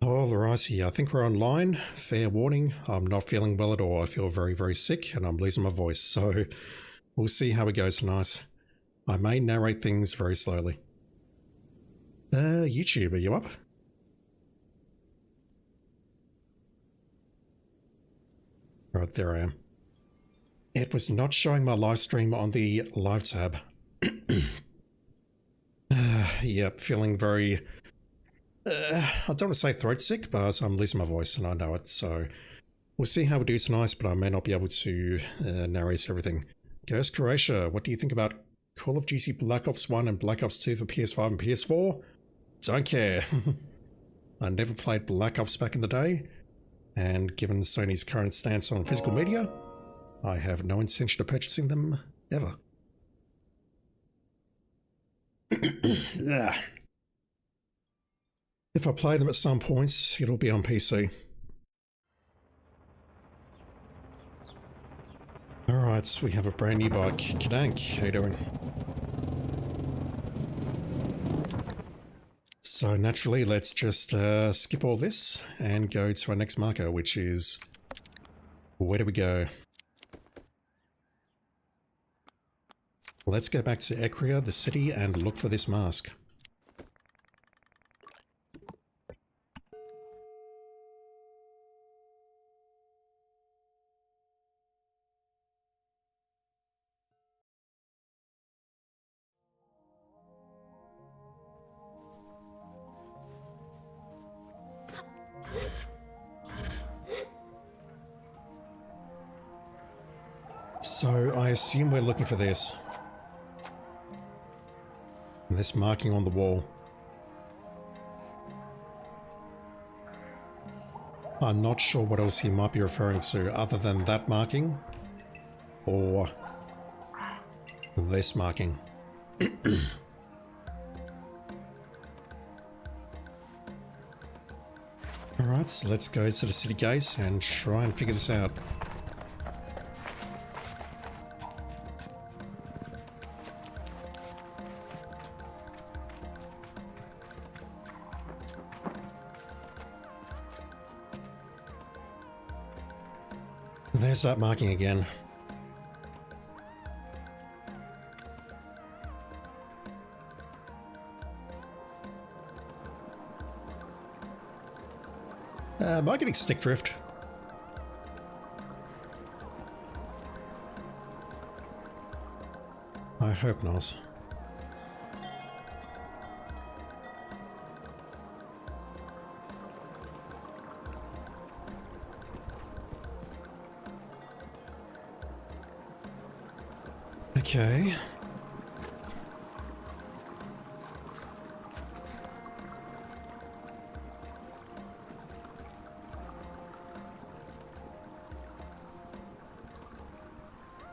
Alrighty, I think we're online. Fair warning, I'm not feeling well at all. I feel very, very sick and I'm losing my voice, so we'll see how it goes tonight. I may narrate things very slowly. YouTube, are you up? Right, there I am. It was not showing my live stream on the live tab. Yep, feeling very... I don't want to say throat sick, but I'm losing my voice and I know it, so we'll see how we do tonight, but I may not be able to narrate everything. Ghost Croatia, what do you think about Call of Duty Black Ops 1 and Black Ops 2 for PS5 and PS4? Don't care. I never played Black Ops back in the day, and given Sony's current stance on physical media, I have no intention of purchasing them ever. If I play them at some points, it'll be on PC. Alright, so we have a brand new bike. Kadank, how you doing? So naturally, let's just skip all this and go to our next marker, which is... where do we go? Let's go back to Ekria, the city, and look for this mask. So I assume we're looking for this. This marking on the wall. I'm not sure what else he might be referring to other than that marking or this marking. Alright, so let's go to the city gates and try and figure this out. There's that marking again. Am I getting stick drift? I hope not. Okay.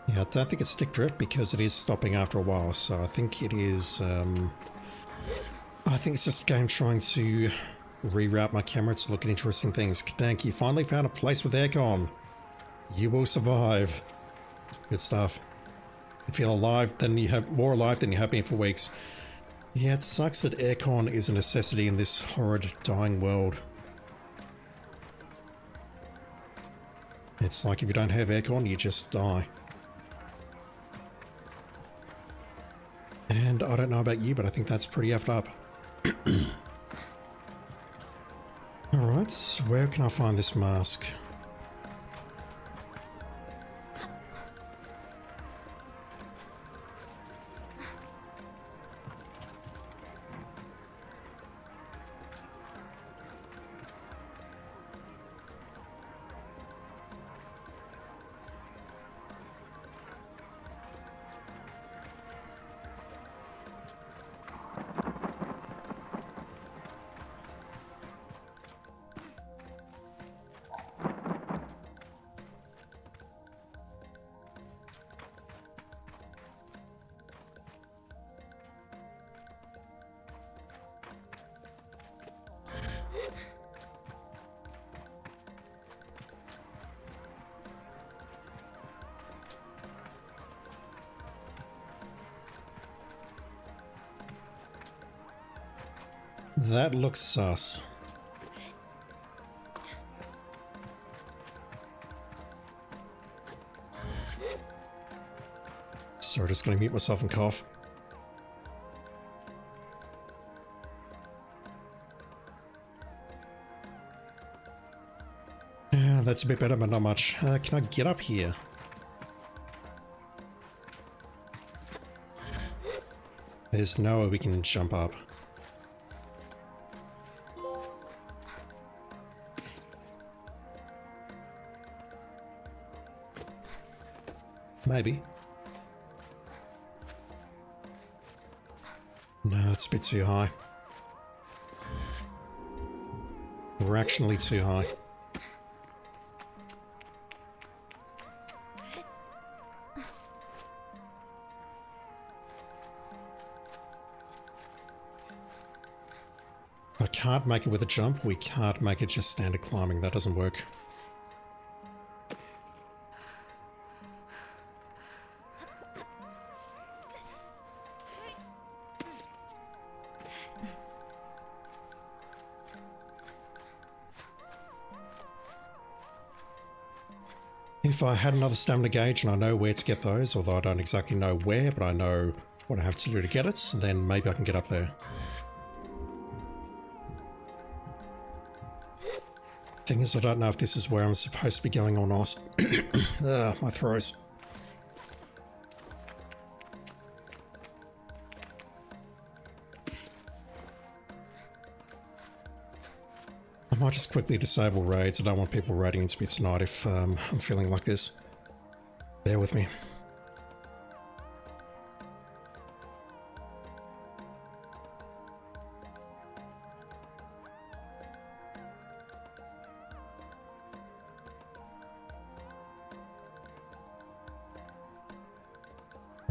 Yeah, I don't think it's stick drift because it is stopping after a while, so I think it is, I think it's just a game trying to reroute my camera to look at interesting things. Kadank, you finally found a place with aircon. You will survive. Good stuff. You feel alive, then you have more alive than you have been for weeks. Yeah, it sucks that aircon is a necessity in this horrid, dying world. It's like if you don't have aircon, you just die. And I don't know about you, but I think that's pretty effed up. Alright, where can I find this mask? That looks sus. Sorry, just gonna mute myself and cough. Yeah, that's a bit better, but not much. Can I get up here? There's no way we can jump up. Maybe. No, it's a bit too high. Fractionally too high. I can't make it with a jump. We can't make it just standard climbing. That doesn't work. If I had another stamina gauge and I know where to get those, although I don't exactly know where, but I know what I have to do to get it, then maybe I can get up there. Thing is, I don't know if this is where I'm supposed to be going or not. My throat. I might just quickly disable raids. I don't want people raiding into me tonight if I'm feeling like this. Bear with me.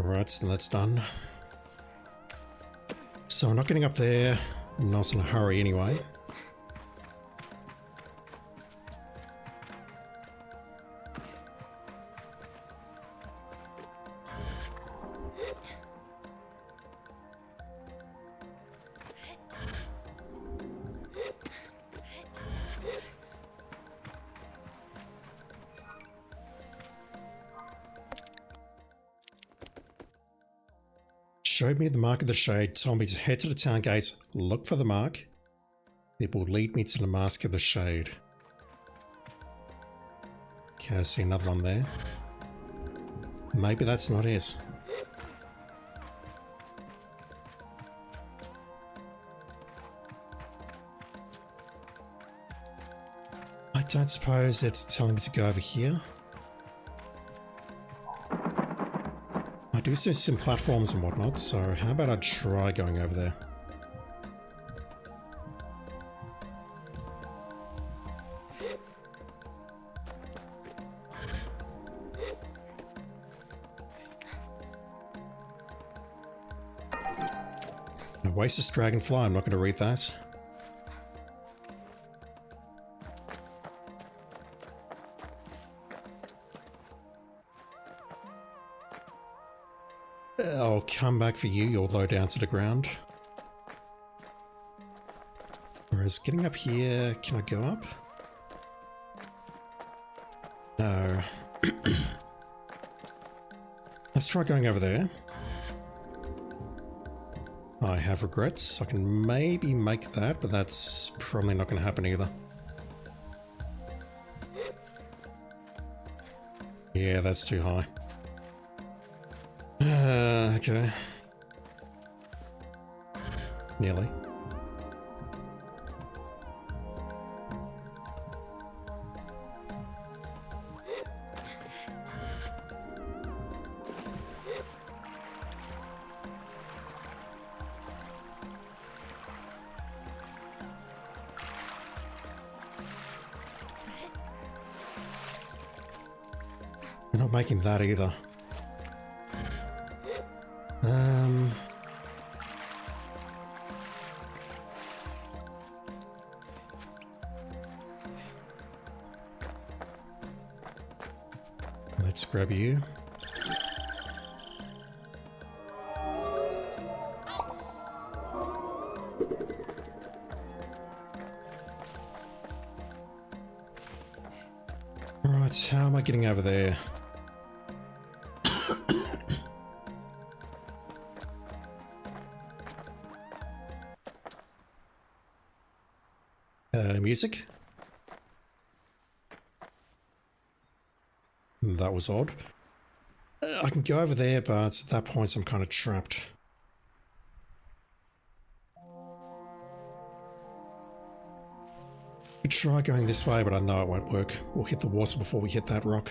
Alright, so that's done. So I'm not getting up there. I'm not in a hurry anyway. Showed me the mark of the shade, told me to head to the town gates, look for the mark. It will lead me to the mask of the shade. Okay, I see another one there. Maybe that's not it. I don't suppose it's telling me to go over here. I do see some platforms and whatnot, so how about I try going over there? Oasis Dragonfly, I'm not going to read that. I'll come back for you, you're low down to the ground. Whereas getting up here, can I go up? No. Let's try going over there. I have regrets. I can maybe make that, but that's probably not going to happen either. Yeah, that's too high. Okay. Nearly. We're not making that either. Let's grab you. Right, how am I getting over there? Music. That was odd. I can go over there, but at that point I'm kind of trapped. Could try going this way, but I know it won't work. We'll hit the water before we hit that rock.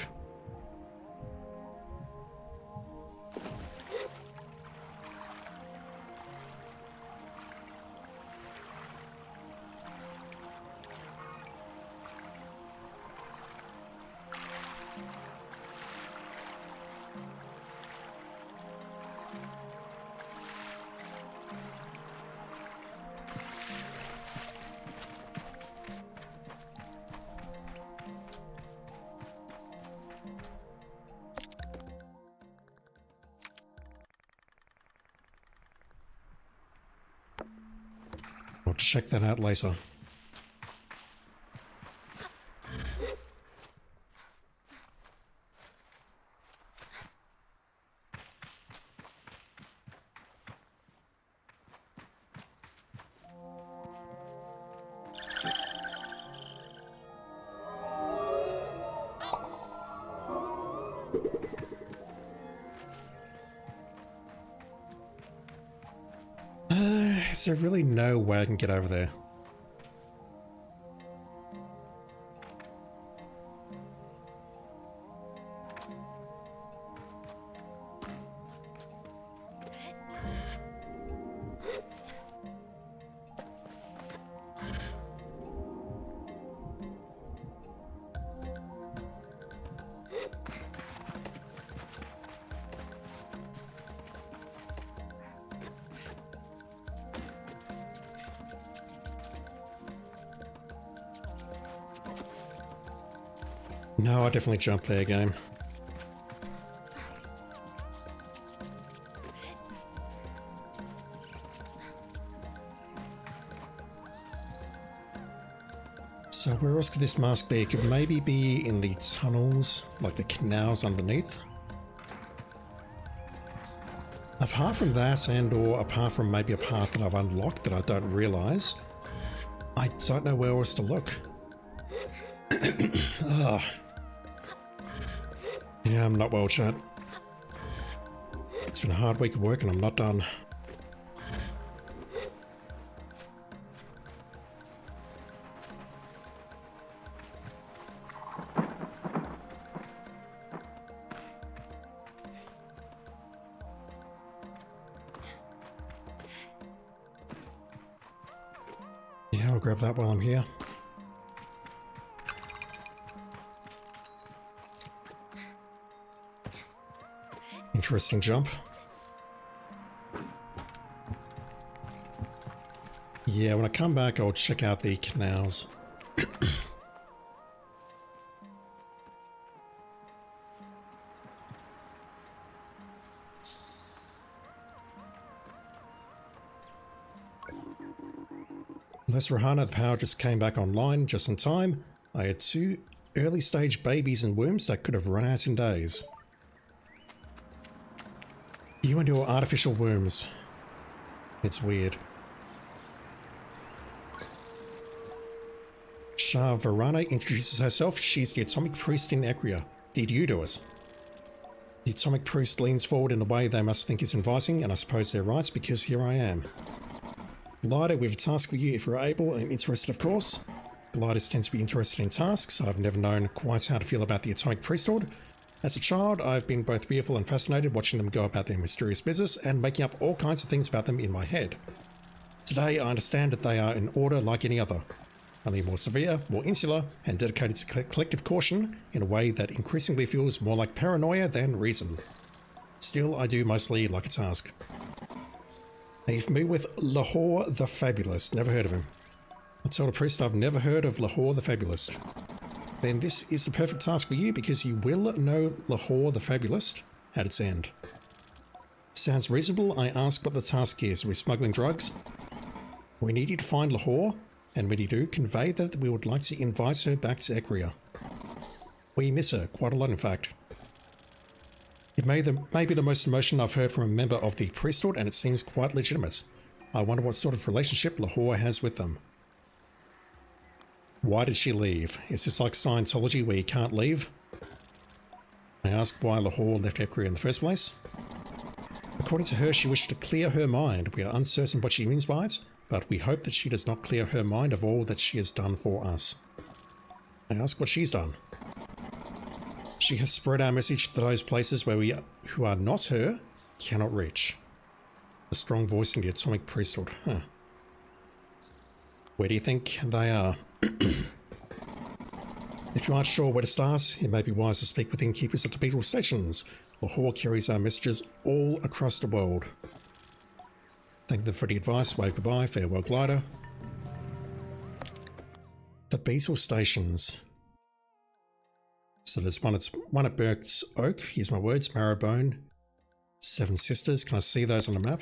I'll check that out later. Is there really no way I can get over there? No, I definitely jumped there, game. So where else could this mask be? It could maybe be in the tunnels, like the canals underneath. Apart from that, and or apart from maybe a path that I've unlocked that I don't realise, I don't know where else to look. Ugh. Yeah, I'm not well, chat. It's been a hard week of work and I'm not done. Yeah, I'll grab that while I'm here. Interesting jump. Yeah, when I come back, I'll check out the canals. Bless Rahana, the power just came back online just in time. I had 2 early stage babies and wombs that could have run out in days. You and your artificial wombs. It's weird. Shah Varana introduces herself. She's the Atomic Priest in Ekria. Did you do it? The Atomic Priest leans forward in a way they must think is inviting, and I suppose they're right because here I am. Glider, we have a task for you if you're able and interested, of course. Gliders tend to be interested in tasks. I've never known quite how to feel about the Atomic Priesthood. As a child, I've been both fearful and fascinated watching them go about their mysterious business and making up all kinds of things about them in my head. Today, I understand that they are an order like any other, only more severe, more insular, and dedicated to collective caution in a way that increasingly feels more like paranoia than reason. Still, I do mostly like a task. Are you familiar with Lahore the Fabulous? Never heard of him. I told a priest I've never heard of Lahore the Fabulous. Then this is the perfect task for you because you will know Lahore the Fabulous at its end. Sounds reasonable. I ask what the task is. We're smuggling drugs. We need you to find Lahore, and when you do, convey that we would like to invite her back to Ekria. We miss her, quite a lot in fact. It may be the most emotion I've heard from a member of the priesthood, and it seems quite legitimate. I wonder what sort of relationship Lahore has with them. Why did she leave? Is this like Scientology where you can't leave? I asked why Lahore left her career in the first place. According to her, she wished to clear her mind. We are uncertain what she means by it, but we hope that she does not clear her mind of all that she has done for us. I ask what she's done. She has spread our message to those places where we, who are not her, cannot reach. A strong voice in the atomic priesthood. Huh. Where do you think they are? If you aren't sure where to start, it may be wise to speak with innkeepers at the Beetle stations. Lahore carries our messages all across the world. Thank them for the advice. Wave goodbye. Farewell, glider. The Beetle stations. So there's one at Burke's Oak. Here's my words. Marrowbone. Seven Sisters. Can I see those on the map?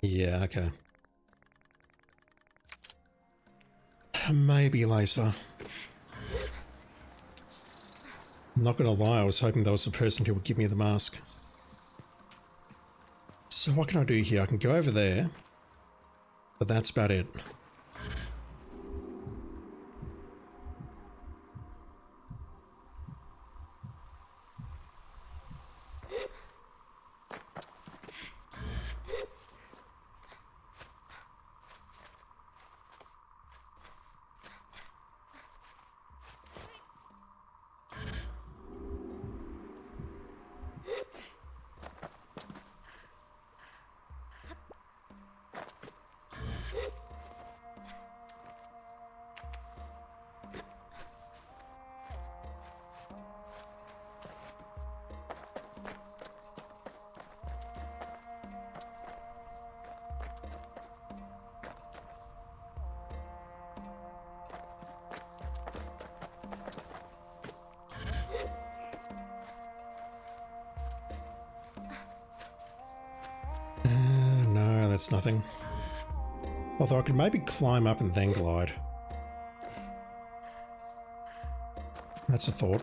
Yeah, okay. Maybe later. I'm not gonna lie, I was hoping that was the person who would give me the mask. So what can I do here? I can go over there, but that's about it. No, that's nothing. Although I could maybe climb up and then glide. That's a thought.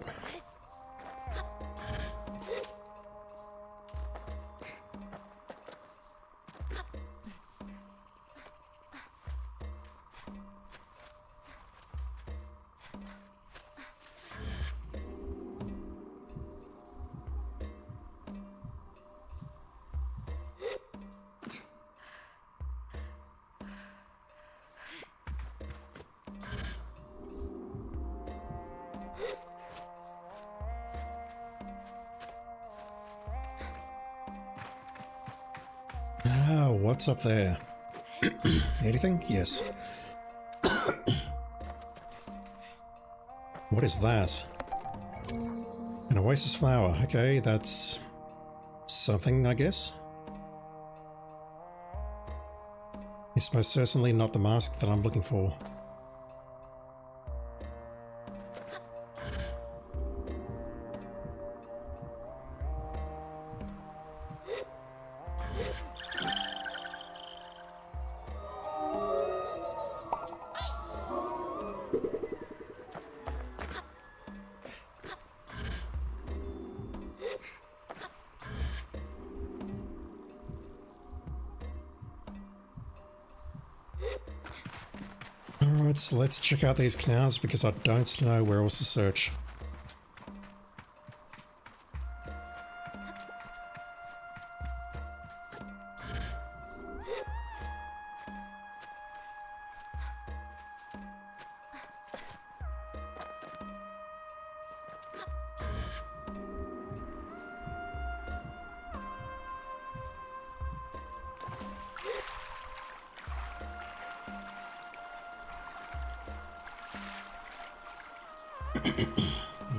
Oh, what's up there? Anything? Yes. What is that? An oasis flower. Okay, that's something, I guess. It's most certainly not the mask that I'm looking for. Alright, so let's check out these canals because I don't know where else to search.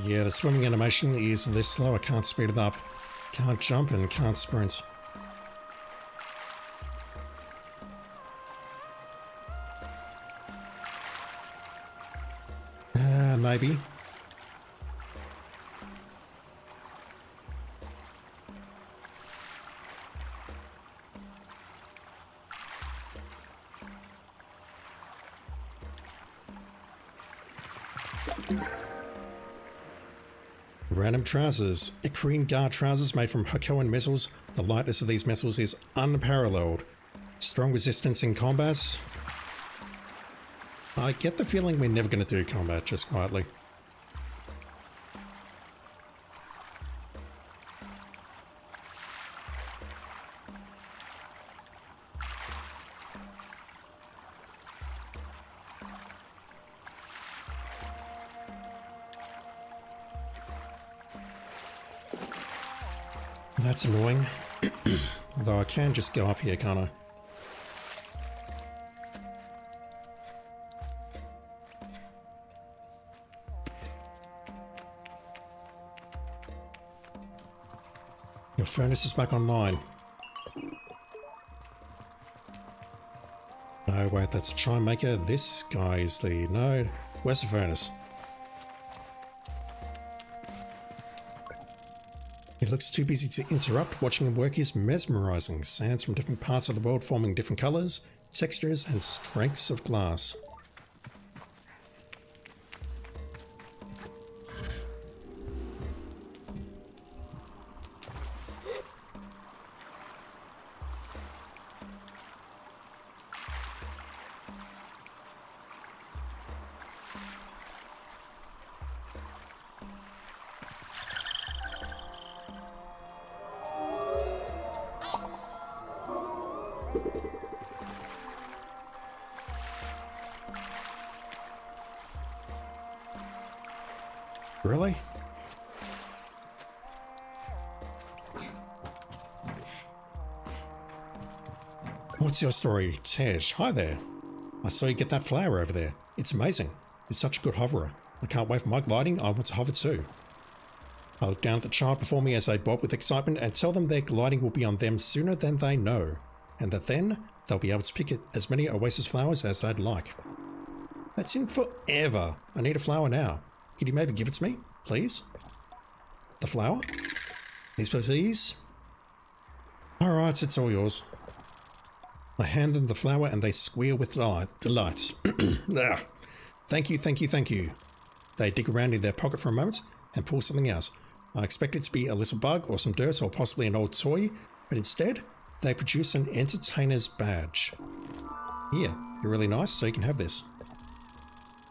Yeah, the swimming animation is this slow. I can't speed it up. Can't jump and can't sprint. Maybe. Random trousers. Icrine guard trousers made from Hakoan metals. The lightness of these metals is unparalleled. Strong resistance in combat. I get the feeling we're never going to do combat just quietly. That's annoying. Though I can just go up here, can't I? Your furnace is back online. No, wait, that's a chime maker. This guy is the... No, where's the furnace? He looks too busy to interrupt. Watching him work is mesmerizing. Sands from different parts of the world forming different colors, textures, and strengths of glass. Really? What's your story, Tej? Hi there. I saw you get that flower over there. It's amazing. You're such a good hoverer. I can't wait for my gliding. I want to hover too. I look down at the child before me as they bob with excitement and tell them their gliding will be on them sooner than they know, and that then they'll be able to pick as many oasis flowers as they'd like. That's in forever. I need a flower now. Could you maybe give it to me, please? The flower? Please? Alright, it's all yours. I hand them the flower and they squeal with delight. Thank you. They dig around in their pocket for a moment and pull something out. I expect it to be a little bug or some dirt or possibly an old toy, but instead, they produce an entertainer's badge. Here, you're really nice, so you can have this.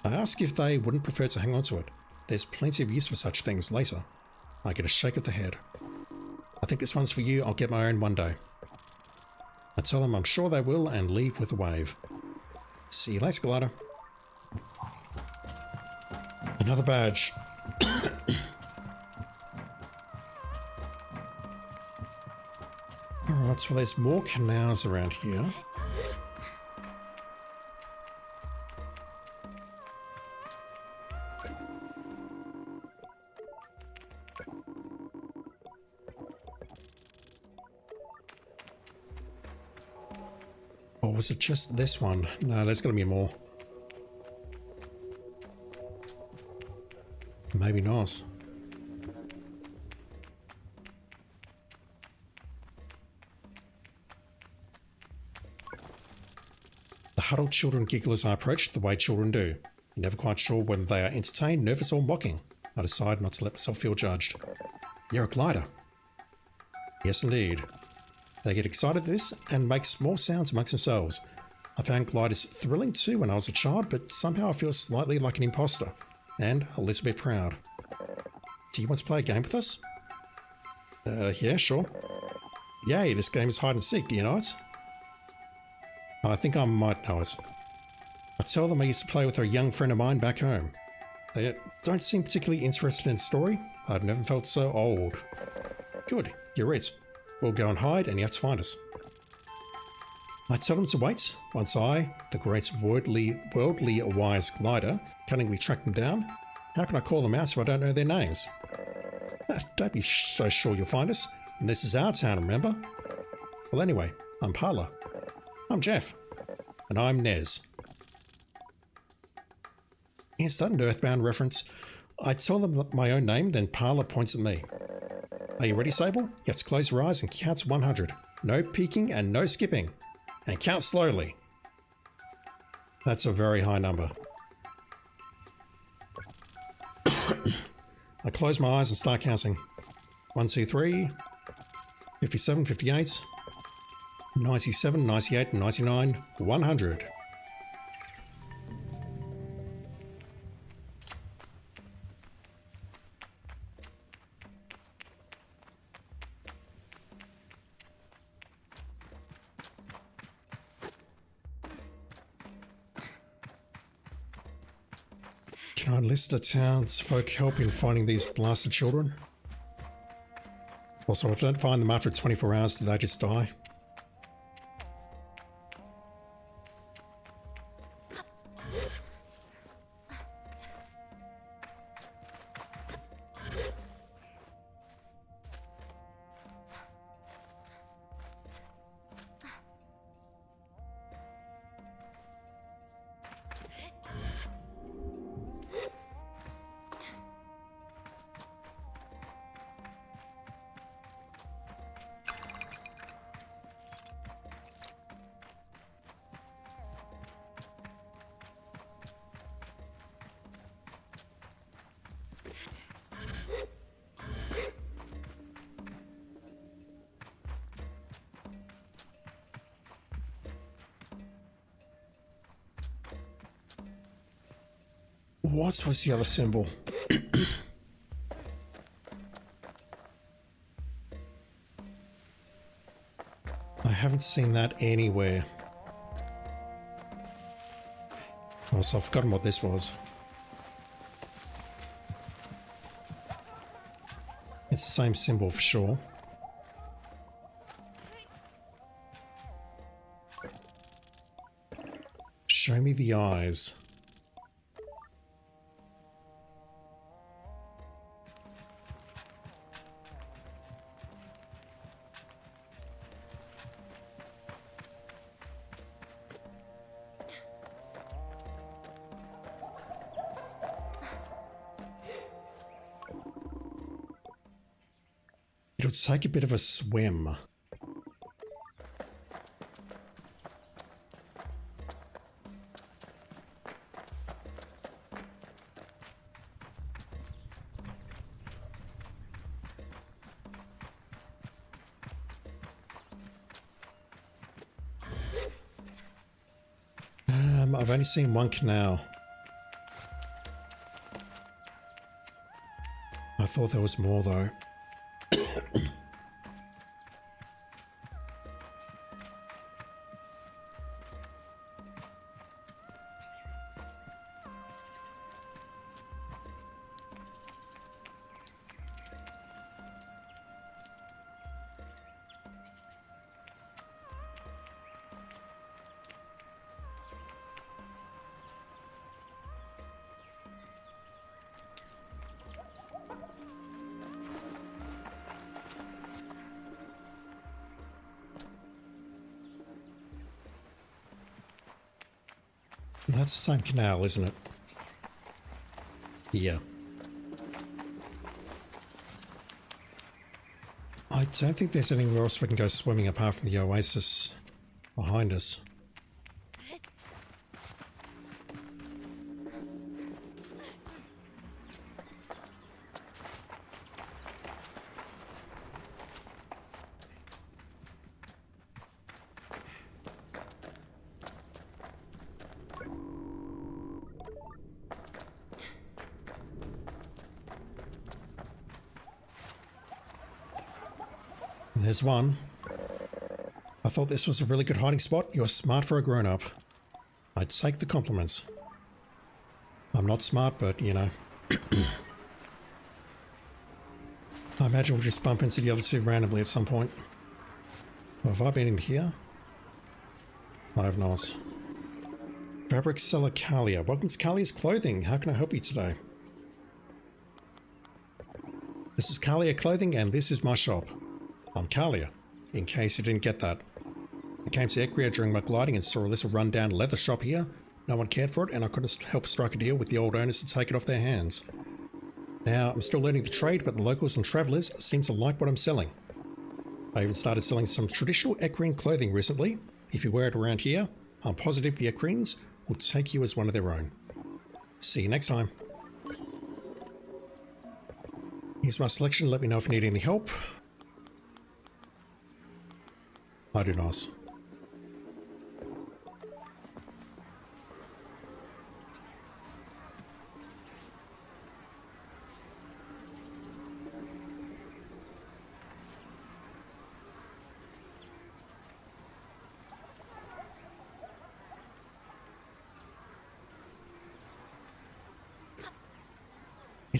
I ask if they wouldn't prefer to hang on to it. There's plenty of use for such things later. I get a shake of the head. I think this one's for you. I'll get my own one day. I tell them I'm sure they will and leave with a wave. See you later, glider. Another badge. Alright, so there's more canals around here. Or was it just this one? No, there's gotta be more. Maybe not. The huddled children giggle as I approach, the way children do. I'm never quite sure whether they are entertained, nervous, or mocking. I decide not to let myself feel judged. You're a glider. Yes, indeed. They get excited at this and make small sounds amongst themselves. I found gliders thrilling too when I was a child, but somehow I feel slightly like an imposter. And a little bit proud. Do you want to play a game with us? Yeah, sure. Yay, this game is hide and seek, do you know it? I think I might know it. I tell them I used to play with a young friend of mine back home. They don't seem particularly interested in the story. I've never felt so old. Good, you're it. We'll go and hide and you have to find us. I tell them to wait. Once I, the great worldly wise glider, cunningly track them down. How can I call them out if I don't know their names? Don't be so sure you'll find us. And this is our town, remember? Well anyway, I'm Parla. I'm Jeff. And I'm Nez. Is that an Earthbound reference? I tell them my own name, then Parla points at me. Are you ready, Sable? You have to close your eyes and count to 100. No peeking and no skipping. And count slowly. That's a very high number. I close my eyes and start counting. 1, 2, 3, 57, 58, 97, 98, 99, 100. Can I enlist the townsfolk help in finding these blasted children? Also, if I don't find them after 24 hours, do they just die? What was the other symbol? I haven't seen that anywhere. Also, I've forgotten what this was. It's the same symbol for sure. Show me the eyes. It'll take a bit of a swim. I've only seen one canal. I thought there was more though. That's the same canal, isn't it? Yeah. I don't think there's anywhere else we can go swimming apart from the oasis behind us. There's one. I thought this was a really good hiding spot. You're smart for a grown-up. I'd take the compliments. I'm not smart, but, you know. I imagine we'll just bump into the other two randomly at some point. Well, have I been in here? I have not. Fabric seller Kalia. Welcome to Kalia's Clothing. How can I help you today? This is Kalia Clothing and this is my shop. I'm Kalia, in case you didn't get that. I came to Ekria during my gliding and saw a little run-down leather shop here. No one cared for it and I couldn't help strike a deal with the old owners to take it off their hands. Now, I'm still learning the trade, but the locals and travellers seem to like what I'm selling. I even started selling some traditional Ekrian clothing recently. If you wear it around here, I'm positive the Ekrians will take you as one of their own. See you next time. Here's my selection, let me know if you need any help. I do not.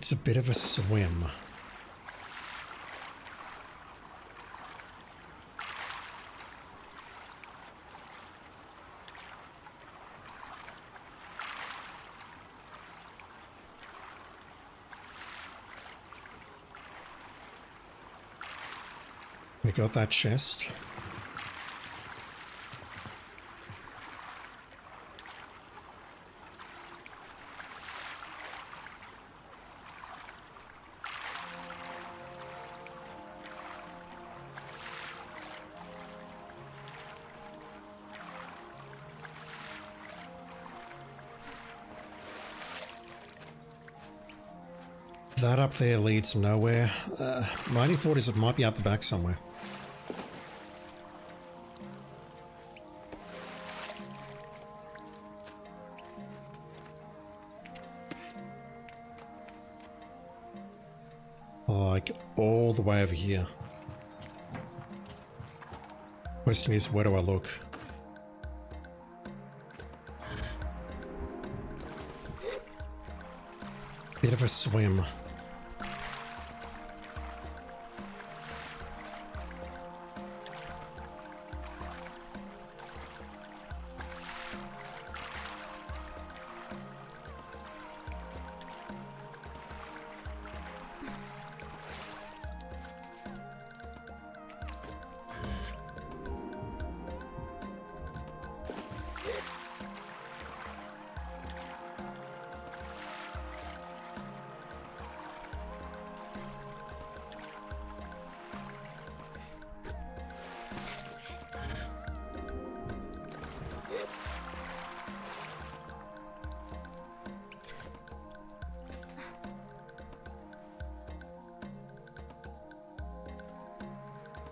It's a bit of a swim. We got that chest. That up there leads nowhere. My only thought is it might be out the back somewhere. Like all the way over here. Question is, where do I look? Bit of a swim.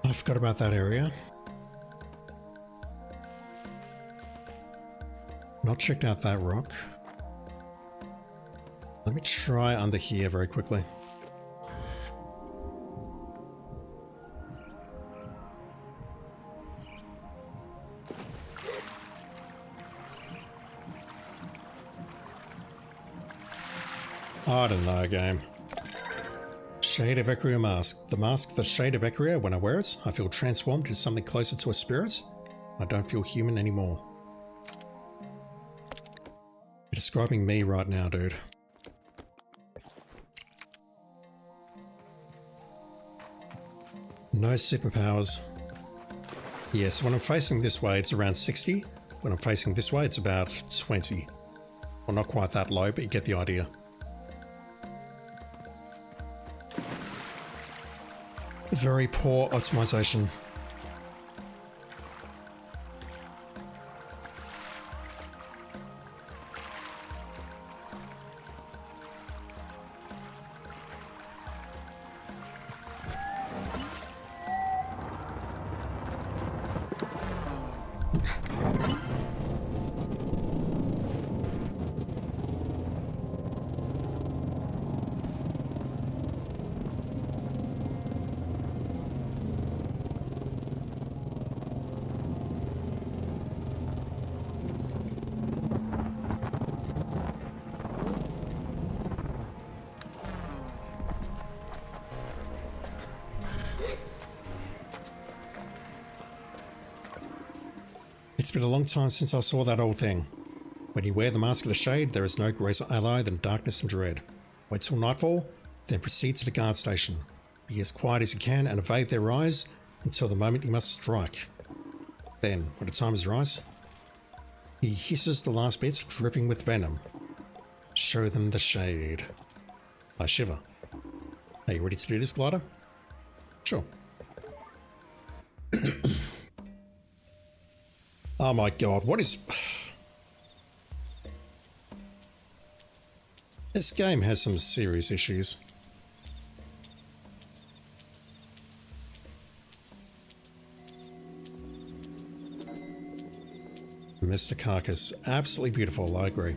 I forgot about that area. Not checked out that rock. Let me try under here very quickly. I don't know, game. Shade of Equria mask. The mask, the Shade of Equria, when I wear it, I feel transformed into something closer to a spirit. I don't feel human anymore. You're describing me right now, dude. No superpowers. Yes, when I'm facing this way, it's around 60. When I'm facing this way, it's about 20. Well, not quite that low, but you get the idea. Very poor optimization. It's been a long time since I saw that old thing. When you wear the Mask of the Shade, there is no greater ally than darkness and dread. Wait till nightfall, then proceed to the guard station. Be as quiet as you can and evade their eyes until the moment you must strike. Then, when the time is right, he hisses the last bits, dripping with venom. Show them the Shade. I shiver. Are you ready to do this, Glider? Sure. Oh my god, what is... This game has some serious issues. Mr. Carcass, absolutely beautiful, I agree.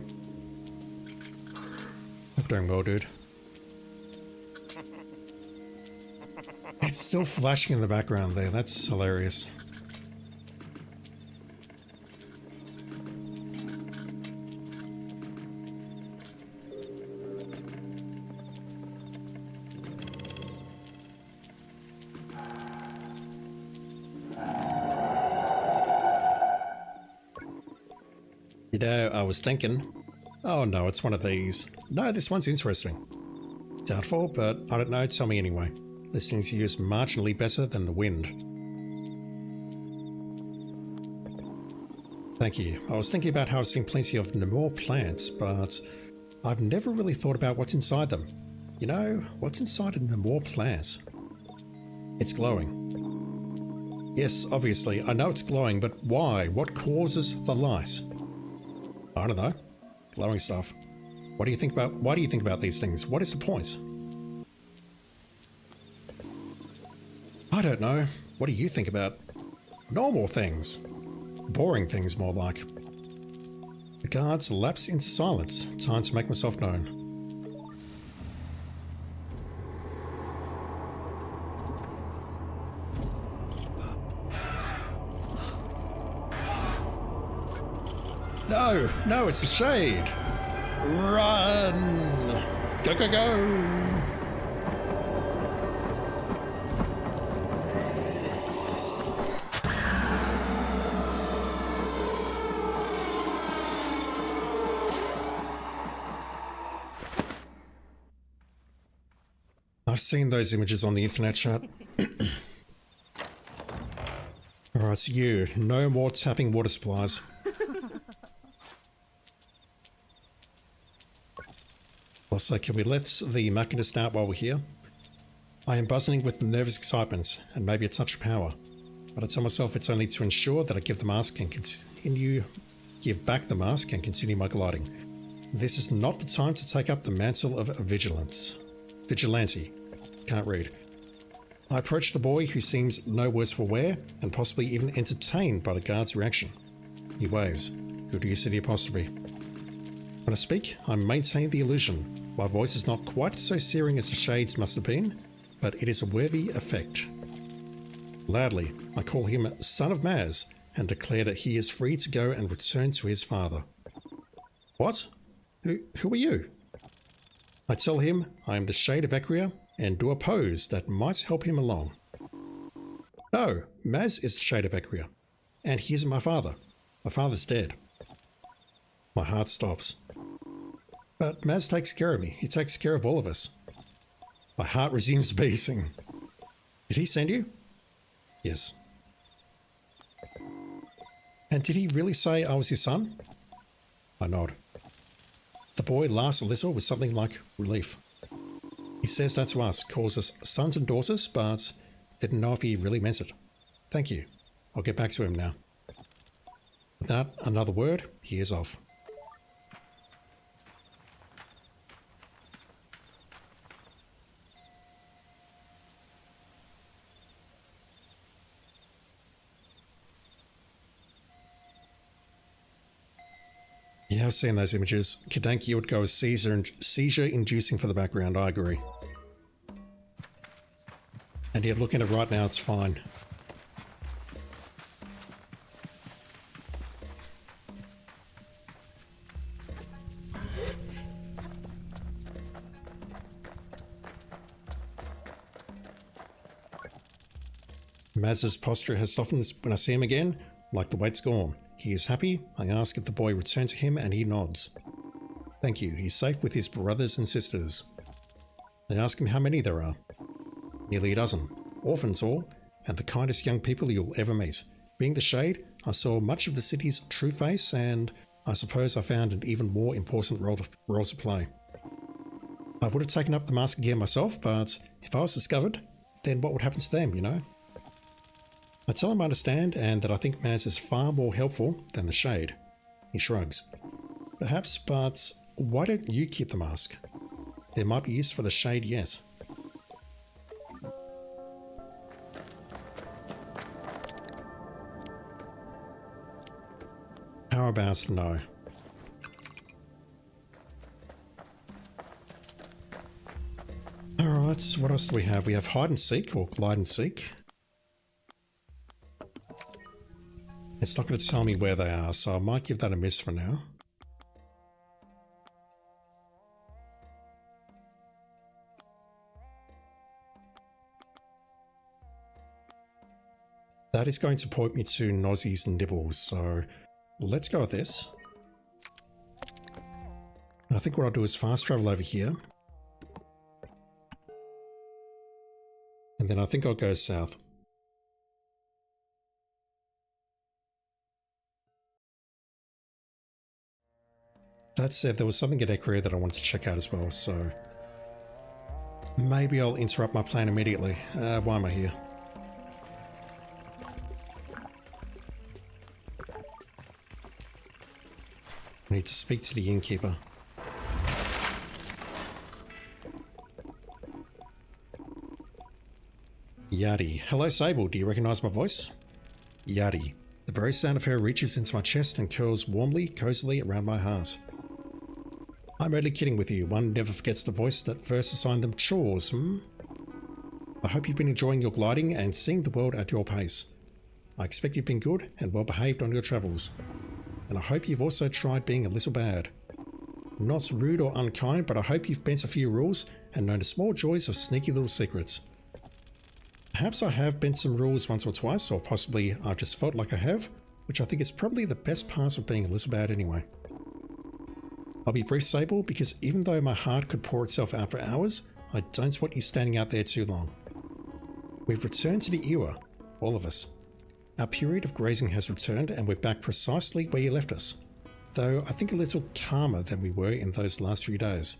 Hope doing well, dude. It's still flashing in the background there, that's hilarious. You know, I was thinking, oh no, it's one of these. No, this one's interesting. Doubtful, but I don't know, tell me anyway. Listening to you is marginally better than the wind. Thank you. I was thinking about how I've seen plenty of Namor plants, but I've never really thought about what's inside them. You know, what's inside a Namor plant? It's glowing. Yes, obviously, I know it's glowing, but why? What causes the light? I don't know. Glowing stuff. Why do you think about these things? What is the point? I don't know. What do you think about normal things? Boring things, more like. The guards lapse into silence. Time to make myself known. No, no, it's a shade. Run! Go, go, go! I've seen those images on the internet, chat. Alright, so you. No more tapping water supplies. Also, can we let the machinist out while we're here? I am buzzing with nervous excitement and maybe a touch of power, but I tell myself it's only to ensure that I give back the mask and continue my gliding. This is not the time to take up the mantle of vigilante. Can't read. I approach the boy, who seems no worse for wear and possibly even entertained by the guard's reaction. He waves. Good use of the apostrophe. When I speak, I maintain the illusion. My voice is not quite so searing as the shade's must have been, but it is a worthy effect. Loudly, I call him Son of Maz and declare that he is free to go and return to his father. What? Who are you? I tell him I am the Shade of Ecria and do a pose that might help him along. No, Maz is the Shade of Ecria, and he isn't my father. My father's dead. My heart stops. But Maz takes care of me. He takes care of all of us. My heart resumes beating. Did he send you? Yes. And did he really say I was his son? I nod. The boy laughs a little with something like relief. He says that to us, calls us sons and daughters, but didn't know if he really meant it. Thank you. I'll get back to him now. Without another word, he is off. Yeah, I've seen those images. Kadanki would go as seizure-inducing for the background, I agree. And yet, looking at it right now, it's fine. Maz's posture has softened when I see him again, like the weight's gone. He is happy. I ask if the boy returned to him and he nods. Thank you, he's safe with his brothers and sisters. I ask him how many there are. Nearly a dozen. Orphans all, and the kindest young people you'll ever meet. Being the Shade, I saw much of the city's true face, and I suppose I found an even more important role to play. I would have taken up the mask again myself, but if I was discovered, then what would happen to them, you know? I tell him I understand and that I think Maz is far more helpful than the Shade. He shrugs. Perhaps, but why don't you keep the mask? There might be use for the Shade yet. How about no? Alright, what else do we have? We have hide and seek or glide and seek. It's not going to tell me where they are, so I might give that a miss for now. That is going to point me to Nozzy's Nibbles, so let's go with this. I think what I'll do is fast travel over here. And then I think I'll go south. That said, there was something at Echoria that I wanted to check out as well, so maybe I'll interrupt my plan immediately. Why am I here? I need to speak to the innkeeper. Yadi. Hello, Sable. Do you recognize my voice? Yadi. The very sound of her reaches into my chest and curls warmly, cozily around my heart. I'm only kidding with you. One never forgets the voice that first assigned them chores, I hope you've been enjoying your gliding and seeing the world at your pace. I expect you've been good and well behaved on your travels. And I hope you've also tried being a little bad. Not rude or unkind, but I hope you've bent a few rules and known the small joys of sneaky little secrets. Perhaps I have bent some rules once or twice, or possibly I've just felt like I have, which I think is probably the best part of being a little bad anyway. I'll be brief, Sable, because even though my heart could pour itself out for hours, I don't want you standing out there too long. We've returned to the era, all of us. Our period of grazing has returned and we're back precisely where you left us, though I think a little calmer than we were in those last few days.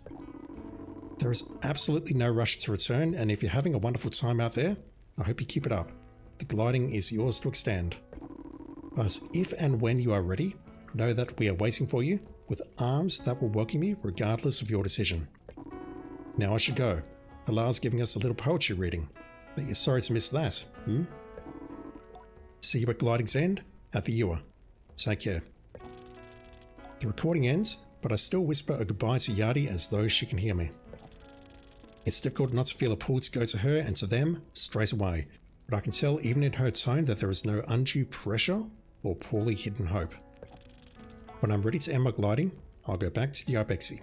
There is absolutely no rush to return, and if you're having a wonderful time out there, I hope you keep it up. The gliding is yours to extend. But if and when you are ready, know that we are waiting for you, with arms that will welcome you regardless of your decision. Now I should go. Alar's giving us a little poetry reading, but you're sorry to miss that, See you at gliding's end, at the ewer. Take care. The recording ends, but I still whisper a goodbye to Yadi as though she can hear me. It's difficult not to feel a pull to go to her and to them straight away, but I can tell even in her tone that there is no undue pressure or poorly hidden hope. When I'm ready to end my gliding, I'll go back to the Ibexi.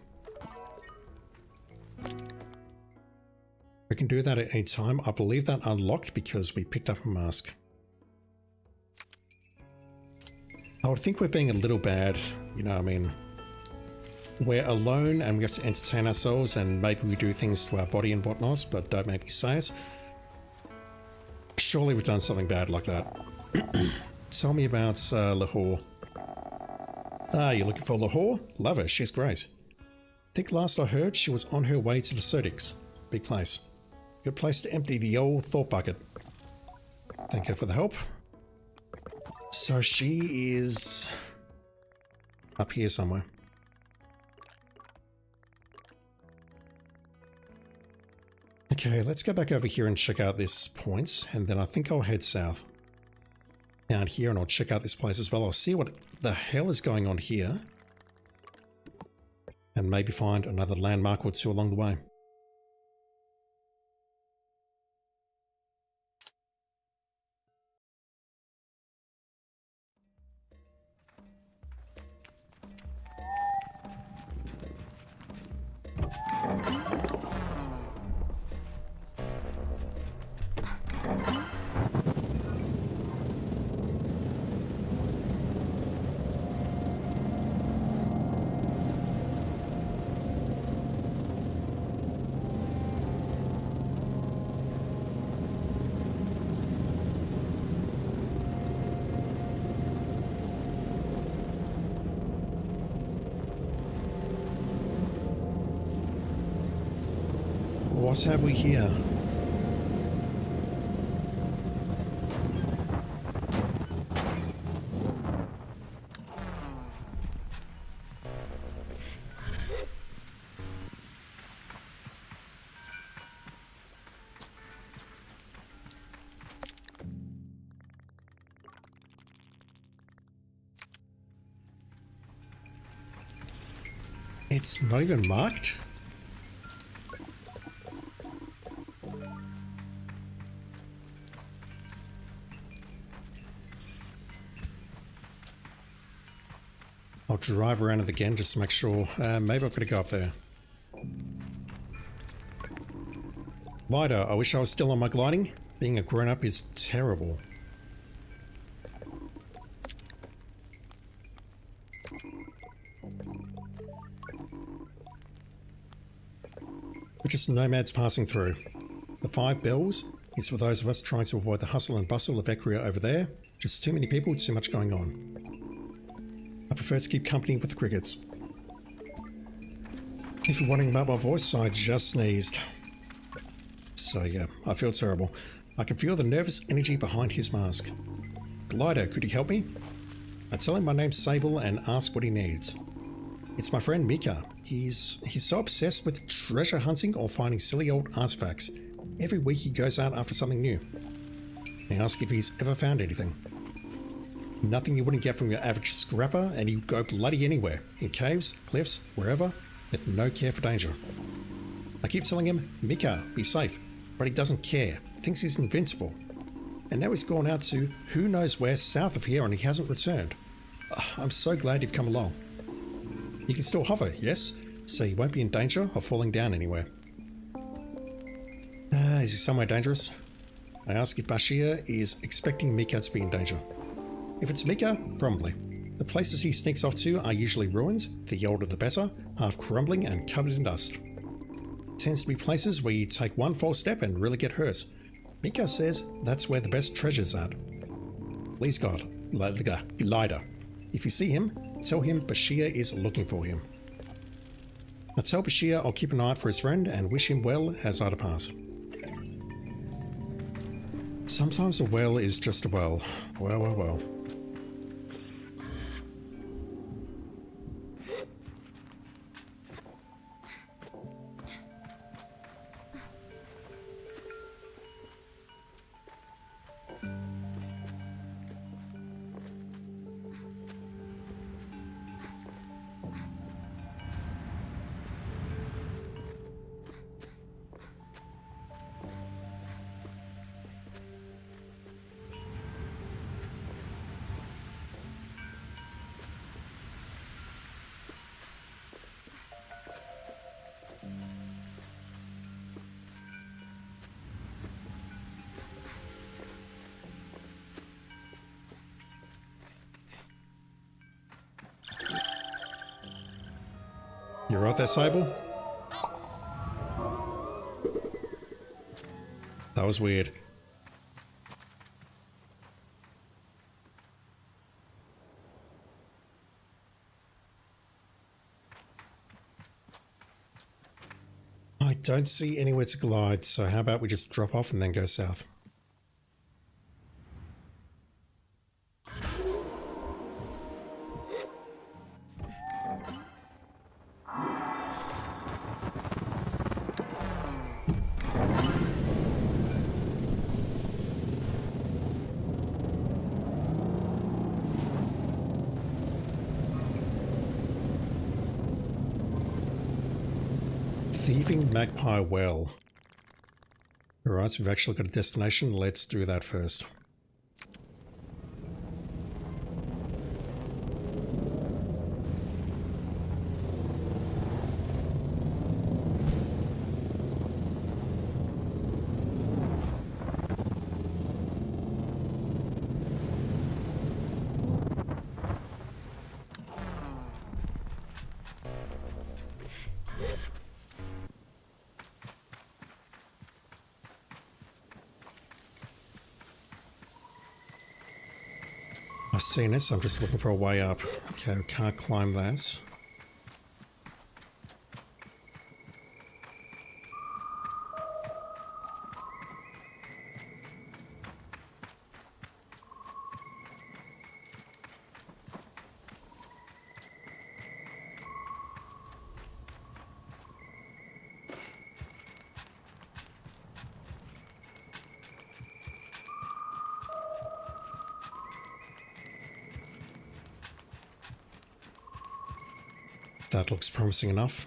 We can do that at any time. I believe that unlocked because we picked up a mask. I would think we're being a little bad, we're alone and we have to entertain ourselves and maybe we do things to our body and whatnot, but don't make me say it. Surely we've done something bad like that. Tell me about Lahore. Ah, you're looking for Lahore? Love her, she's great. Think last I heard she was on her way to the Sodics. Big place. Good place to empty the old thought bucket. Thank her for the help. So she is up here somewhere. Okay, let's go back over here and check out this point, and then I think I'll head south. Down here, and I'll check out this place as well. I'll see what the hell is going on here. And maybe find another landmark or two along the way. What have we here? It's not even marked? I'll drive around it again just to make sure. Maybe I've got to go up there. Lighter, I wish I was still on my gliding. Being a grown-up is terrible. just nomads passing through. The 5 bells is for those of us trying to avoid the hustle and bustle of Equia over there. Just too many people, too much going on. I prefer to keep company with the crickets. If you're wondering about my voice, I just sneezed. So yeah, I feel terrible. I can feel the nervous energy behind his mask. Glider, could you help me? I tell him my name's Sable and ask what he needs. It's my friend Mika. He's so obsessed with treasure hunting or finding silly old artifacts. Every week he goes out after something new. I ask if he's ever found anything. Nothing you wouldn't get from your average scrapper, and he'd go bloody anywhere. In caves, cliffs, wherever, with no care for danger. I keep telling him, Mika, be safe, but he doesn't care. Thinks he's invincible. And now he's gone out to who knows where south of here and he hasn't returned. I'm so glad you've come along. He can still hover, yes? So he won't be in danger of falling down anywhere. Is he somewhere dangerous? I ask if Bashir is expecting Mika to be in danger. If it's Mika, probably. The places he sneaks off to are usually ruins, the older the better, half crumbling and covered in dust. It tends to be places where you take one false step and really get hurt. Mika says that's where the best treasure's at. Please God, Lida. If you see him, tell him Bashir is looking for him. I tell Bashir I'll keep an eye out for his friend and wish him well as I depart. Sometimes a well is just a well. Well. You right there, Sable? That was weird. I don't see anywhere to glide, so how about we just drop off and then go south? Thieving Magpie Well. Alright, so we've actually got a destination. Let's do that first. I've seen it, so I'm just looking for a way up. Okay, I can't climb that. That looks promising enough.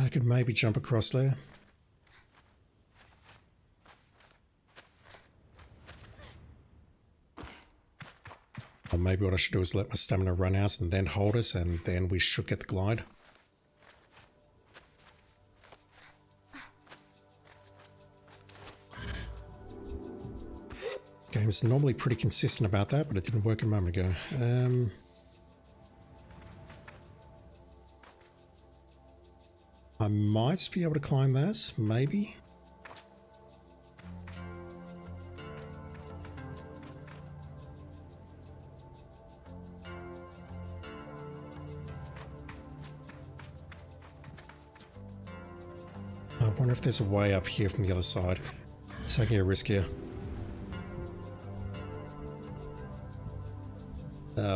I could maybe jump across there. Or maybe what I should do is let my stamina run out and then hold us, and then we should get the glide. Game's normally pretty consistent about that, but it didn't work a moment ago. I might be able to climb that, maybe. I wonder if there's a way up here from the other side. Taking a risk here.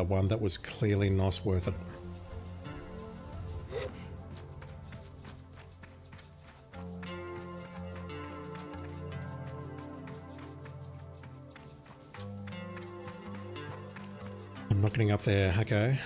One that was clearly not worth it. I'm not getting up there, okay.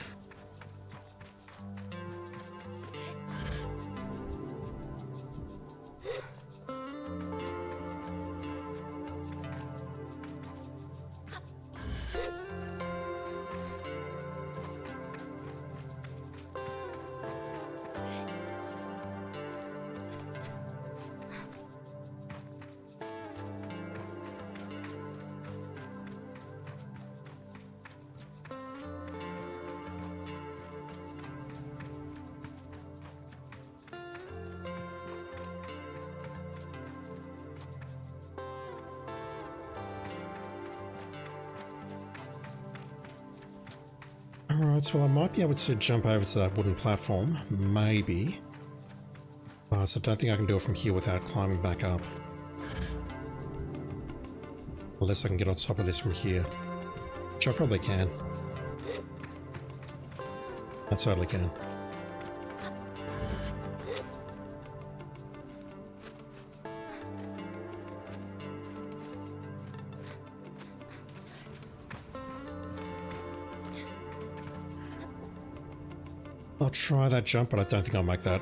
Alright, well I might be able to jump over to that wooden platform, maybe. So I don't think I can do it from here without climbing back up. Unless I can get on top of this from here. Which I probably can. I totally can. I'll try that jump, but I don't think I'll make that.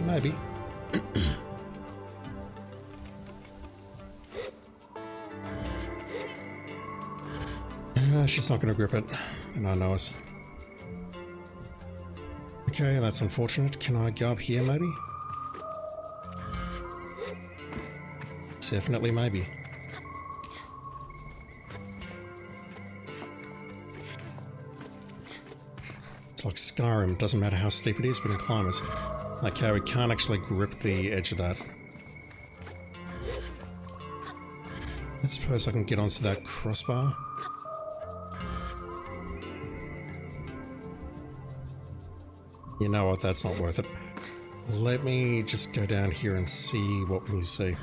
Maybe. She's not going to grip it, and I know it. Okay, that's unfortunate. Can I go up here, maybe? Definitely, maybe. It's like Skyrim. Doesn't matter how steep it is, we can climb it. Okay, we can't actually grip the edge of that. I suppose I can get onto that crossbar. You know what, that's not worth it. Let me just go down here and see what we need to see.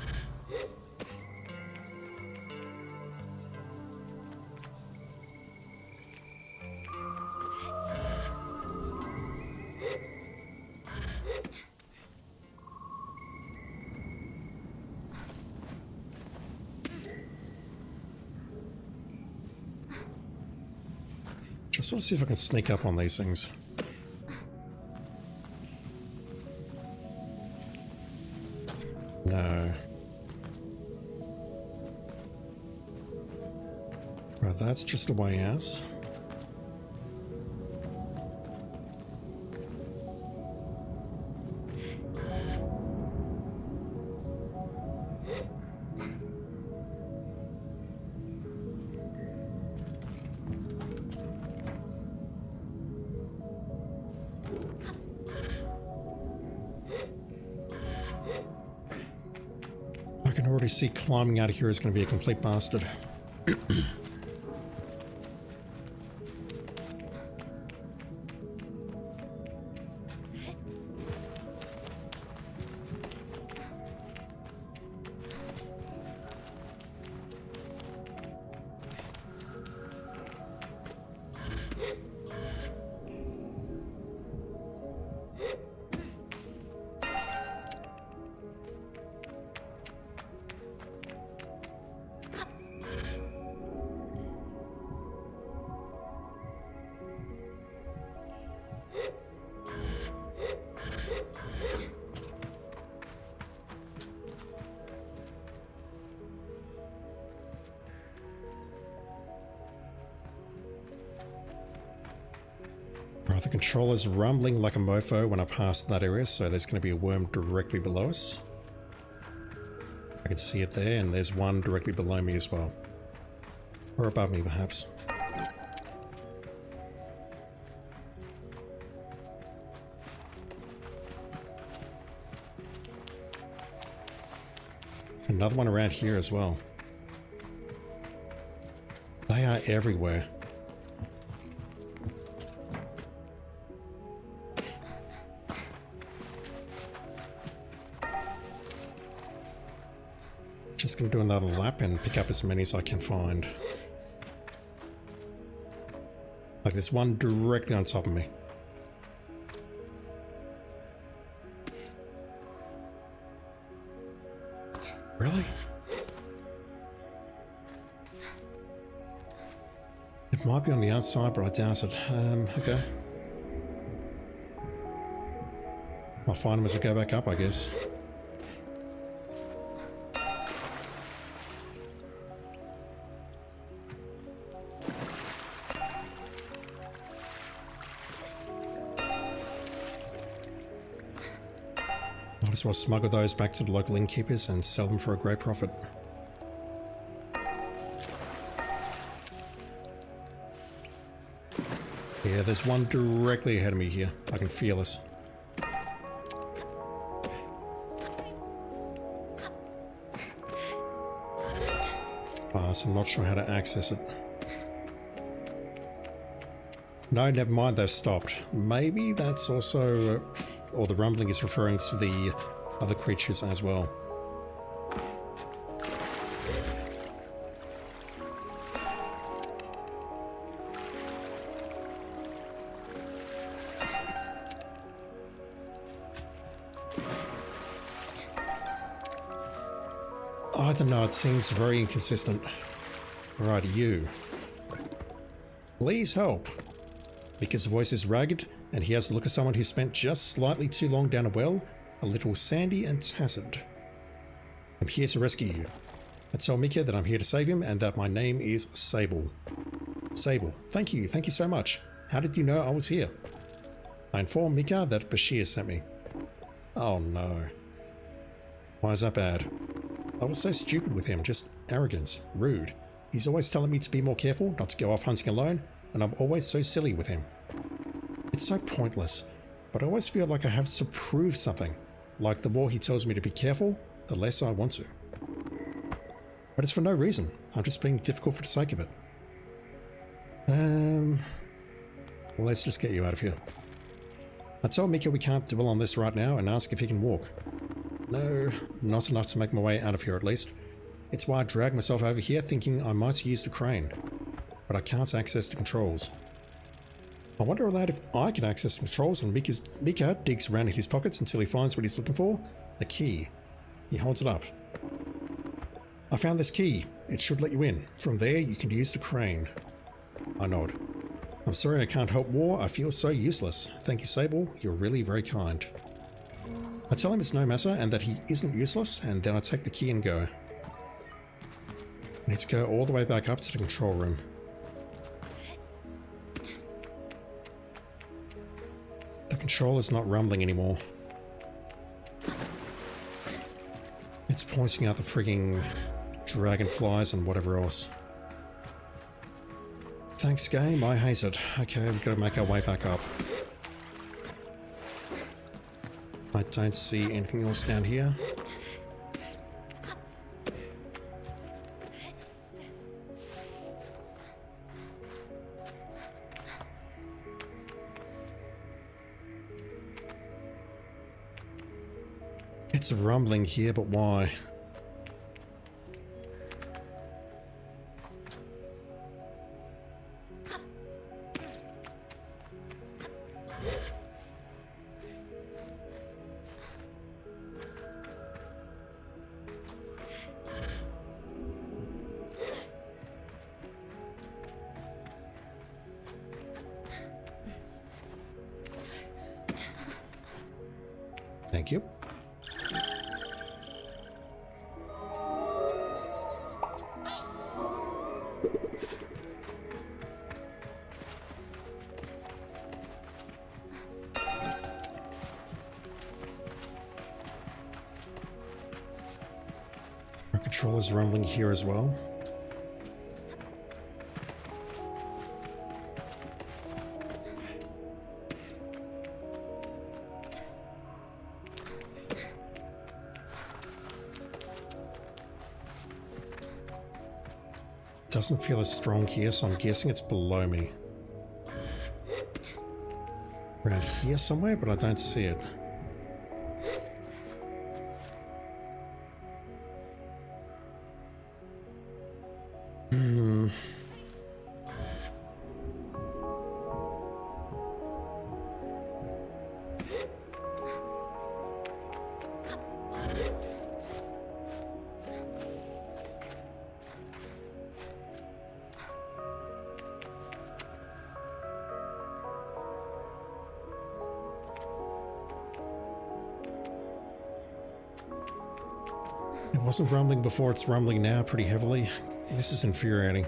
Just want to see if I can sneak up on these things. No. Right, that's just the way out. I can already see climbing out of here is going to be a complete bastard. The controller's rumbling like a mofo when I pass that area, so there's going to be a worm directly below us. I can see it there, and there's one directly below me as well. Or above me, perhaps. Another one around here as well. They are everywhere. Just gonna do another lap and pick up as many as I can find. Like there's one directly on top of me. Really? It might be on the outside, but I doubt it. Okay. I'll find them as I go back up, I guess. Might as well smuggle those back to the local innkeepers and sell them for a great profit. Yeah, there's one directly ahead of me here. I can feel this. So I'm not sure how to access it. No, never mind, they've stopped. Maybe that's also... or the rumbling is referring to the other creatures as well. I don't know, it seems very inconsistent. Right, you. Please help. Mika's voice is ragged, and he has the look of someone who spent just slightly too long down a well, a little sandy and tacit. I'm here to rescue you. I tell Mika that I'm here to save him and that my name is Sable. Sable, thank you so much. How did you know I was here? I informed Mika that Bashir sent me. Oh no. Why is that bad? I was so stupid with him, just arrogance, rude. He's always telling me to be more careful, not to go off hunting alone, and I'm always so silly with him. It's so pointless, but I always feel like I have to prove something. Like the more he tells me to be careful, the less I want to. But it's for no reason. I'm just being difficult for the sake of it. Let's just get you out of here. I tell Mika we can't dwell on this right now and ask if he can walk. No, not enough to make my way out of here at least. It's why I dragged myself over here thinking I might use the crane. But I can't access the controls. I wonder aloud if I can access the controls, and Mika digs around in his pockets until he finds what he's looking for. The key. He holds it up. I found this key. It should let you in. From there you can use the crane. I nod. I'm sorry I can't help more. I feel so useless. Thank you, Sable. You're really very kind. I tell him it's no matter and that he isn't useless, and then I take the key and go. I need to go all the way back up to the control room. The controller's not rumbling anymore. It's pointing out the frigging dragonflies and whatever else. Thanks, game. I hate it. Okay, we've got to make our way back up. I don't see anything else down here. It's rumbling here, but why? Thank you. controller's rumbling here as well. Doesn't feel as strong here, so I'm guessing it's below me. Around here somewhere, but I don't see it. It wasn't rumbling before, it's rumbling now pretty heavily. This is infuriating.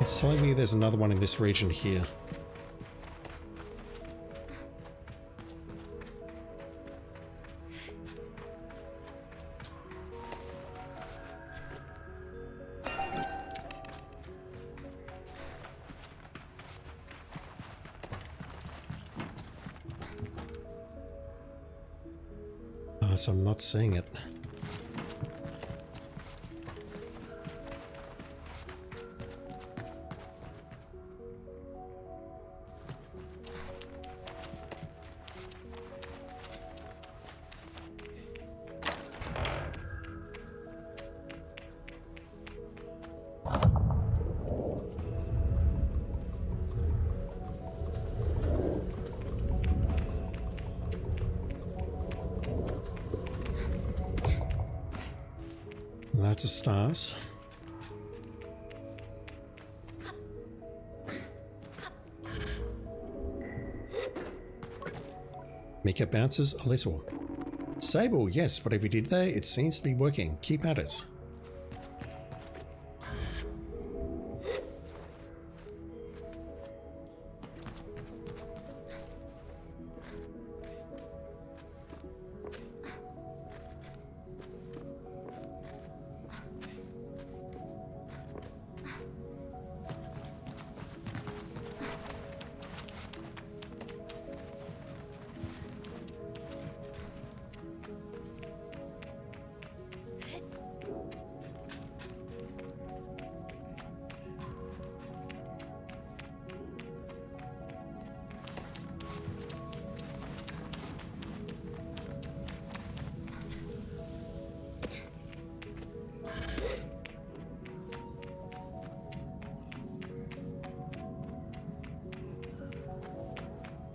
It's telling me there's another one in this region here. So I'm not seeing it. That's a stars. Mika bounces a little. Sable, yes, whatever you did there, it seems to be working. Keep at it.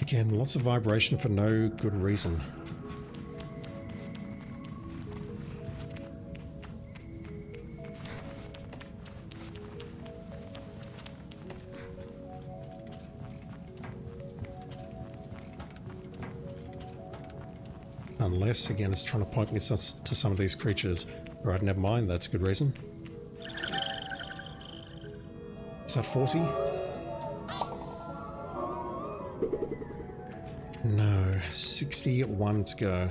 Again, lots of vibration for no good reason. Unless, again, it's trying to point me to some of these creatures. Right, never mind, that's a good reason. Is that 40? No, 61 to go.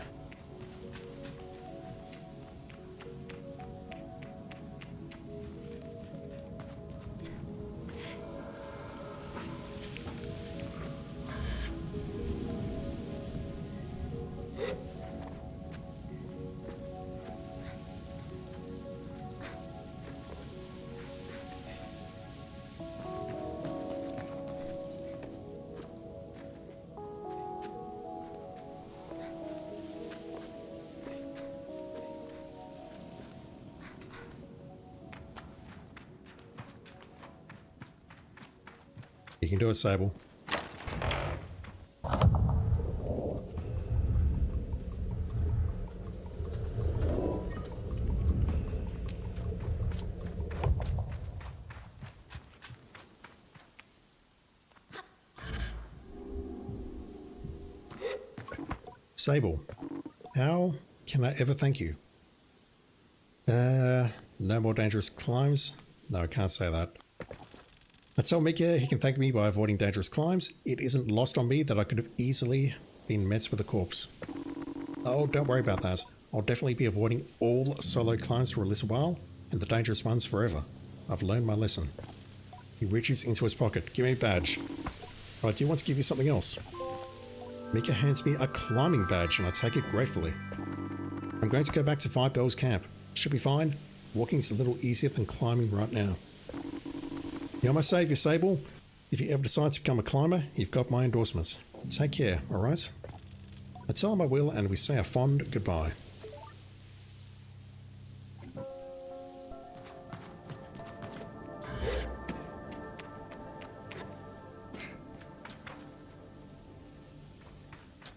You can do it, Sable. Sable, how can I ever thank you? No more dangerous climbs? No, I can't say that. I tell Mika he can thank me by avoiding dangerous climbs. It isn't lost on me that I could have easily been messed with a corpse. Oh, don't worry about that. I'll definitely be avoiding all solo climbs for a little while, and the dangerous ones forever. I've learned my lesson. He reaches into his pocket. Give me a badge. But I do want to give you something else. Mika hands me a climbing badge, and I take it gratefully. I'm going to go back to 5 Bells Camp. Should be fine. Walking is a little easier than climbing right now. You're my savior, Sable. If you ever decide to become a climber, you've got my endorsements. Take care, alright? I tell him I will, and we say a fond goodbye.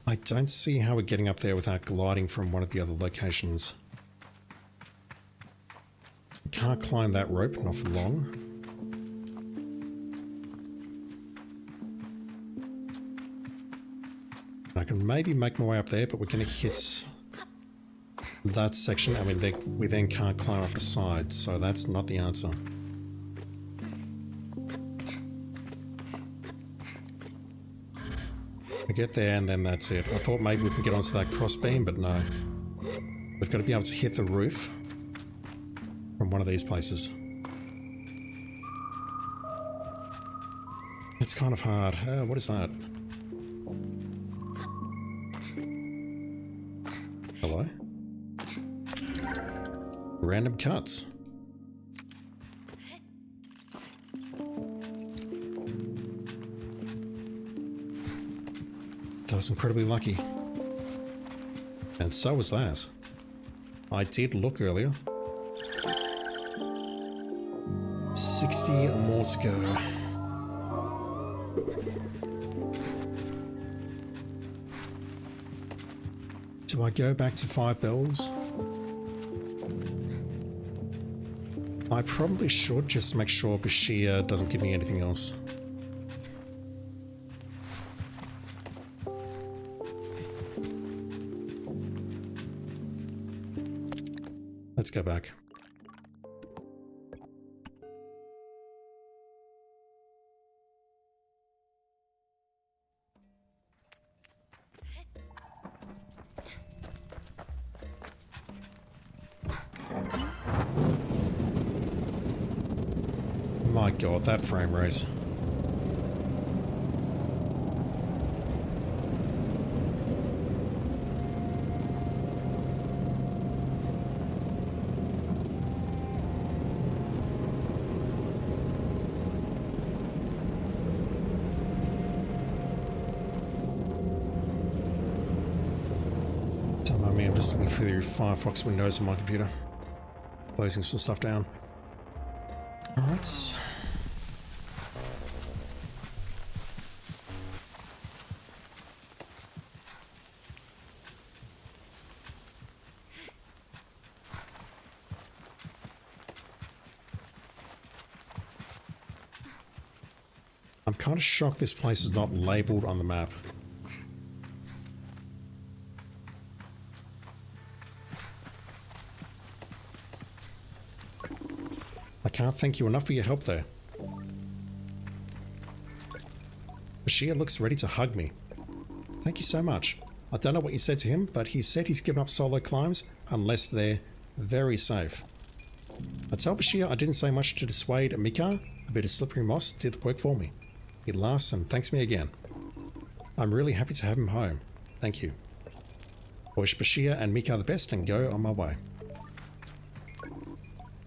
I don't see how we're getting up there without gliding from one of the other locations. Can't climb that rope, not for long. I can maybe make my way up there, but we're going to hit that section. I mean, we then can't climb up the side, so that's not the answer. We get there and then that's it. I thought maybe we can get onto that crossbeam, but no. We've got to be able to hit the roof from one of these places. It's kind of hard. What is that? Hello? Random cuts. That was incredibly lucky. And so was that. I did look earlier. 60 more to go. Do I go back to 5 Bells? I probably should, just to make sure Bashir doesn't give me anything else. Let's go back. My god, that frame rate. Don't mind me, I'm just looking through the Firefox windows on my computer. Closing some stuff down. Alright. I'm kind of shocked this place is not labelled on the map. I can't thank you enough for your help there. Bashir looks ready to hug me. Thank you so much. I don't know what you said to him, but he said he's given up solo climbs unless they're very safe. I tell Bashir I didn't say much to dissuade Mika. A bit of slippery moss did the work for me. He laughs and thanks me again. I'm really happy to have him home. Thank you. I wish Bashir and Mika the best and go on my way.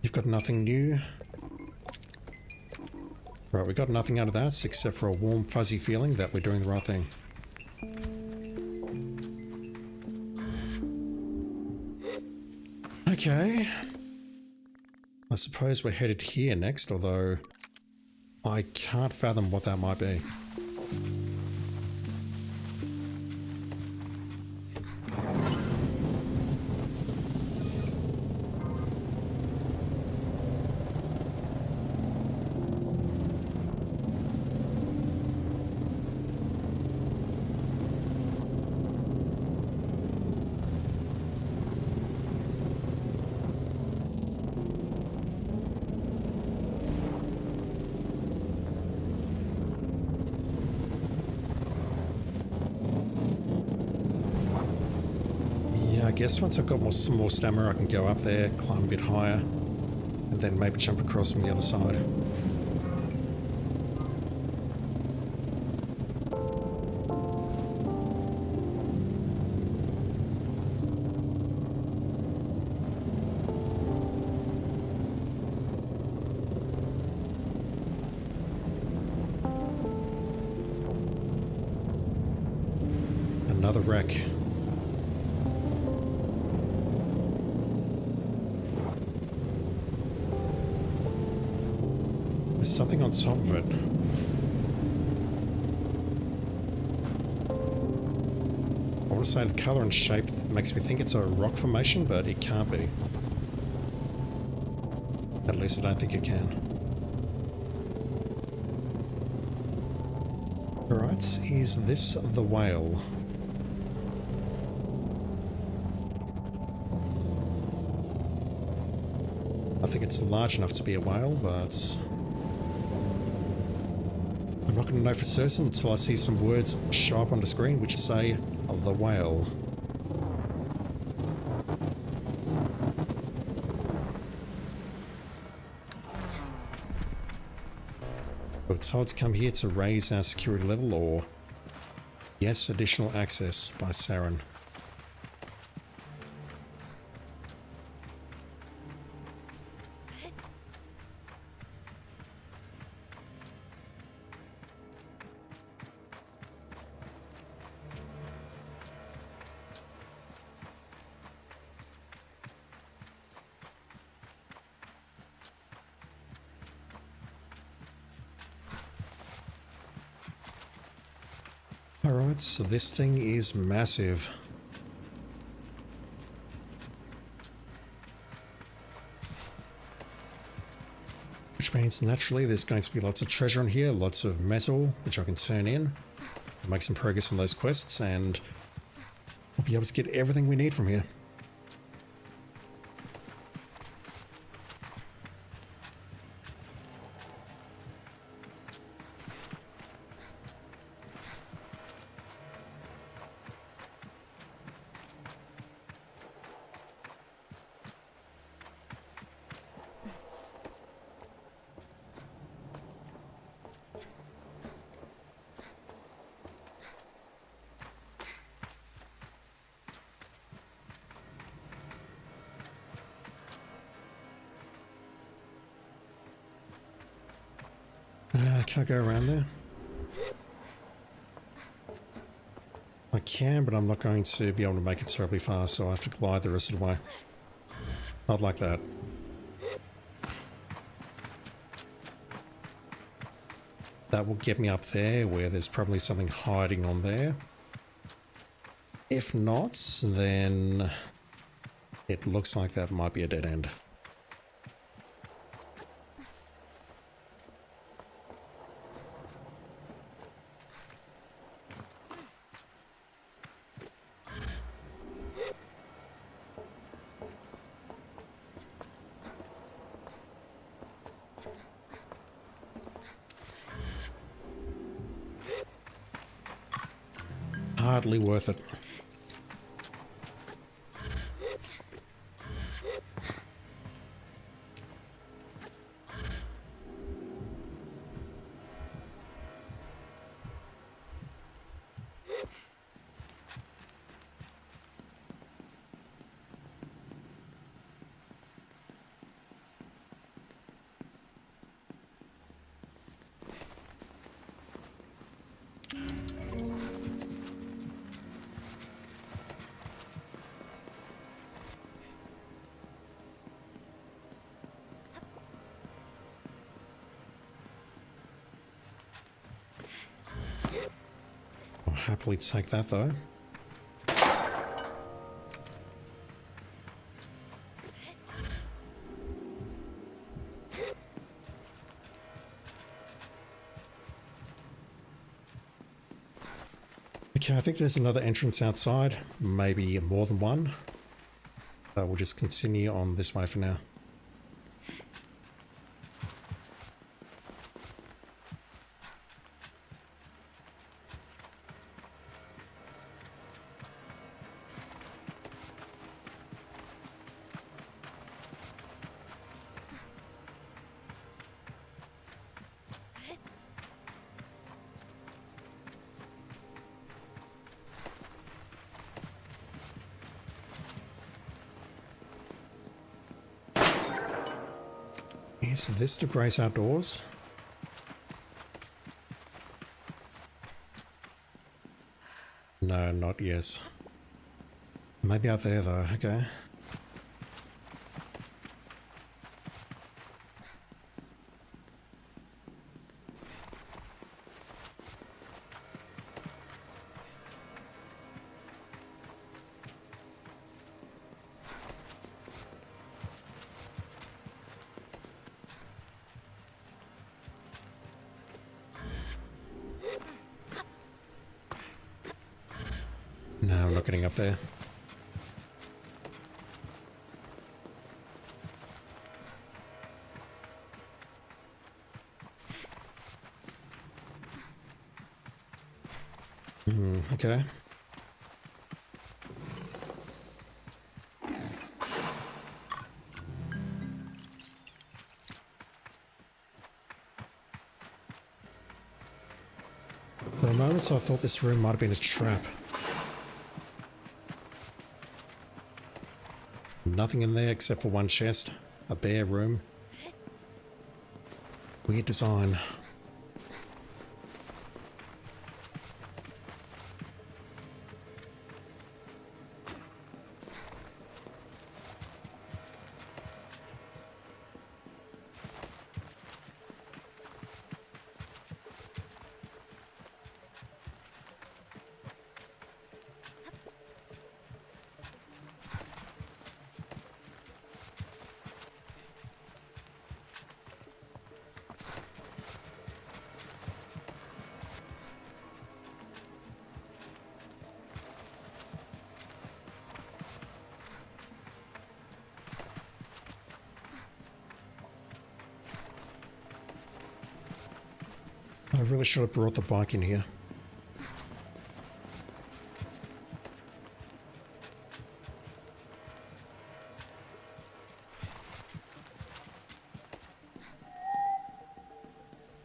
You've got nothing new. Right, we got nothing out of that except for a warm, fuzzy feeling that we're doing the right thing. Okay. I suppose we're headed here next, although I can't fathom what that might be. Yeah, I guess once I've got some more stamina, I can go up there, climb a bit higher, and then maybe jump across from the other side. Another wreck. There's something on top of it. I want to say the colour and shape makes me think it's a rock formation, but it can't be. At least I don't think it can. Alright, is this the whale? I think it's large enough to be a whale, but I'm not going to know for certain until I see some words show up on the screen which say the whale. We're told to come here to raise our security level, or yes, additional access by Saren. Alright, so this thing is massive. Which means naturally there's going to be lots of treasure in here, lots of metal, which I can turn in, make some progress on those quests, and we'll be able to get everything we need from here. Can I go around there? I can, but I'm not going to be able to make it terribly far, so I have to glide the rest of the way. Not like that. That will get me up there, where there's probably something hiding on there. If not, then it looks like that might be a dead end. Hardly worth it. I'll happily take that though. Okay, I think there's another entrance outside, maybe more than one. But we'll just continue on this way for now. Is this the Great Outdoors? No, not yes. Maybe out there though, okay. No, I'm not getting up there. Okay. For a moment, I thought this room might have been a trap. Nothing in there except for one chest, a bare room. Weird design. I really should have brought the bike in here.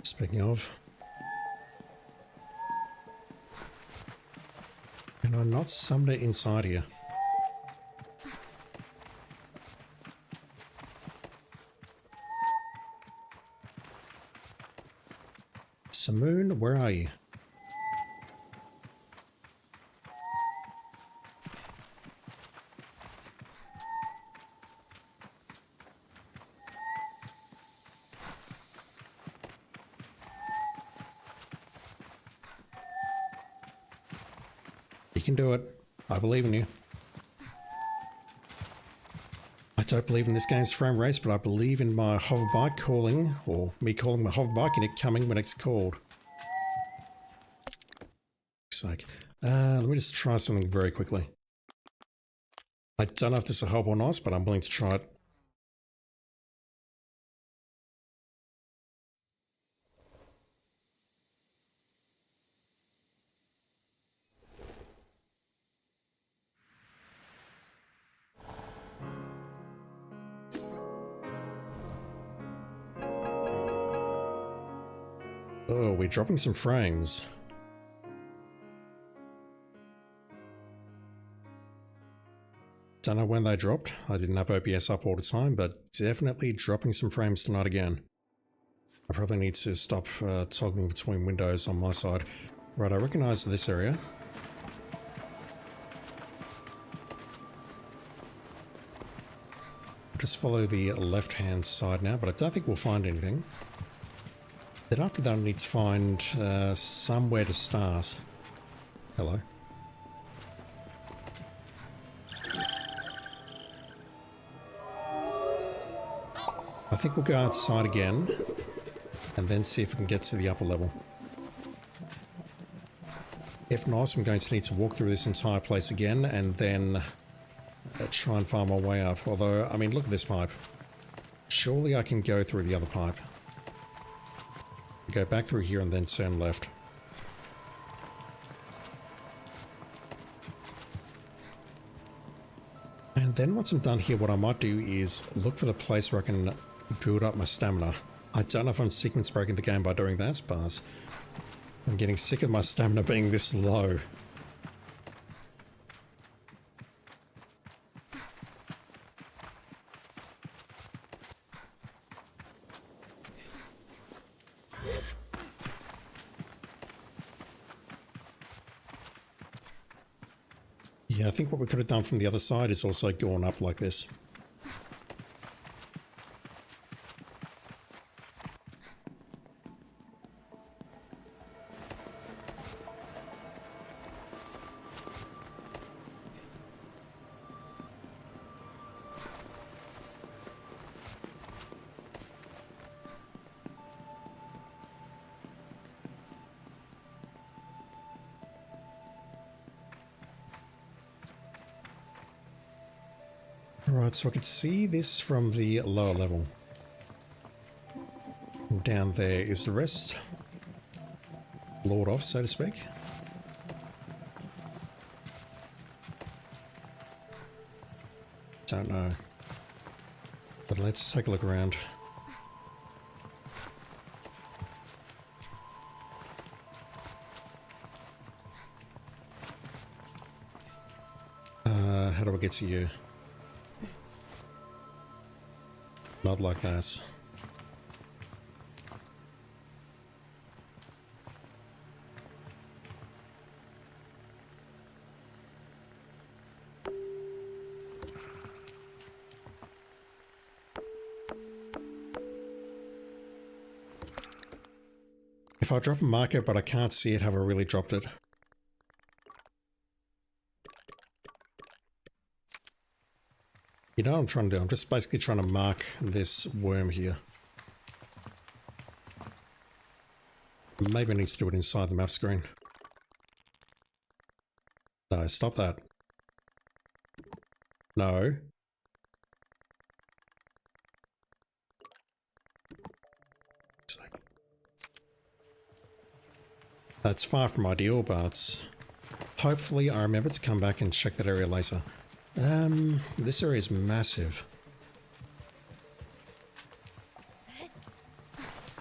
Speaking of. Can I not summon it inside here? Samoon, where are you? You can do it. I believe in you. I don't believe in this game's frame rates, but I believe in my hover bike calling, or me calling my hover bike and it coming when it's called. Sake. Let me just try something very quickly. I don't know if this will help or not, but I'm willing to try it. Oh, we're dropping some frames. Don't know when they dropped. I didn't have OBS up all the time, but definitely dropping some frames tonight again. I probably need to stop toggling between windows on my side. Right, I recognize this area. Just follow the left-hand side now, but I don't think we'll find anything. Then after that I need to find somewhere to start. Hello. I think we'll go outside again and then see if we can get to the upper level. If not, I'm going to need to walk through this entire place again and then try and find my way up. Although, I mean, look at this pipe. Surely I can go through the other pipe. Go back through here and then turn left. And then once I'm done here, what I might do is look for the place where I can build up my stamina. I don't know if I'm sequence breaking the game by doing that, but I'm getting sick of my stamina being this low. Yeah, I think what we could have done from the other side is also gone up like this. Right, so I could see this from the lower level. And down there is the rest. Lord off, so to speak. Don't know. But let's take a look around. How do I get to you? Not like that. If I drop a marker but I can't see it, have I really dropped it? You know what I'm trying to do? I'm just basically trying to mark this worm here. Maybe I need to do it inside the map screen. No, stop that. No. That's far from ideal, but hopefully I remember to come back and check that area later. This area is massive.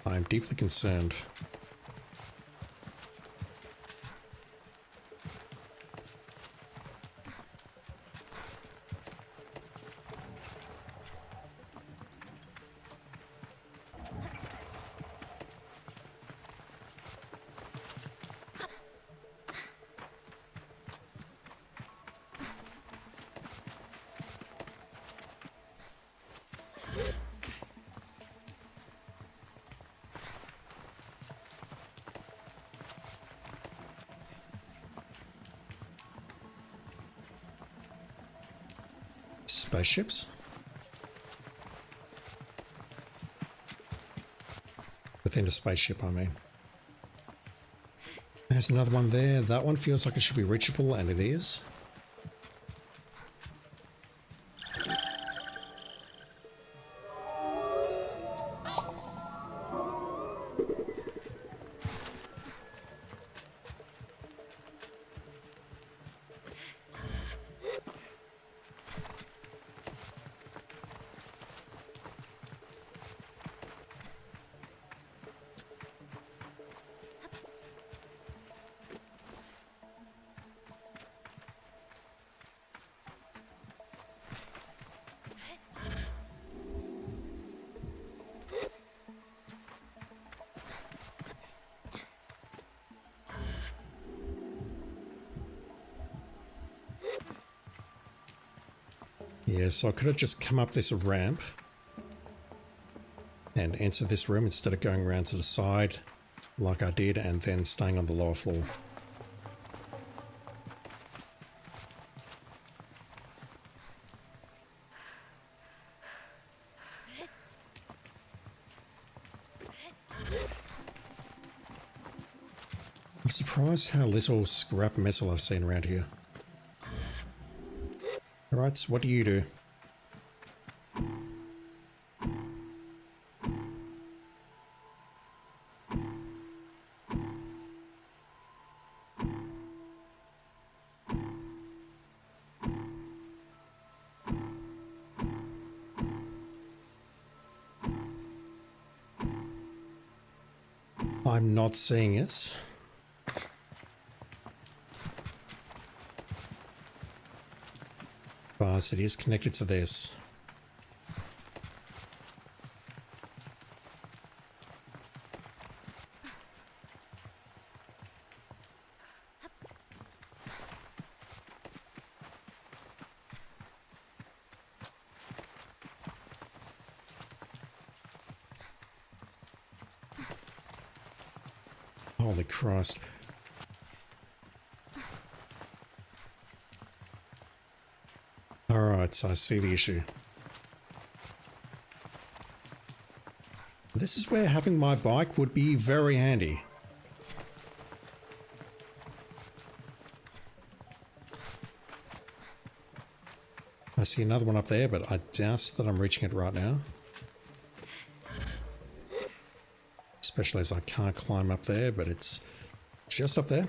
I'm deeply concerned. Spaceships? Within a spaceship, I mean. There's another one there. That one feels like it should be reachable, and it is. Yeah, so I could have just come up this ramp and enter this room instead of going around to the side like I did and then staying on the lower floor. I'm surprised how little scrap metal I've seen around here. Alright, so what do you do? I'm not seeing it. But it is connected to this. Holy Christ. Alright, so I see the issue. This is where having my bike would be very handy. I see another one up there, but I doubt that I'm reaching it right now. Especially as I can't climb up there, but it's just up there.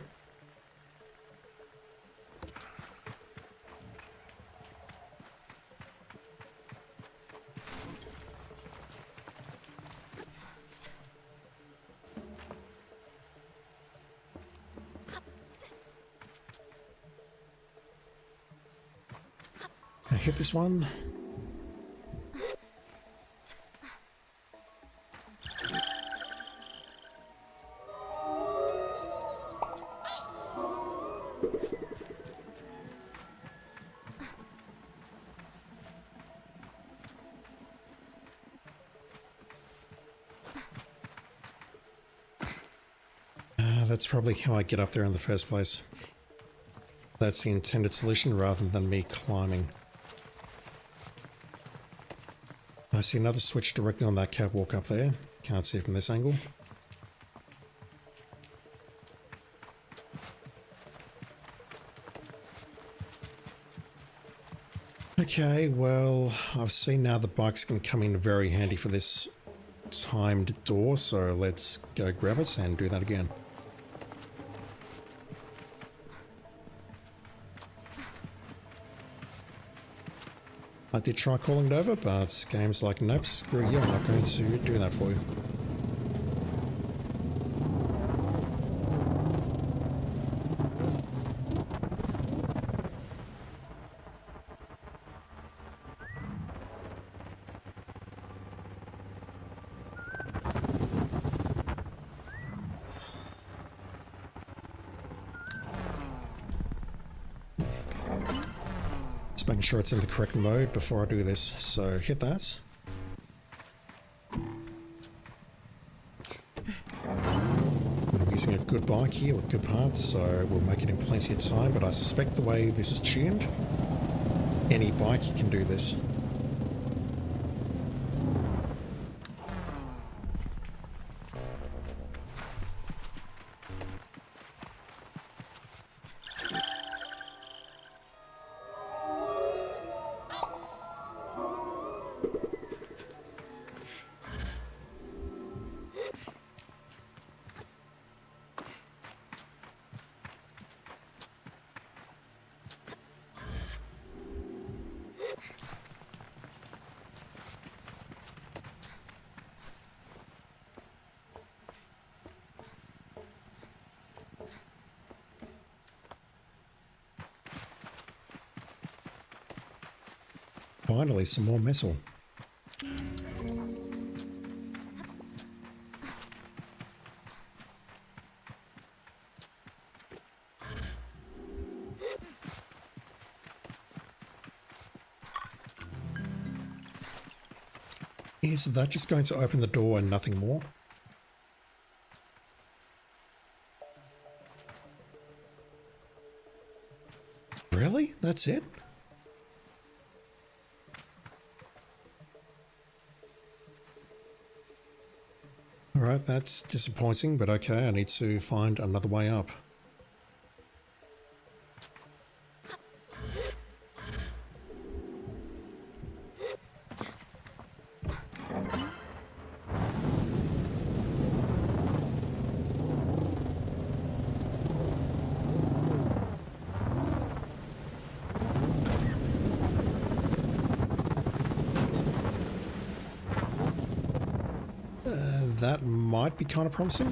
I hit this one. That's probably how I get up there in the first place. That's the intended solution rather than me climbing. I see another switch directly on that catwalk up there. Can't see it from this angle. Okay, well, I've seen now the bike's going to come in very handy for this timed door, so let's go grab it and do that again. I did try calling it over, but game's like, nope, screw you, I'm not going to do that for you. Making sure it's in the correct mode before I do this, so hit that. I'm using a good bike here with good parts, so we'll make it in plenty of time, but I suspect the way this is tuned, any bike can do this. Finally, some more metal. Is that just going to open the door and nothing more? Really? That's it? Alright, that's disappointing, but okay, I need to find another way up. That might be kind of promising.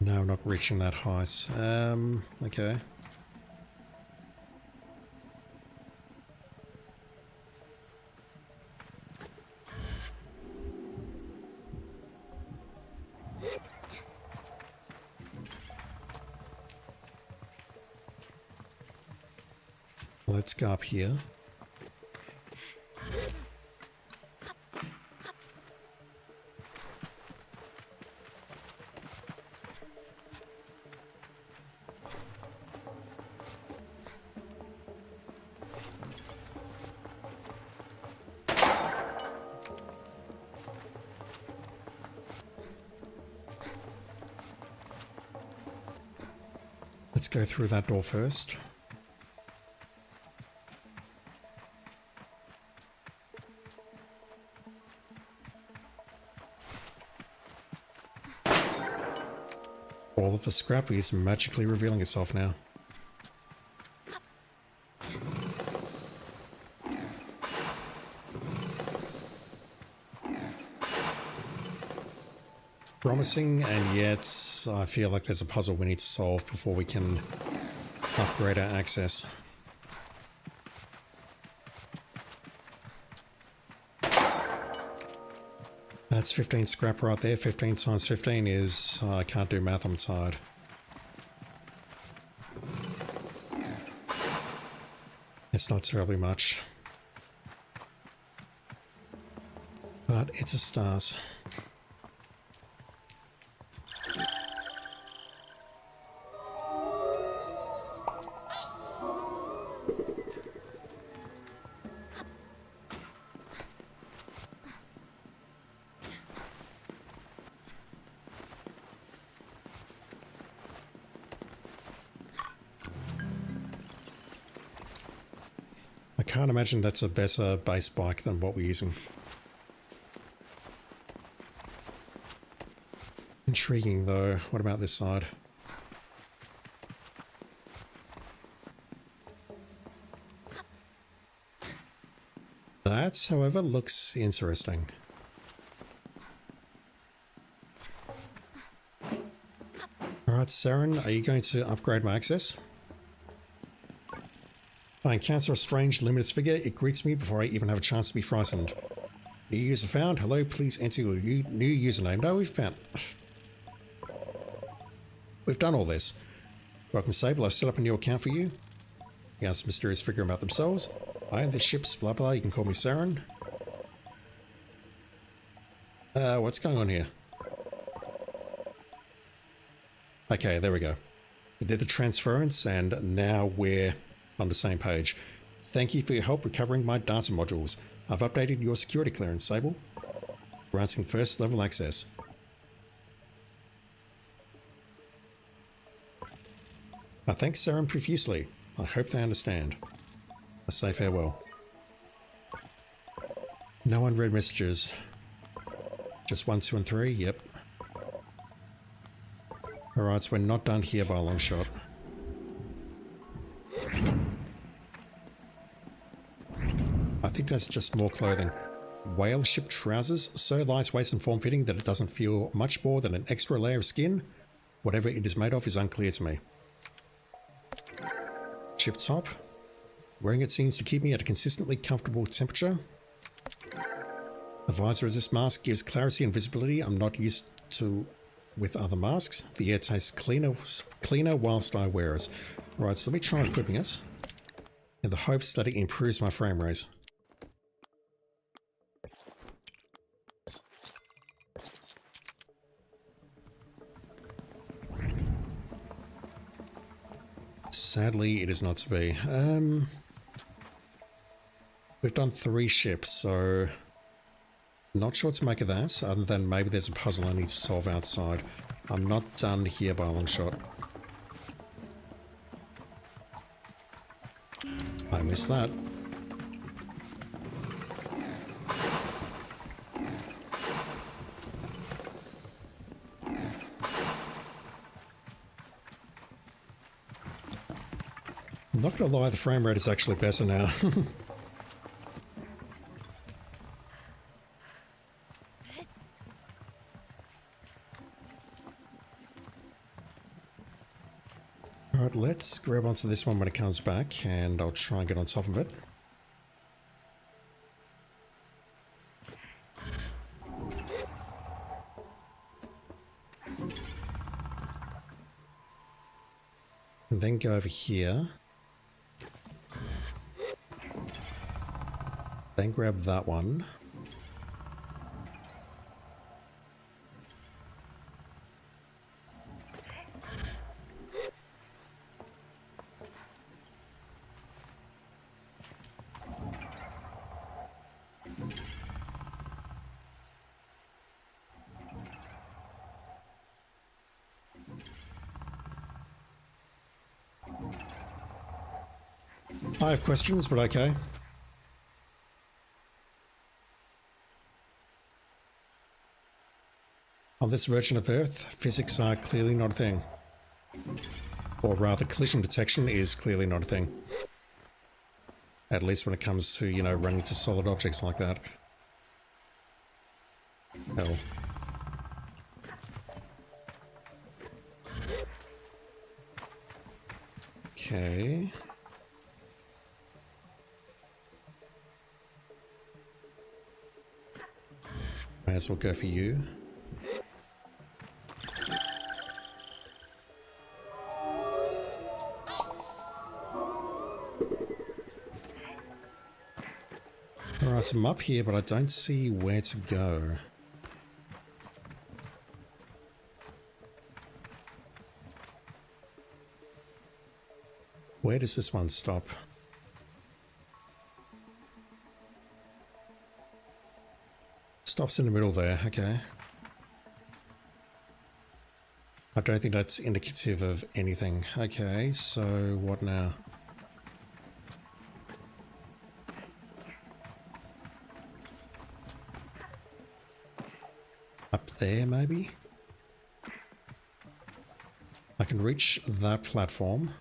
No, not reaching that height. Okay. Let's go up here. Let's go through that door first. All of the scrap is magically revealing itself now. Promising, and yet I feel like there's a puzzle we need to solve before we can upgrade our access. That's 15 scrap right there. 15 times 15 is... I can't do math, I'm tired. It's not terribly much. But it's a start. I can't imagine that's a better base bike than what we're using. Intriguing though. What about this side? That, however, looks interesting. Alright, Saren, are you going to upgrade my access? I encounter a strange luminous figure. It greets me before I even have a chance to be frightened. New user found. Hello, please enter your new username. No, we've found... We've done all this. Welcome, Sable. I've set up a new account for you. You ask a mysterious figure about themselves. I own the ships, blah blah. You can call me Saren. What's going on here? Okay, there we go. We did the transference and now we're on the same page. Thank you for your help recovering my data modules. I've updated your security clearance, Sable. Granting first level access. I thank Saren profusely. I hope they understand. I say farewell. No unread messages. Just 1, 2, and 3, yep. Alright, so we're not done here by a long shot. I think that's just more clothing. Whale ship trousers, so lightweight and form-fitting that it doesn't feel much more than an extra layer of skin. Whatever it is made of is unclear to me. Ship top. Wearing it seems to keep me at a consistently comfortable temperature. The visor of this mask gives clarity and visibility I'm not used to with other masks. The air tastes cleaner whilst I wear it. Right, so let me try equipping it in the hopes that it improves my frame rate. Sadly, it is not to be. We've done 3 ships, so not sure what to make of that, other than maybe there's a puzzle I need to solve outside. I'm not done here by a long shot. I missed that. I'm not gonna lie, the frame rate is actually better now. Alright, let's grab onto this one when it comes back, and I'll try and get on top of it. And then go over here. Then grab that one. I have questions, but okay. On this version of Earth, physics are clearly not a thing. Or rather, collision detection is clearly not a thing. At least when it comes to, you know, running into solid objects like that. Hell. Okay. May as well go for you. Alright, so I'm up here, but I don't see where to go. Where does this one stop? Stops in the middle there, okay. I don't think that's indicative of anything. Okay, so what now? Up there, maybe? I can reach that platform.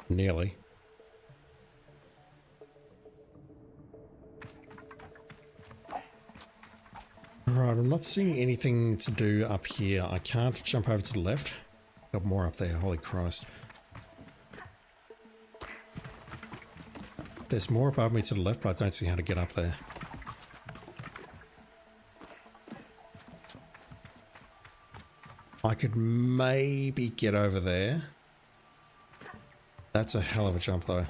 Nearly. Alright, I'm not seeing anything to do up here. I can't jump over to the left. Got more up there, holy Christ. There's more above me to the left, but I don't see how to get up there. I could maybe get over there. That's a hell of a jump though.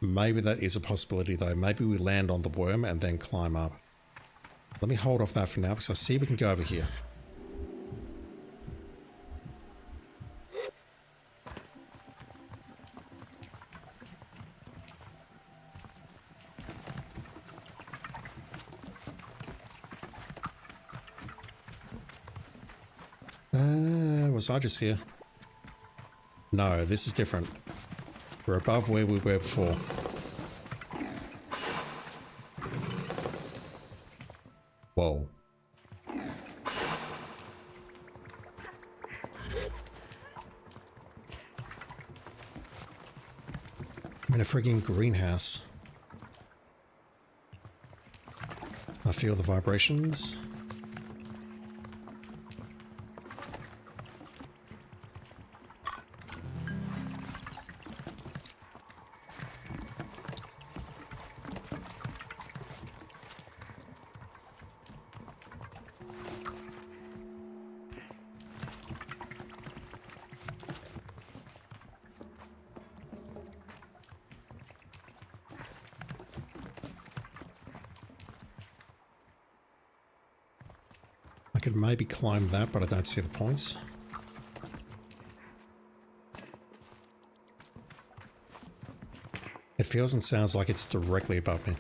Maybe that is a possibility though. Maybe we land on the worm and then climb up. Let me hold off that for now because I see we can go over here. Was I just here? No, this is different. We're above where we were before. Whoa. I'm in a frigging greenhouse. I feel the vibrations. I could maybe climb that, but I don't see the points. It feels and sounds like it's directly above me.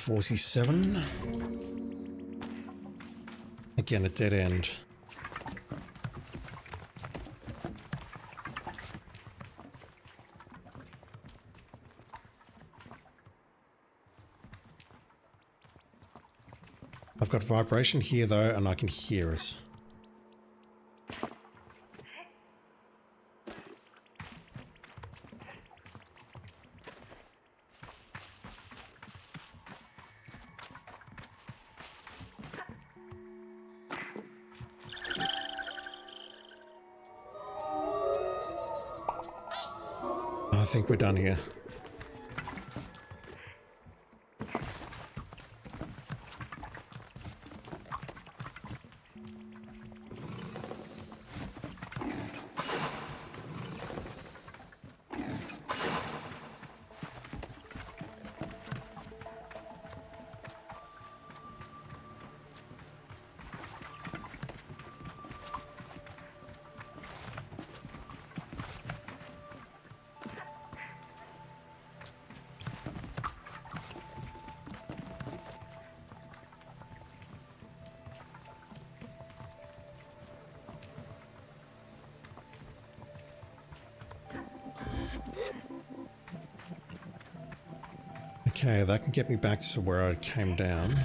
$47. Again, a dead end. I've got vibration here though, and I can hear us. think we're done here. Okay, that can get me back to where I came down.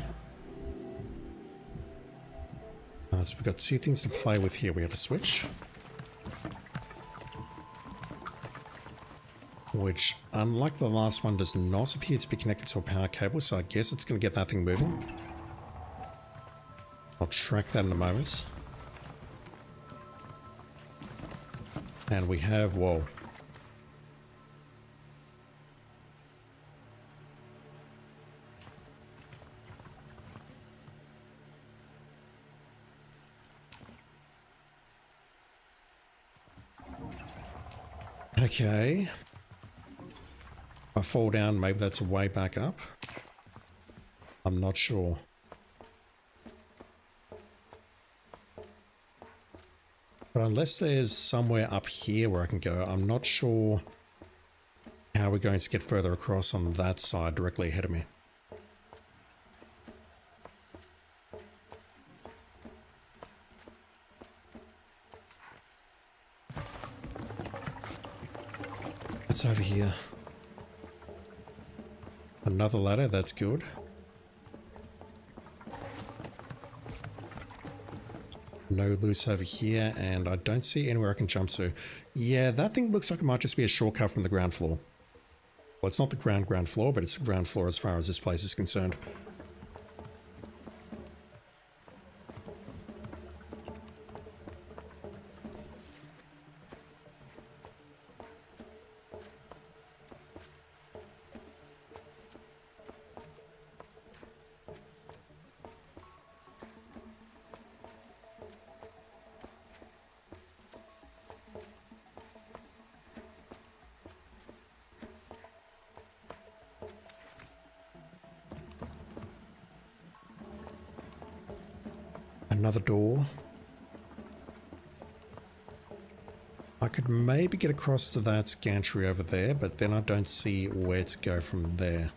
So we've got two things to play with here. We have a switch, which, unlike the last one, does not appear to be connected to a power cable, so I guess it's going to get that thing moving. I'll track that in a moment. And we have, whoa. Okay. If I fall down, maybe that's a way back up. I'm not sure. But unless there's somewhere up here where I can go, I'm not sure how we're going to get further across on that side directly ahead of me. What's over here? Another ladder, that's good. No loose over here, and I don't see anywhere I can jump to. Yeah, that thing looks like it might just be a shortcut from the ground floor. Well, it's not the ground floor, but it's the ground floor as far as this place is concerned. Another door. I could maybe get across to that gantry over there, but then I don't see where to go from there.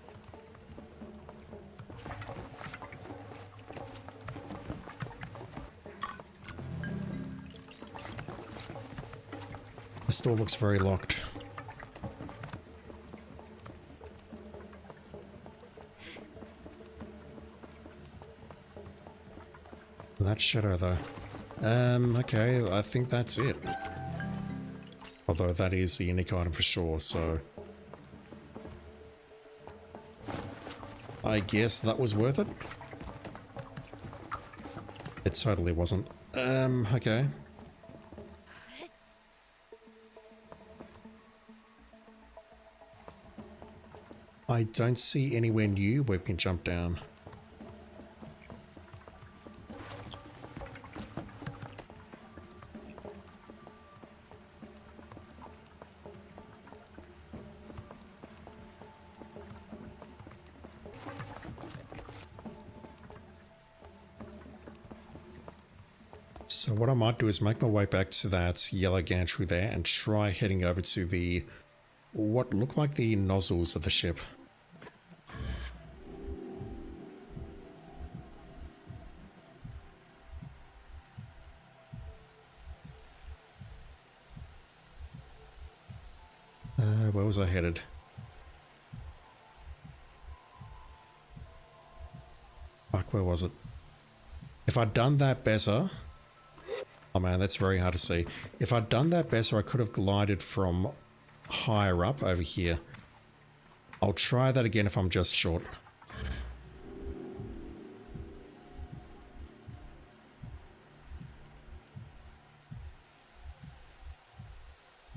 This door looks very locked. That shadow though. Okay, I think that's it. Although that is the unique item for sure, so... I guess that was worth it? It totally wasn't. Okay. I don't see anywhere new where we can jump down. So what I might do is make my way back to that yellow gantry there and try heading over to the, what look like the nozzles of the ship. Where was I headed? Fuck, where was it? If I'd done that better... Oh man, that's very hard to see. If I'd done that better, I could have glided from higher up over here. I'll try that again if I'm just short.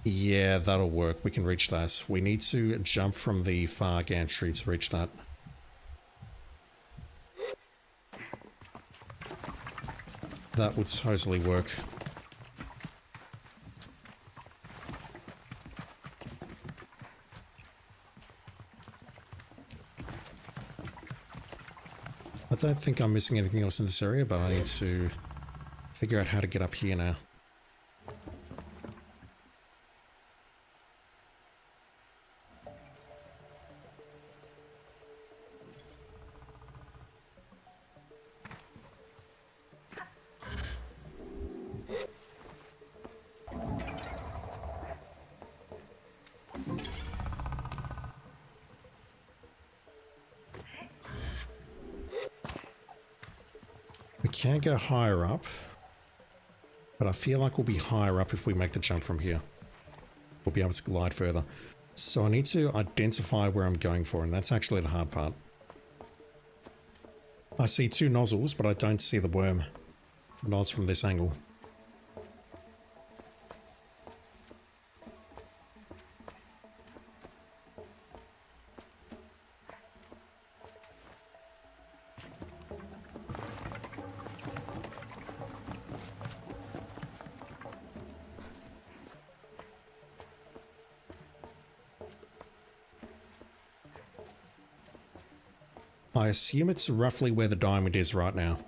Yeah, that'll work. We can reach that. We need to jump from the far gantry to reach that. That would totally work. I don't think I'm missing anything else in this area, but I need to figure out how to get up here now. We can go higher up, but I feel like we'll be higher up if we make the jump from here. We'll be able to glide further. So I need to identify where I'm going for, and that's actually the hard part. I see two nozzles, but I don't see the worm nods from this angle. I assume it's roughly where the diamond is right now.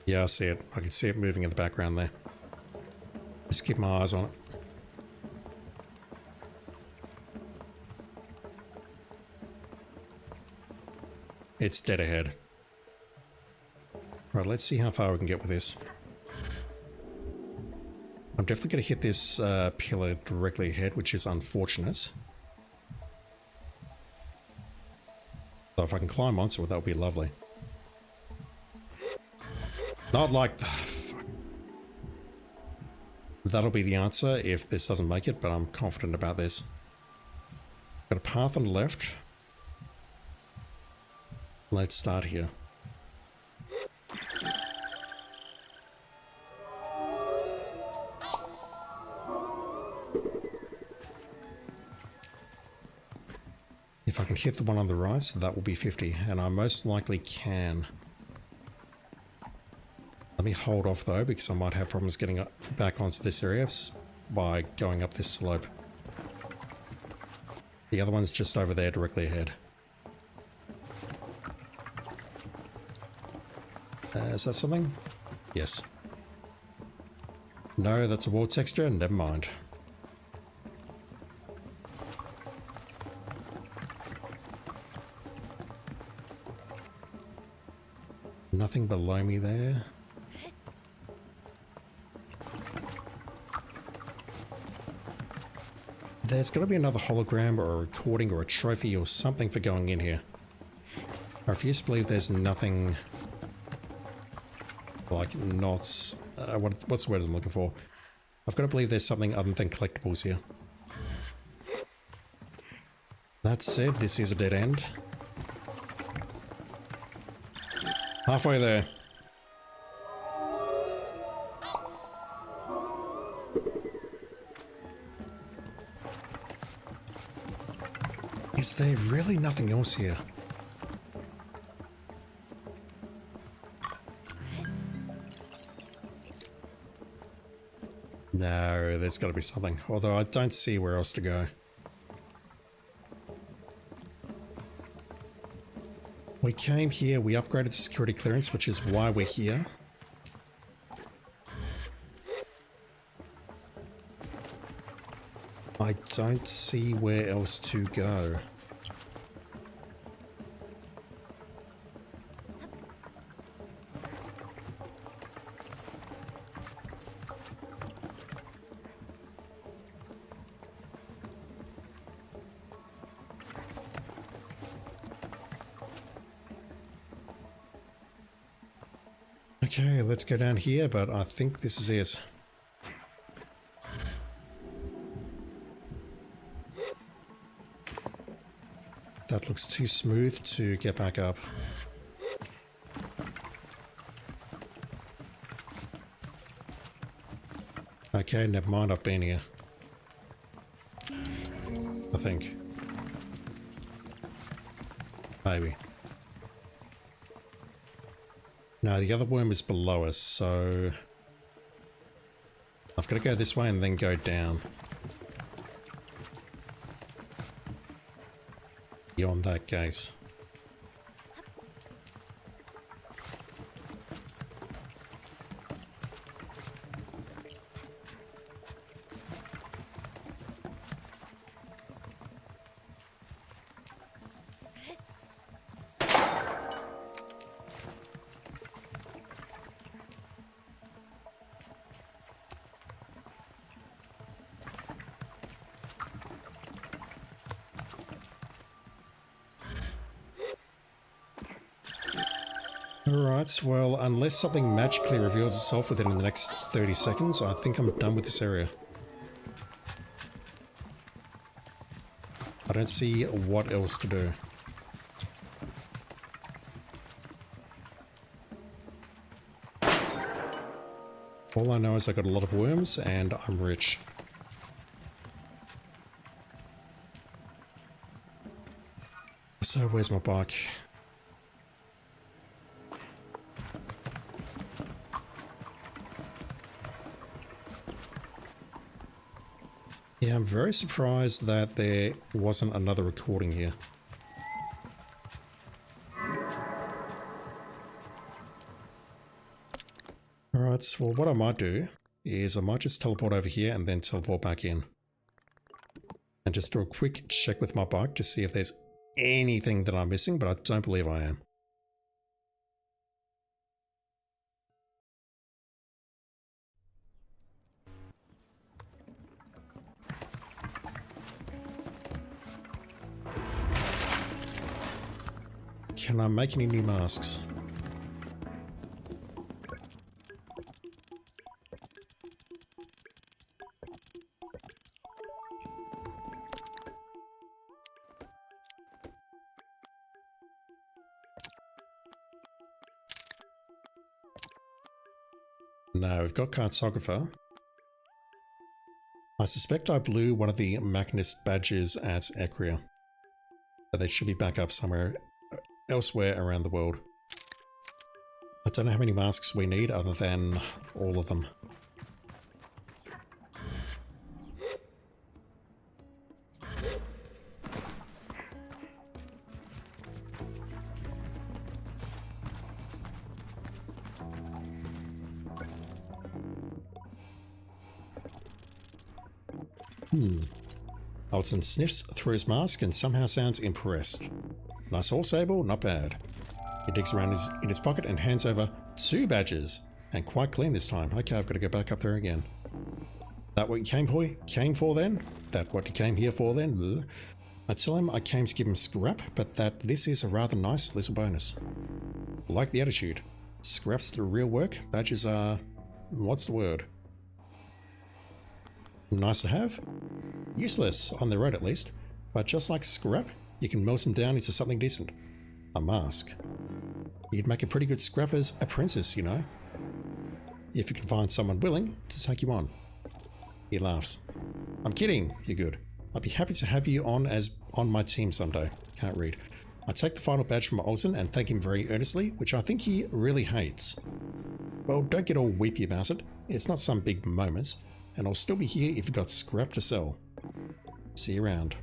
Yeah, I see it. I can see it moving in the background there. Just keep my eyes on it. It's dead ahead. Right, let's see how far we can get with this. I'm definitely going to hit this pillar directly ahead, which is unfortunate. So if I can climb onto it, that would be lovely. Not like... fuck. That'll be the answer if this doesn't make it, but I'm confident about this. Got a path on the left. Let's start here. If I can hit the one on the right, that will be 50, and I most likely can. Let me hold off though, because I might have problems getting back onto this area by going up this slope. The other one's just over there directly ahead. Is that something? Yes. No, that's a wall texture, never mind. Nothing below me there. There's got to be another hologram or a recording or a trophy or something for going in here. I refuse to believe there's nothing like not... what's the word I'm looking for? I've got to believe there's something other than collectibles here. That said, this is a dead end. Halfway there. Is there really nothing else here? No, there's got to be something. Although I don't see where else to go. We came here, we upgraded the security clearance, which is why we're here. I don't see where else to go. Okay, let's go down here, but I think this is it. That looks too smooth to get back up. Okay, never mind, I've been here. I think. Maybe. No, the other worm is below us, so... I've got to go this way and then go down. Beyond that case. Alright, well, unless something magically reveals itself within the next 30 seconds, I think I'm done with this area. I don't see what else to do. All I know is I got a lot of worms and I'm rich. So where's my bike? Yeah, I'm very surprised that there wasn't another recording here. Alright, well what I might do is I might just teleport over here and then teleport back in. And just do a quick check with my bike to see if there's anything that I'm missing, but I don't believe I am. Can I make any new masks? No, we've got cartographer. I suspect I blew one of the Machinist badges at Ecria. But they should be back up somewhere elsewhere around the world. I don't know how many masks we need other than all of them. Alton sniffs through his mask and somehow sounds impressed. Nice haul, Sable, not bad. He digs around in his pocket and hands over 2 badges. And quite clean this time. Okay, I've got to go back up there again. That what you came for then? That what you came here for then? Bleh. I tell him I came to give him scrap, but that this is a rather nice little bonus. Like the attitude. Scrap's the real work. Badges are... what's the word? Nice to have? Useless, on the road at least. But just like scrap, you can melt them down into something decent. A mask. You'd make a pretty good scrapper's apprentice, you know. If you can find someone willing to take you on. He laughs. I'm kidding, you're good. I'd be happy to have you on my team someday. Can't read. I take the final badge from Alton and thank him very earnestly, which I think he really hates. Well, don't get all weepy about it. It's not some big moment, and I'll still be here if you've got scrap to sell. See you around.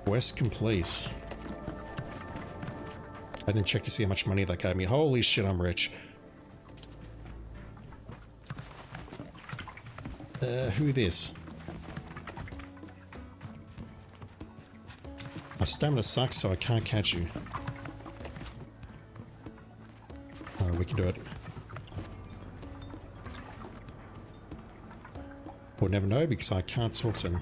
Quest complete. I didn't check to see how much money that gave me. Holy shit, I'm rich. Who this? My stamina sucks, so I can't catch you. Oh, we can do it. We'll never know because I can't talk to him.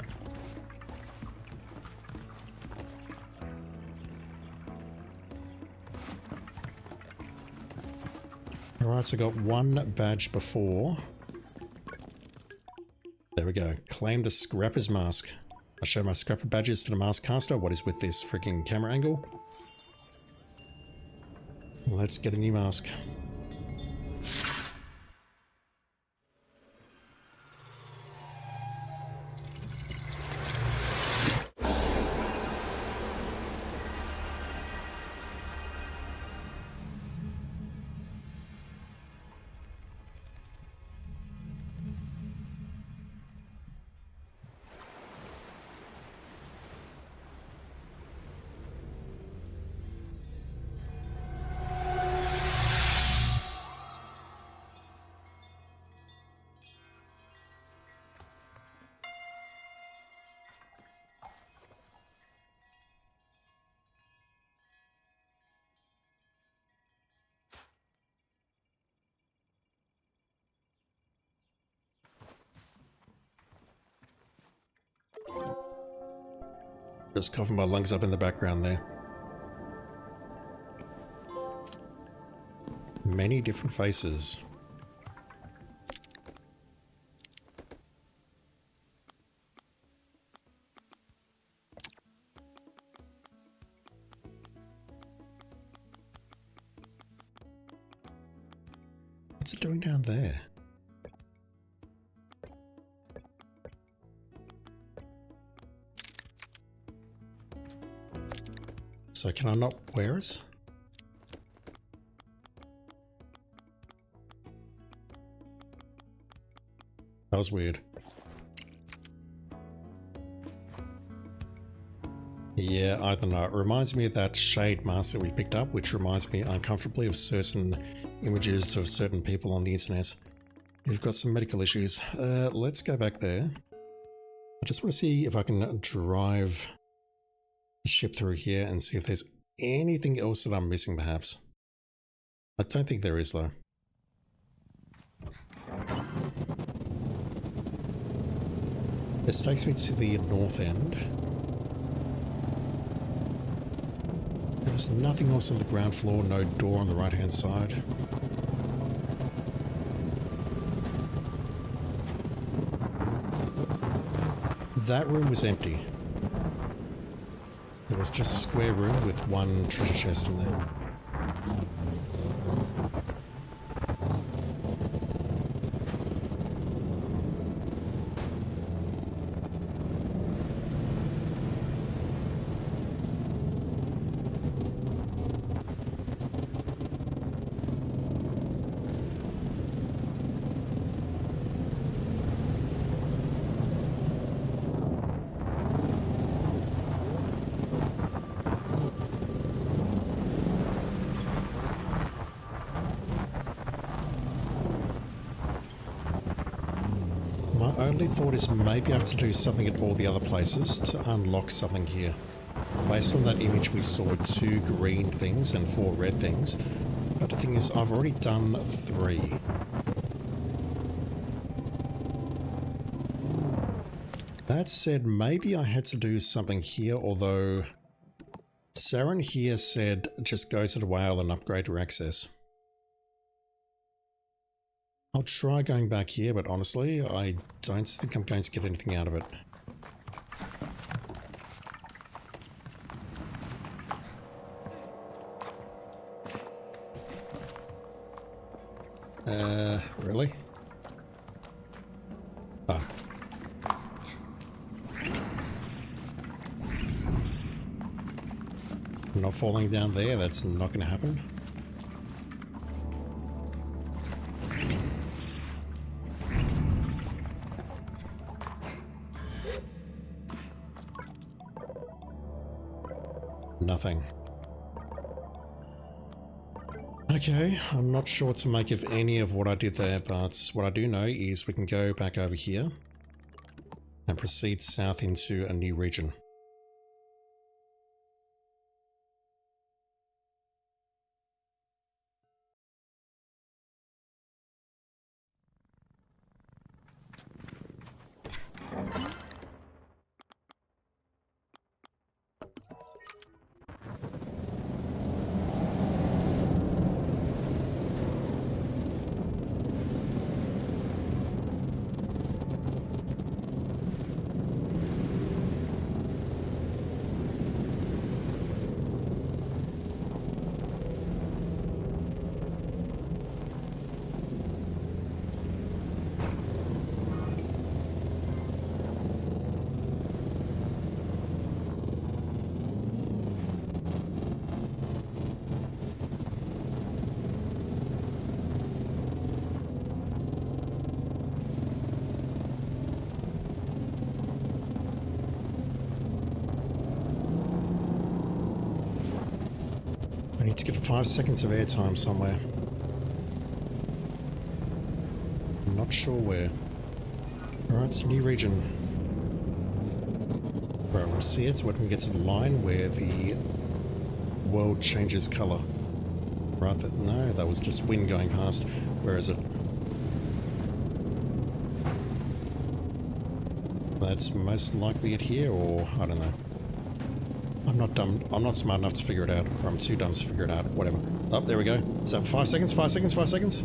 Alright, so I got 1 badge before. There we go. Claim the scrapper's mask. I show my scrapper badges to the mask caster. What is with this freaking camera angle? Let's get a new mask. Just coughing my lungs up in the background there. Many different faces. What's it doing down there? So can I not wear it? That was weird. Yeah, I don't know. It reminds me of that shade mask that we picked up, which reminds me uncomfortably of certain images of certain people on the internet who've got some medical issues. Let's go back there. I just want to see if I can drive the ship through here and see if there's anything else that I'm missing, perhaps. I don't think there is, though. This takes me to the north end. There's nothing else on the ground floor, no door on the right-hand side. That room was empty. It was just a square room with one treasure chest in there. My only thought is maybe I have to do something at all the other places to unlock something here. Based on that image we saw with 2 green things and 4 red things. But the thing is, I've already done 3. That said, maybe I had to do something here, although Saren here said just go to the whale and upgrade your access. I'll try going back here, but honestly, I don't think I'm going to get anything out of it. Really? Oh. I'm not falling down there, that's not going to happen. Nothing. Okay, I'm not sure what to make of any of what I did there, but what I do know is we can go back over here and proceed south into a new region. Need to get 5 seconds of airtime somewhere. I'm not sure where. Alright, it's a new region. Right, we'll see it when we get to the line where the world changes colour. Right, no, that was just wind going past. Where is it? That's most likely it here, or I don't know. I'm not dumb. I'm not smart enough to figure it out, or I'm too dumb to figure it out. Whatever. Oh, there we go. Is that 5 seconds? 5 seconds? 5 seconds?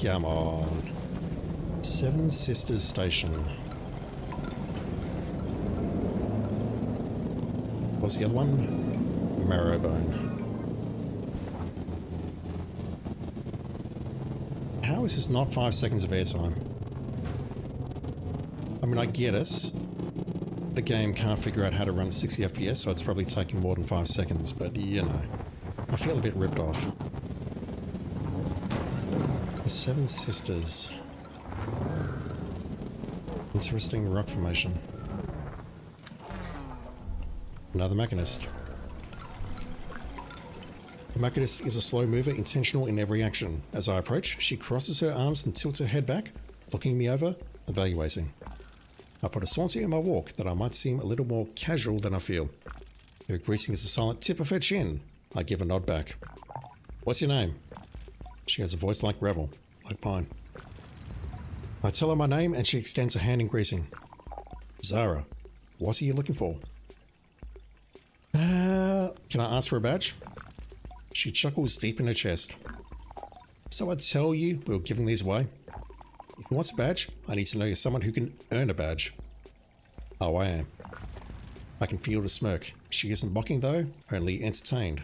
Come on. Seven Sisters Station. What's the other one? Marrowbone. How is this not 5 seconds of airtime? I mean, I get it. The game can't figure out how to run 60 FPS, so it's probably taking more than 5 seconds, but you know, I feel a bit ripped off. The Seven Sisters. Interesting rock formation. Another Machinist. The Machinist is a slow mover, intentional in every action. As I approach, she crosses her arms and tilts her head back, looking me over, evaluating. I put a saunter in my walk that I might seem a little more casual than I feel. Her greasing is a silent tip of her chin. I give a nod back. What's your name? She has a voice like Revel, like mine. I tell her my name and she extends a hand in greasing. Zara, what are you looking for? Can I ask for a badge? She chuckles deep in her chest. So I tell you, we were giving these away. If you want a badge, I need to know you're someone who can earn a badge. Oh, I am. I can feel the smirk. She isn't mocking though, only entertained.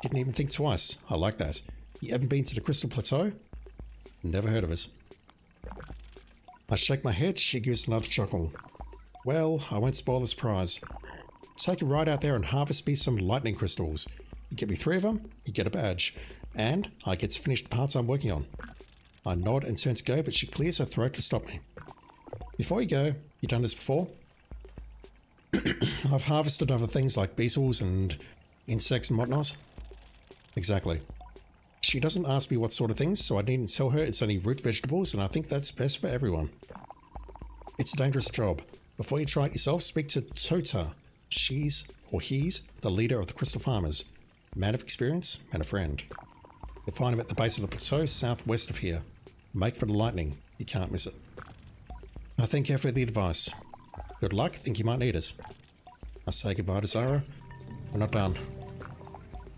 Didn't even think twice. I like that. You ever been to the Crystal Plateau? Never heard of it. I shake my head, she gives another chuckle. Well, I won't spoil the surprise. Take a ride out there and harvest me some lightning crystals. You get me 3 of them, you get a badge. And I get to finish the parts I'm working on. I nod and turn to go, but she clears her throat to stop me. Before you go, you done this before? I've harvested other things like beetles and insects and whatnot. Exactly. She doesn't ask me what sort of things, so I needn't tell her it's only root vegetables, and I think that's best for everyone. It's a dangerous job. Before you try it yourself, speak to Tota. She's, or he's, the leader of the Crystal Farmers. Man of experience and a friend. You'll find him at the base of the plateau southwest of here. Make for the lightning. You can't miss it. I thank you for the advice. Good luck. Think you might need it. I say goodbye to Zara. We're not done.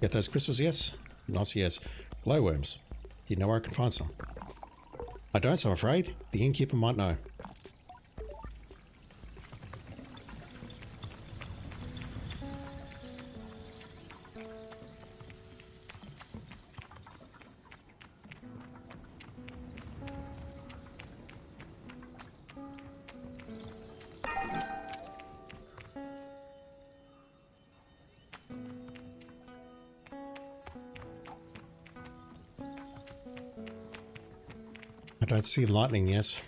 Get those crystals, yes? Not yes. Glowworms. Do you know where I can find some? I don't, I'm afraid. The innkeeper might know. I don't see lightning yet.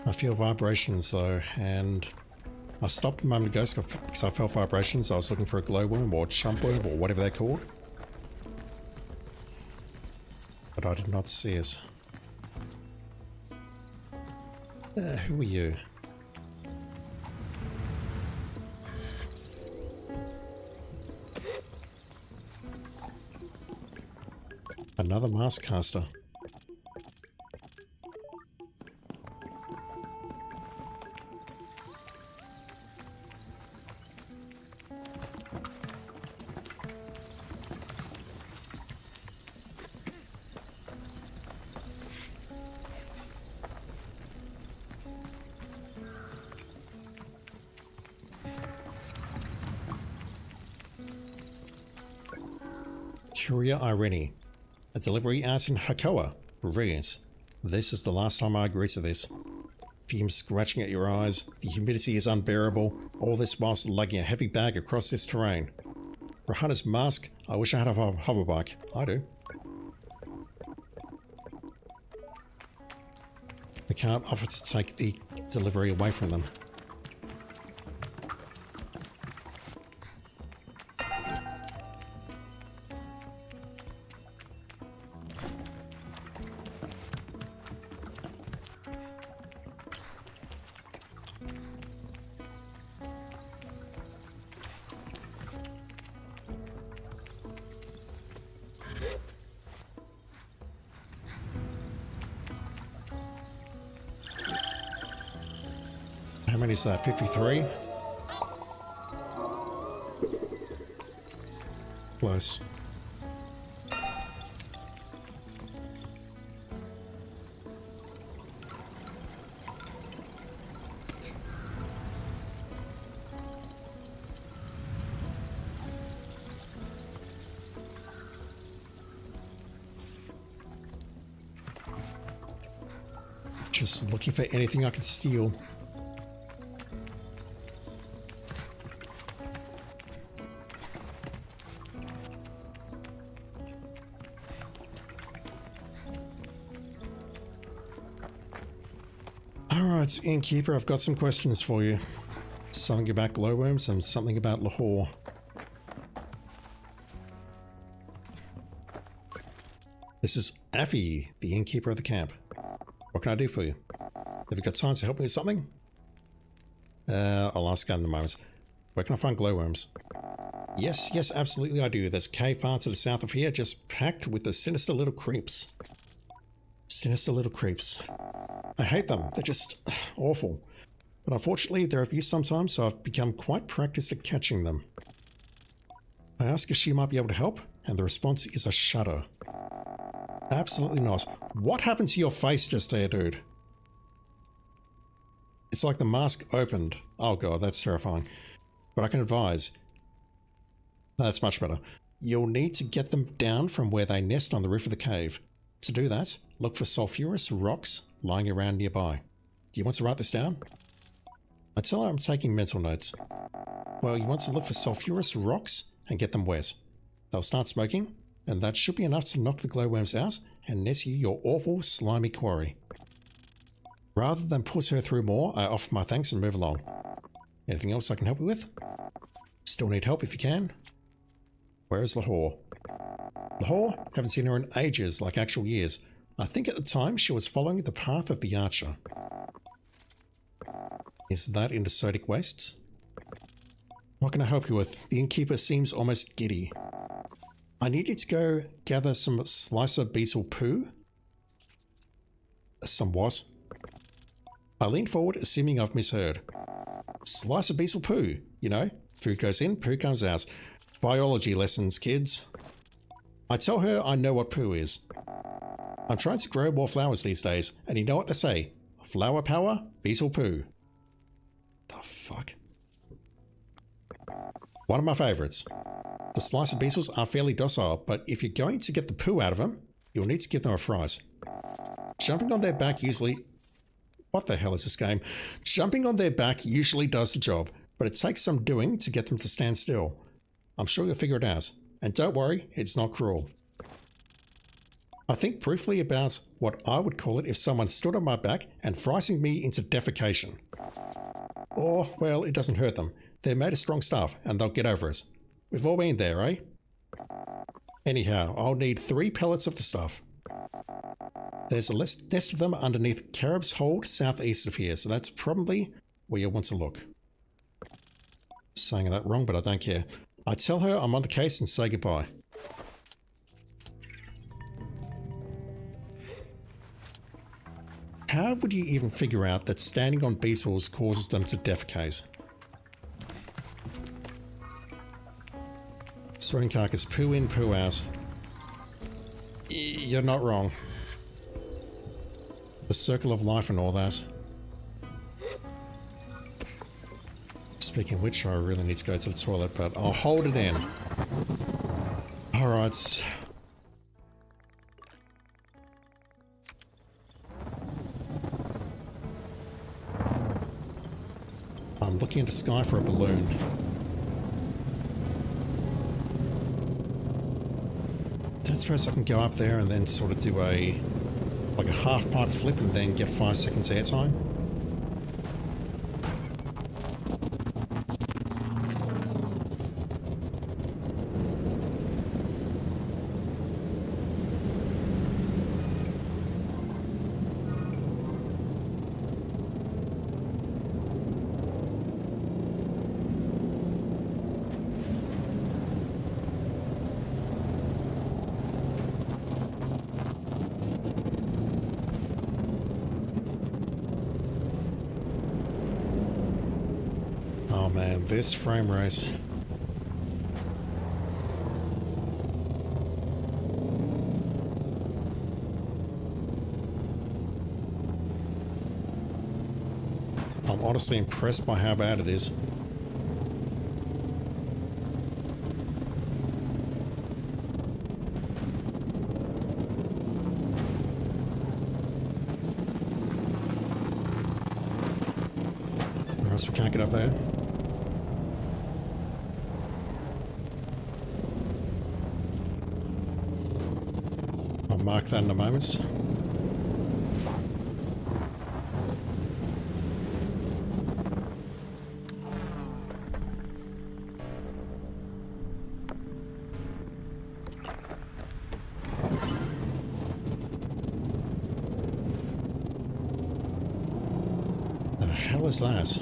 I feel vibrations though, and I stopped a moment ago because I felt vibrations. I was looking for a glowworm or chumpworm or whatever they're called. But I did not see it. Who are you? Another mask caster. Curia Irene. A delivery out in Hakoa. Brilliant. This is the last time I agree to this. Fumes scratching at your eyes, the humidity is unbearable, all this whilst lugging a heavy bag across this terrain. For a hunter's mask, I wish I had a hoverbike. I do. I can't offer to take the delivery away from them. How many is that? 53? Close. Just looking for anything I can steal. Alright, Innkeeper, I've got some questions for you. Something about glowworms and something about Lahore. This is Affy, the Innkeeper of the camp. What can I do for you? Have you got time to help me with something? I'll ask in a moment. Where can I find glowworms? Yes, absolutely I do. There's a cave far to the south of here, just packed with the sinister little creeps. Sinister little creeps. I hate them. They're just awful. But unfortunately, they're of use sometimes, so I've become quite practiced at catching them. I ask if she might be able to help, and the response is a shudder. Absolutely not. What happened to your face just there, dude? It's like the mask opened. Oh god, that's terrifying. But I can advise. That's much better. You'll need to get them down from where they nest on the roof of the cave. To do that, look for sulfurous rocks lying around nearby. Do you want to write this down? I tell her I'm taking mental notes. Well, you want to look for sulfurous rocks and get them wet. They'll start smoking, and that should be enough to knock the glowworms out and net you your awful, slimy quarry. Rather than push her through more, I offer my thanks and move along. Anything else I can help you with? Still need help if you can. Where is Lahore? Lahore? Haven't seen her in ages, like actual years. I think at the time she was following the path of the archer. Is that into Sodic wastes? What can I help you with? The innkeeper seems almost giddy. I need you to go gather some slicer beetle poo. Some what? I lean forward, assuming I've misheard. Slicer beetle poo, you know? Food goes in, poo comes out. Biology lessons, kids. I tell her I know what poo is. I'm trying to grow more flowers these days, and you know what to say. Flower power, beetle poo. The fuck? One of my favourites. The slicer beetles are fairly docile, but if you're going to get the poo out of them, you'll need to give them a fright. Jumping on their back usually... What the hell is this game? Jumping on their back usually does the job, but it takes some doing to get them to stand still. I'm sure you'll figure it out. And don't worry, it's not cruel. I think briefly about what I would call it if someone stood on my back and frightened me into defecation. Or, well, it doesn't hurt them. They're made of strong stuff, and they'll get over it. We've all been there, eh? Anyhow, I'll need 3 pellets of the stuff. There's a nest of them underneath Carib's Hold southeast of here, so that's probably where you'll want to look. Saying that wrong, but I don't care. I tell her I'm on the case and say goodbye. How would you even figure out that standing on beetles causes them to defecate? Swearing carcass, poo in, poo out. You're not wrong. The circle of life and all that. Speaking of which, I really need to go to the toilet, but I'll hold it in. Alright. I'm looking into sky for a balloon. Don't suppose I can go up there and then sort of do a like a half pipe flip and then get 5 seconds airtime. Oh man, this frame rate. I'm honestly impressed by how bad it is. Or else we can't get up there. I'll mark that in a moment. The hell is that?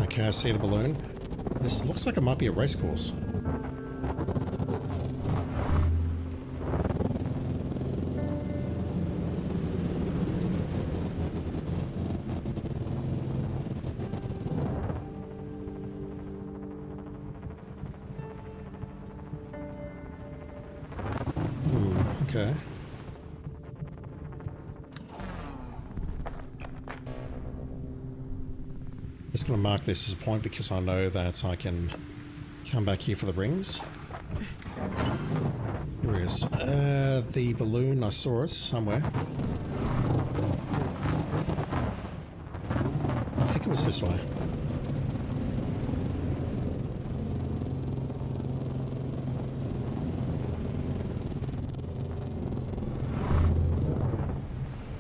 Okay, I see the balloon. This looks like it might be a race course. Okay. Just going to mark this as a point because I know that I can come back here for the rings. Here it is. The balloon, I saw it somewhere. I think it was this way.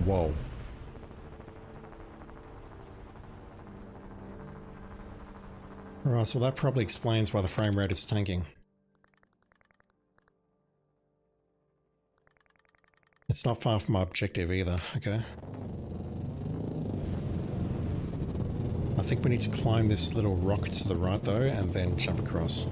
Whoa. Alright, so that probably explains why the frame rate is tanking. It's not far from my objective either, okay. I think we need to climb this little rock to the right though, and then jump across.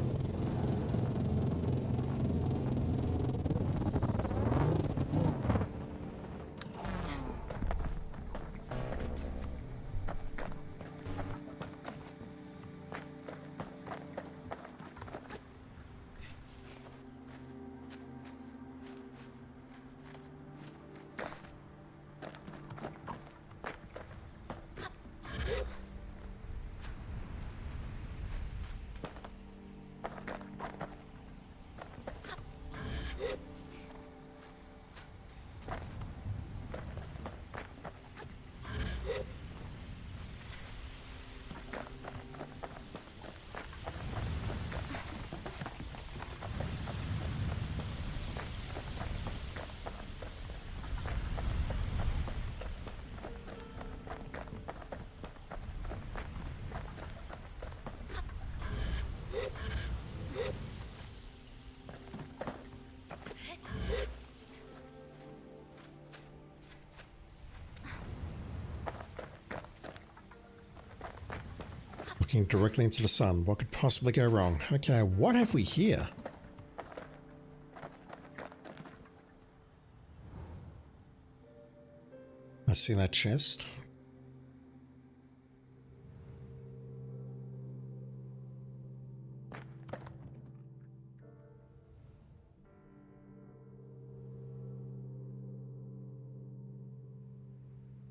Looking directly into the sun. What could possibly go wrong? Okay, what have we here? I see that chest.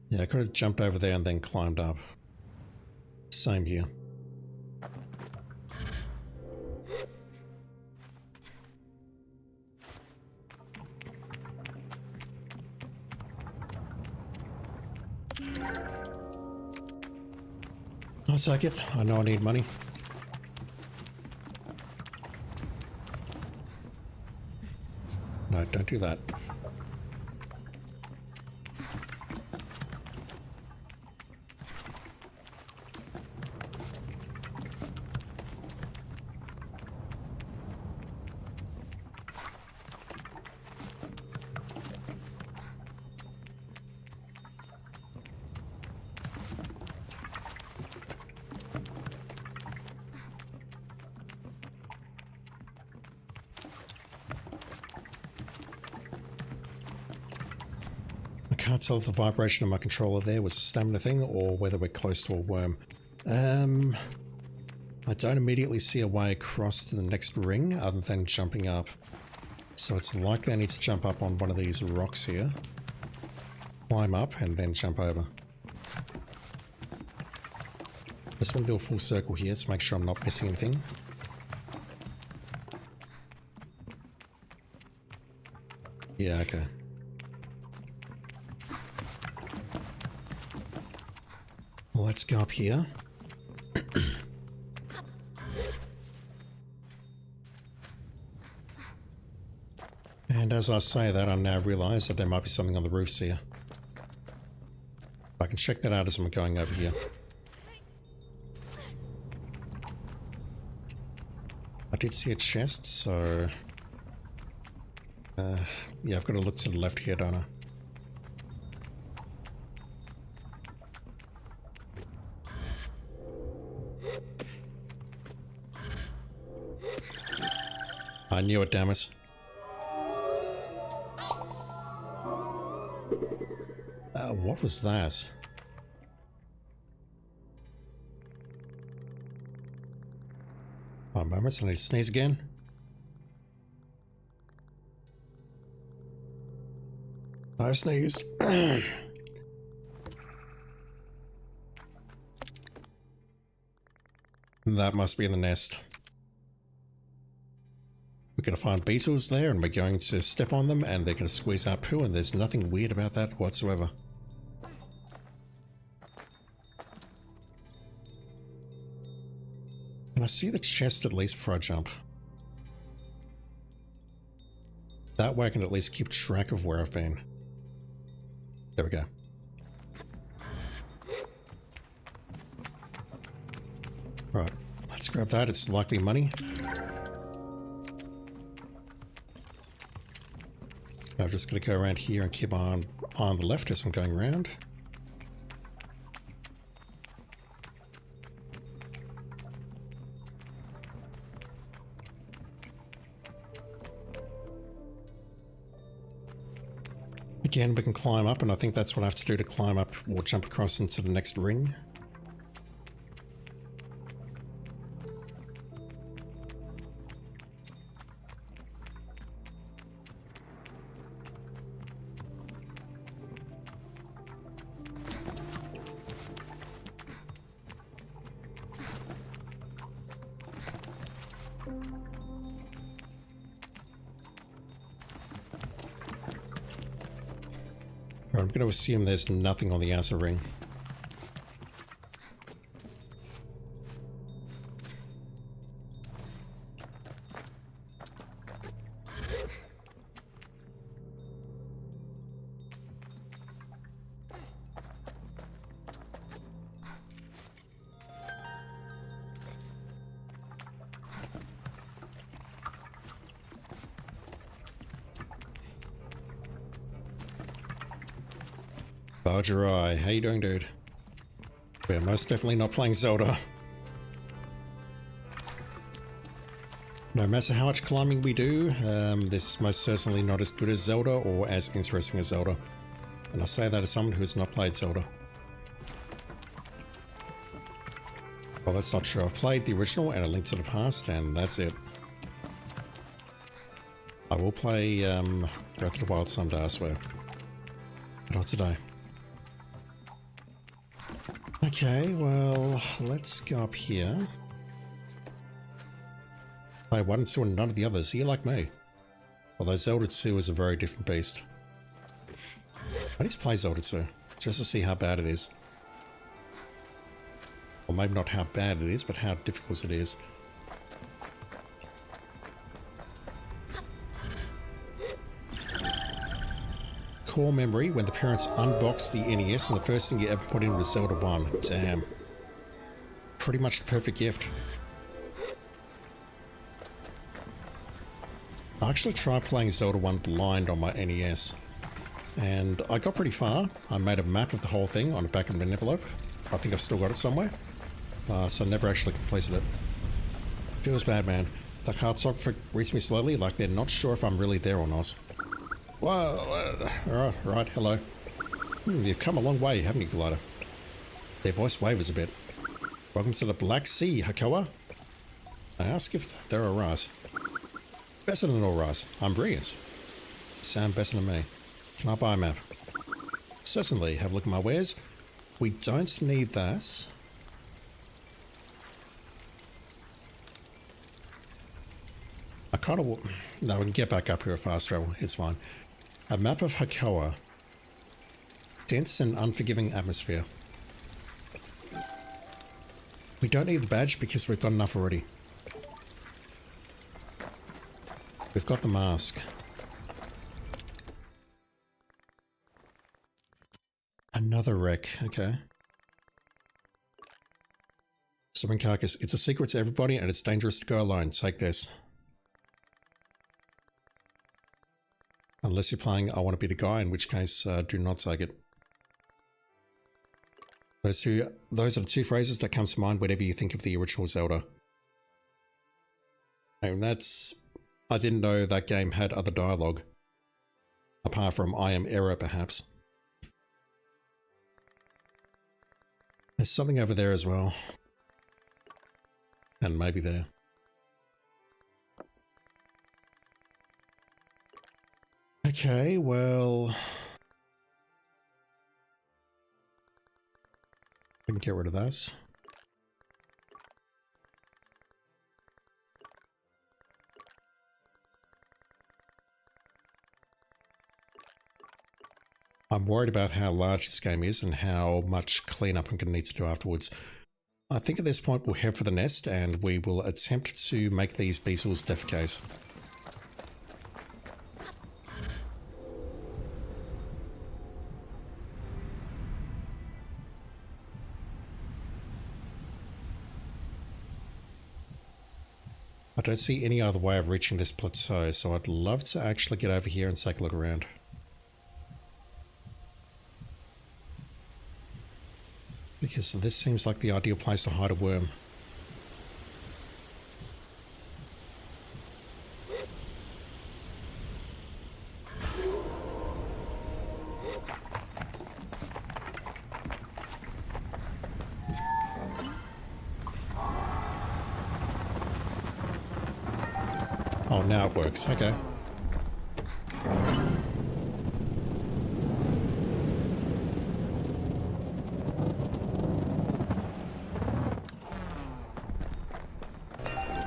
Yeah, I could have jumped over there and then climbed up. Same here. I'll take it. I know I need money. No, don't do that. I can't tell if the vibration of my controller there was a stamina thing or whether we're close to a worm. I don't immediately see a way across to the next ring other than jumping up. So it's likely I need to jump up on one of these rocks here, climb up and then jump over. Just want to do a full circle here to make sure I'm not missing anything. Yeah, okay. Let's go up here. And as I say that, I now realise that there might be something on the roofs here. I can check that out as I'm going over here. I did see a chest, so... yeah, I've got to look to the left here, don't I? I knew it, damn it. What was that? One moment, I need to sneeze again. I sneezed. That must be in the nest. We're going to find beetles there and we're going to step on them and they're going to squeeze our poo, and there's nothing weird about that whatsoever. Can I see the chest at least before I jump? That way I can at least keep track of where I've been. There we go. Right, let's grab that. It's likely money. I'm just going to go around here and keep on the left as I'm going around. Again, we can climb up, and I think that's what I have to do to climb up or jump across into the next ring. I'm going to assume there's nothing on the outer ring. Bargerai, how you doing, dude? We're most definitely not playing Zelda. No matter how much climbing we do, this is most certainly not as good as Zelda or as interesting as Zelda. And I say that as someone who has not played Zelda. Well, that's not true. I've played the original and A Link to the Past, and that's it. I will play Breath of the Wild someday, I swear. But not today. Okay, well, let's go up here. Play 1 and 2 and none of the others. You're like me. Although Zelda 2 is a very different beast. I need to play Zelda 2. just to see how bad it is. Or maybe not how bad it is, but how difficult it is. Core memory, when the parents unboxed the NES and the first thing you ever put in was Zelda 1. Damn. Pretty much the perfect gift. I actually tried playing Zelda 1 blind on my NES. And I got pretty far. I made a map of the whole thing on the back of an envelope. I think I've still got it somewhere. So I never actually completed it. Feels bad, man. The cardstock reads me slowly, like they're not sure if I'm really there or not. Whoa, right, hello. You've come a long way, haven't you, Glider? Their voice wavers a bit. Welcome to the Black Sea, Hakoa. I ask if they're alright. Better than alright. I'm brilliant. Sound better than me. Can I buy a map? Certainly. Have a look at my wares. We don't need that. I kind of... No, we can get back up here at fast travel. It's fine. A map of Hakoa. Dense and unforgiving atmosphere. We don't need the badge because we've got enough already. We've got the mask. Another wreck. Okay. Stubborn carcass. It's a secret to everybody and it's dangerous to go alone. Take this. Unless you're playing I Want to Be the Guy, in which case do not take it. Those are the two phrases that come to mind whenever you think of the original Zelda. And that's... I didn't know that game had other dialogue. Apart from I am error, perhaps. There's something over there as well. And maybe there. Okay, well... I can get rid of that. I'm worried about how large this game is and how much cleanup I'm going to need to do afterwards. I think at this point we'll head for the nest and we will attempt to make these beetles defecate. I don't see any other way of reaching this plateau, so I'd love to actually get over here and take a look around. Because this seems like the ideal place to hide a worm. Oh, now it works. Okay.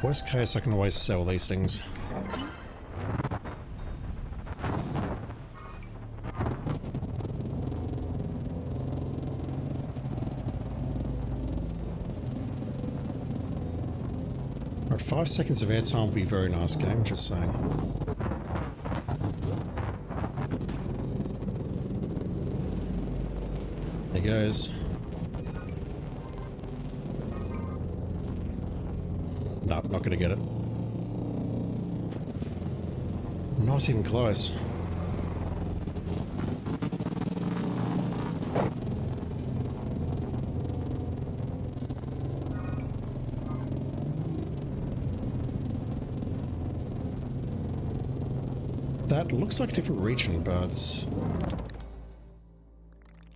Worst case, I can always sell these things. Alright, 5 seconds of airtime will be a very nice game, just saying. There goes. Nope, not gonna get it. Not even close. That looks like a different region, but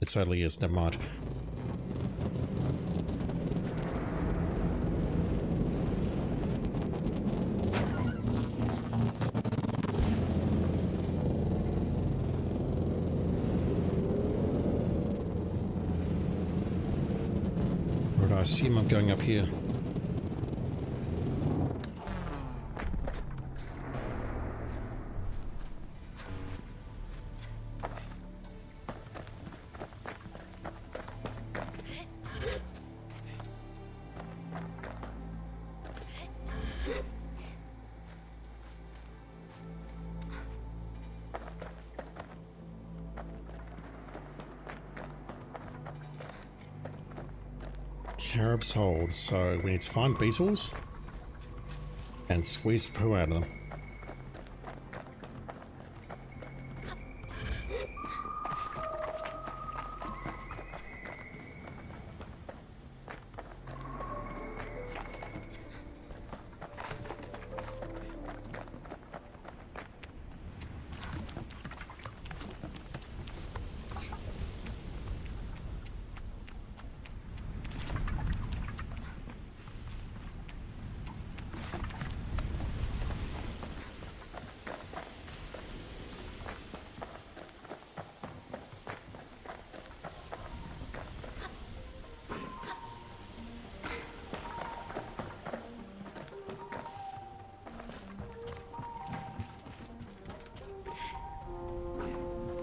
it totally is. Never mind. I assume I'm going up here. Scarab's hold, so we need to find beetles and squeeze the poo out of them.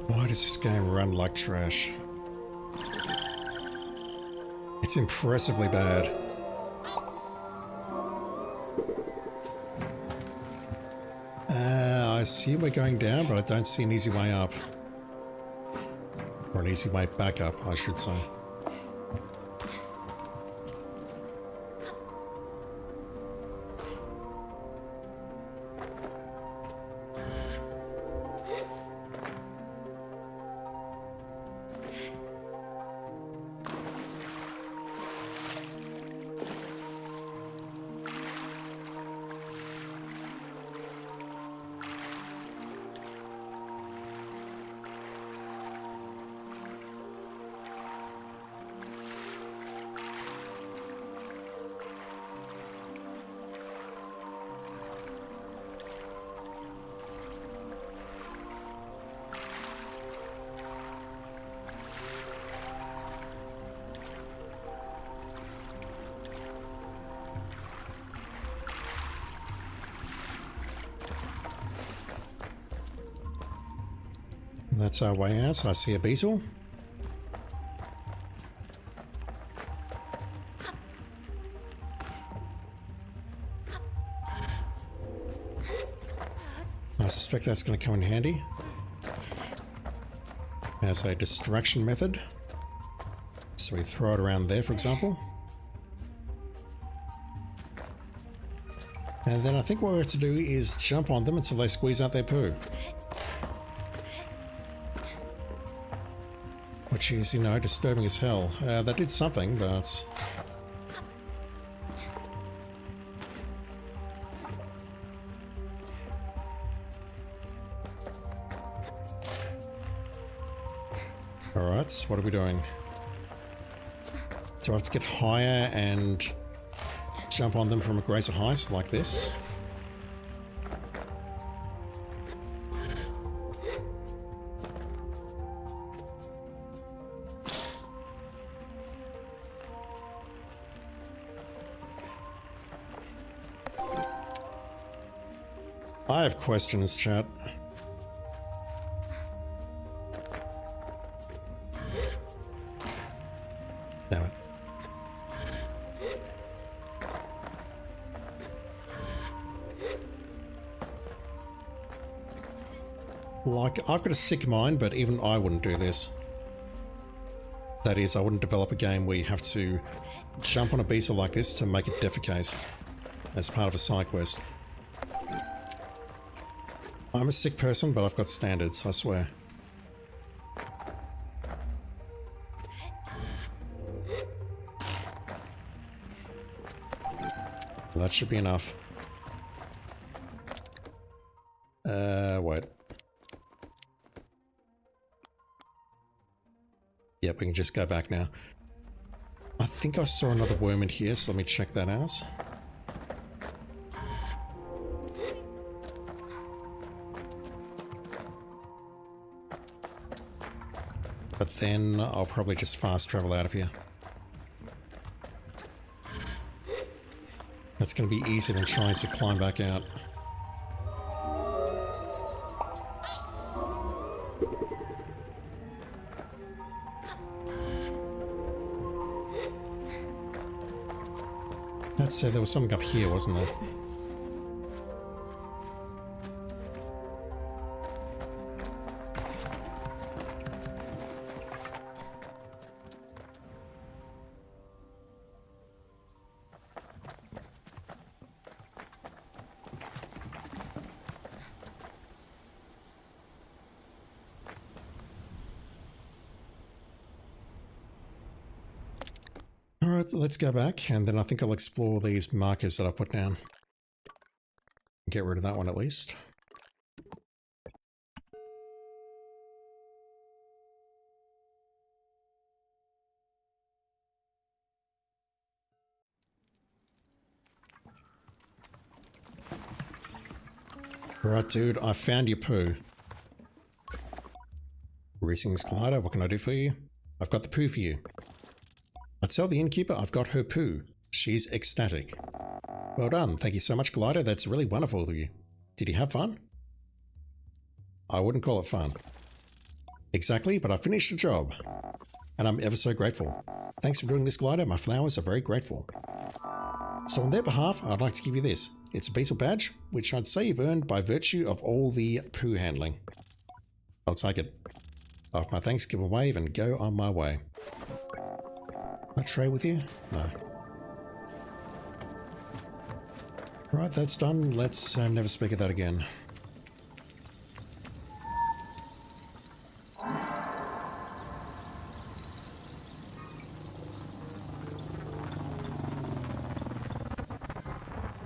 Why does this game run like trash? It's impressively bad. I see we're going down, but I don't see an easy way up. Or an easy way back up, I should say. That's our way out. I see a beetle. I suspect that's going to come in handy as a distraction method. So we throw it around there, for example. And then I think what we have to do is jump on them until they squeeze out their poo. Which is, you know, disturbing as hell. That did something, but... Alright, what are we doing? Do I have to get higher and jump on them from a greater height, like this? I have questions, chat. Damn it. Like, I've got a sick mind, but even I wouldn't do this. That is, I wouldn't develop a game where you have to jump on a beetle like this to make it defecate as part of a side quest. I'm a sick person, but I've got standards, I swear. Well, that should be enough. Wait. Yep, we can just go back now. I think I saw another worm in here, so let me check that out. But then I'll probably just fast travel out of here. That's going to be easier than trying to climb back out. That said, there was something up here, wasn't there? Alright, let's go back, and then I think I'll explore these markers that I put down. Get rid of that one at least. Alright, dude, I found your poo. Greetings, Glider, what can I do for you? I've got the poo for you. I tell the innkeeper I've got her poo. She's ecstatic. Well done, thank you so much, Glider, that's really wonderful of you. Did you have fun? I wouldn't call it fun. Exactly, but I finished the job. And I'm ever so grateful. Thanks for doing this, Glider, my flowers are very grateful. So on their behalf, I'd like to give you this. It's a beetle badge, which I'd say you've earned by virtue of all the poo handling. I'll take it. After my thanks, give a wave and go on my way. Can I trade with you? No. Right, that's done. Let's never speak of that again.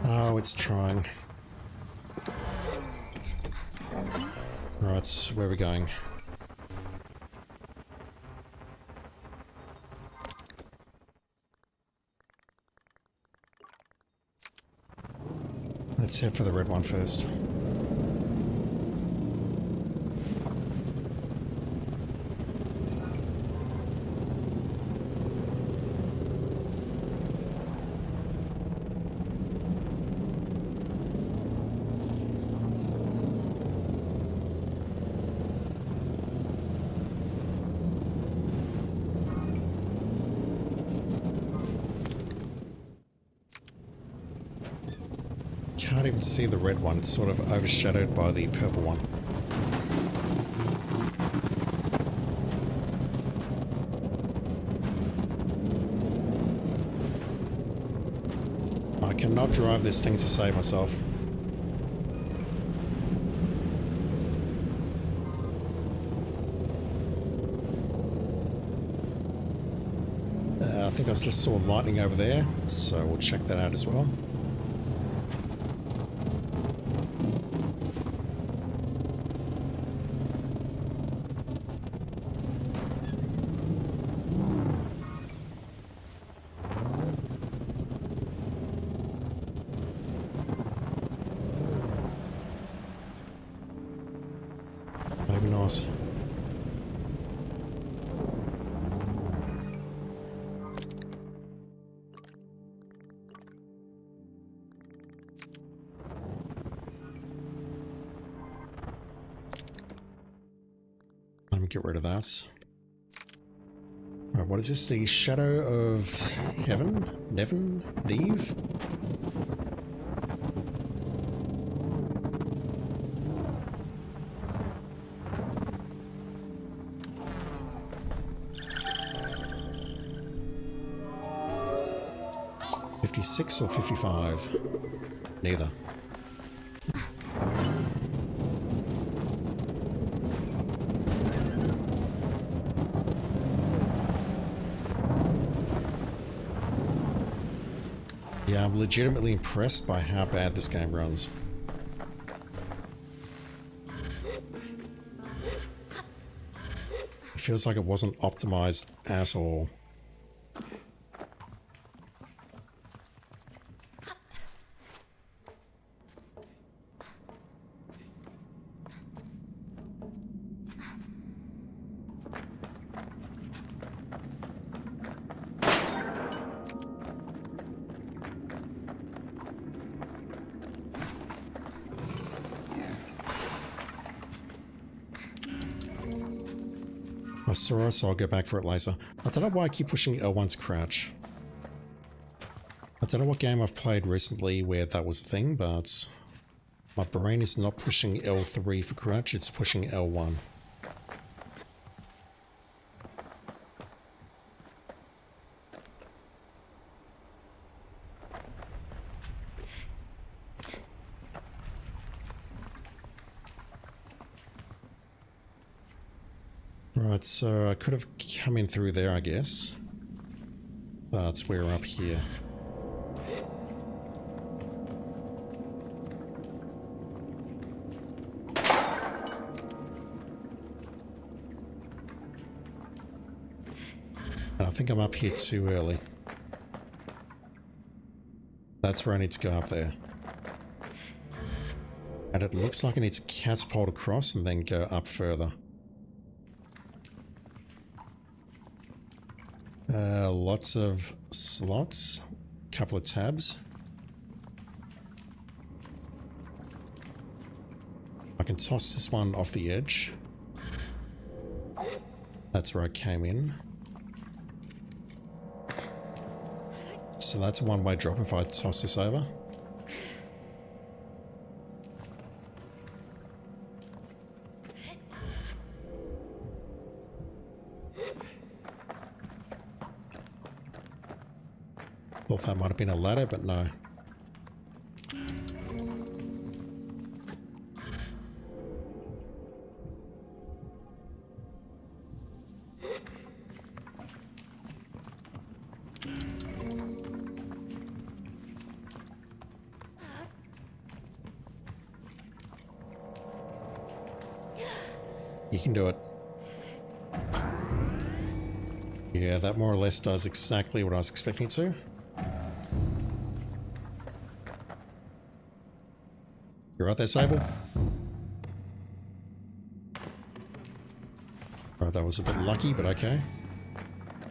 Oh, it's trying. Right, where are we going? Let's head for the red one first. Can't even see the red one, it's sort of overshadowed by the purple one. I cannot drive this thing to save myself. I think I just saw lightning over there, so we'll check that out as well. Maybe nice. Let me get rid of that. Right, what is this? The Shadow of Heaven? Nevin? Neve? $56 or $55? Neither. Yeah, I'm legitimately impressed by how bad this game runs. It feels like it wasn't optimized at all. I saw it, so I'll go back for it later. I don't know why I keep pushing L1 to crouch. I don't know what game I've played recently where that was a thing, but my brain is not pushing L3 for crouch, it's pushing L1. Right, so I could have come in through there, I guess. But we're up here. I think I'm up here too early. That's where I need to go up there. And it looks like I need to catapult across and then go up further. Lots of slots, couple of tabs. I can toss this one off the edge. That's where I came in. So that's a one-way drop if I toss this over. Thought that might have been a ladder, but no. You can do it. Yeah, that more or less does exactly what I was expecting it to. You're right there, Sable. Oh, that was a bit lucky, but okay.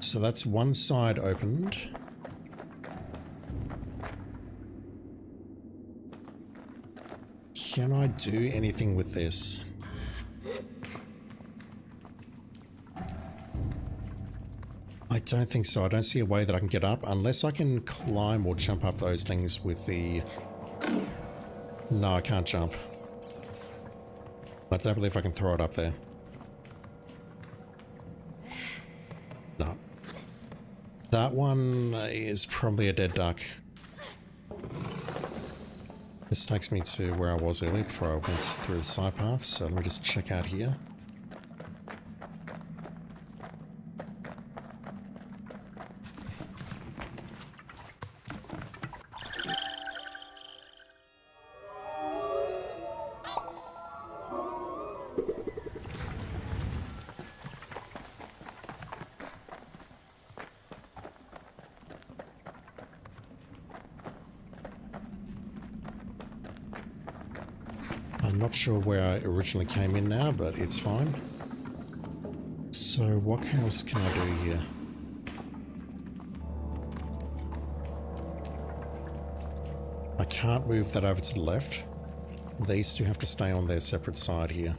So that's one side opened. Can I do anything with this? I don't think so. I don't see a way that I can get up unless I can climb or jump up those things with the... No, I can't jump. I don't believe I can throw it up there. No. That one is probably a dead duck. This takes me to where I was earlier before I went through the side path, so let me just check out here. I'm not sure where I originally came in now, but it's fine. So what else can I do here? I can't move that over to the left. These two have to stay on their separate side here.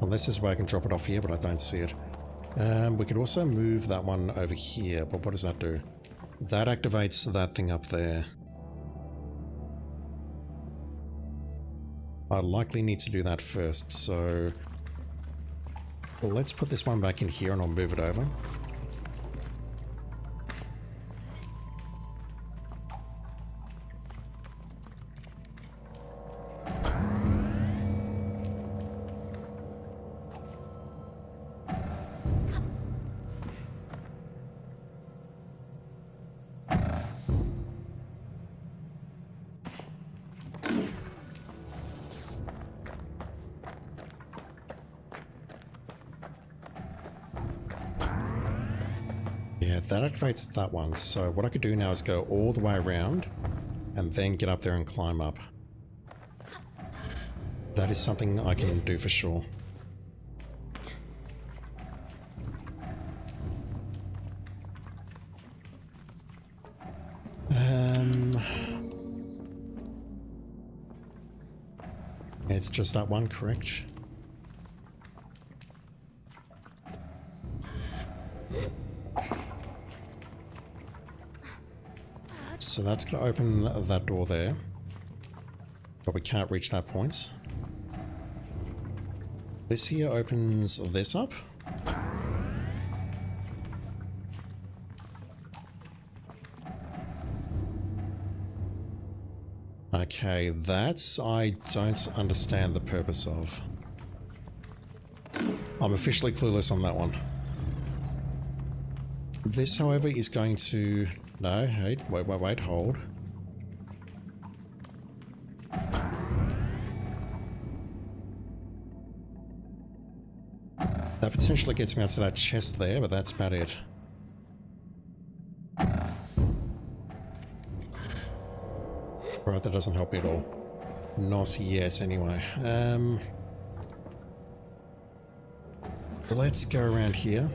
Unless there's a way I can drop it off here, but I don't see it. We could also move that one over here, but what does that do? That activates that thing up there. I likely need to do that first, so let's put this one back in here and I'll move it over. Yeah, that activates that one. So what I could do now is go all the way around and then get up there and climb up. That is something I can do for sure. It's just that one, correct? So that's going to open that door there, but we can't reach that point. This here opens this up. Okay, that's I don't understand the purpose of. I'm officially clueless on that one. This, however, is going to... No, wait, hold. That potentially gets me out to that chest there, but that's about it. Right, that doesn't help me at all. Not yet, anyway. Let's go around here.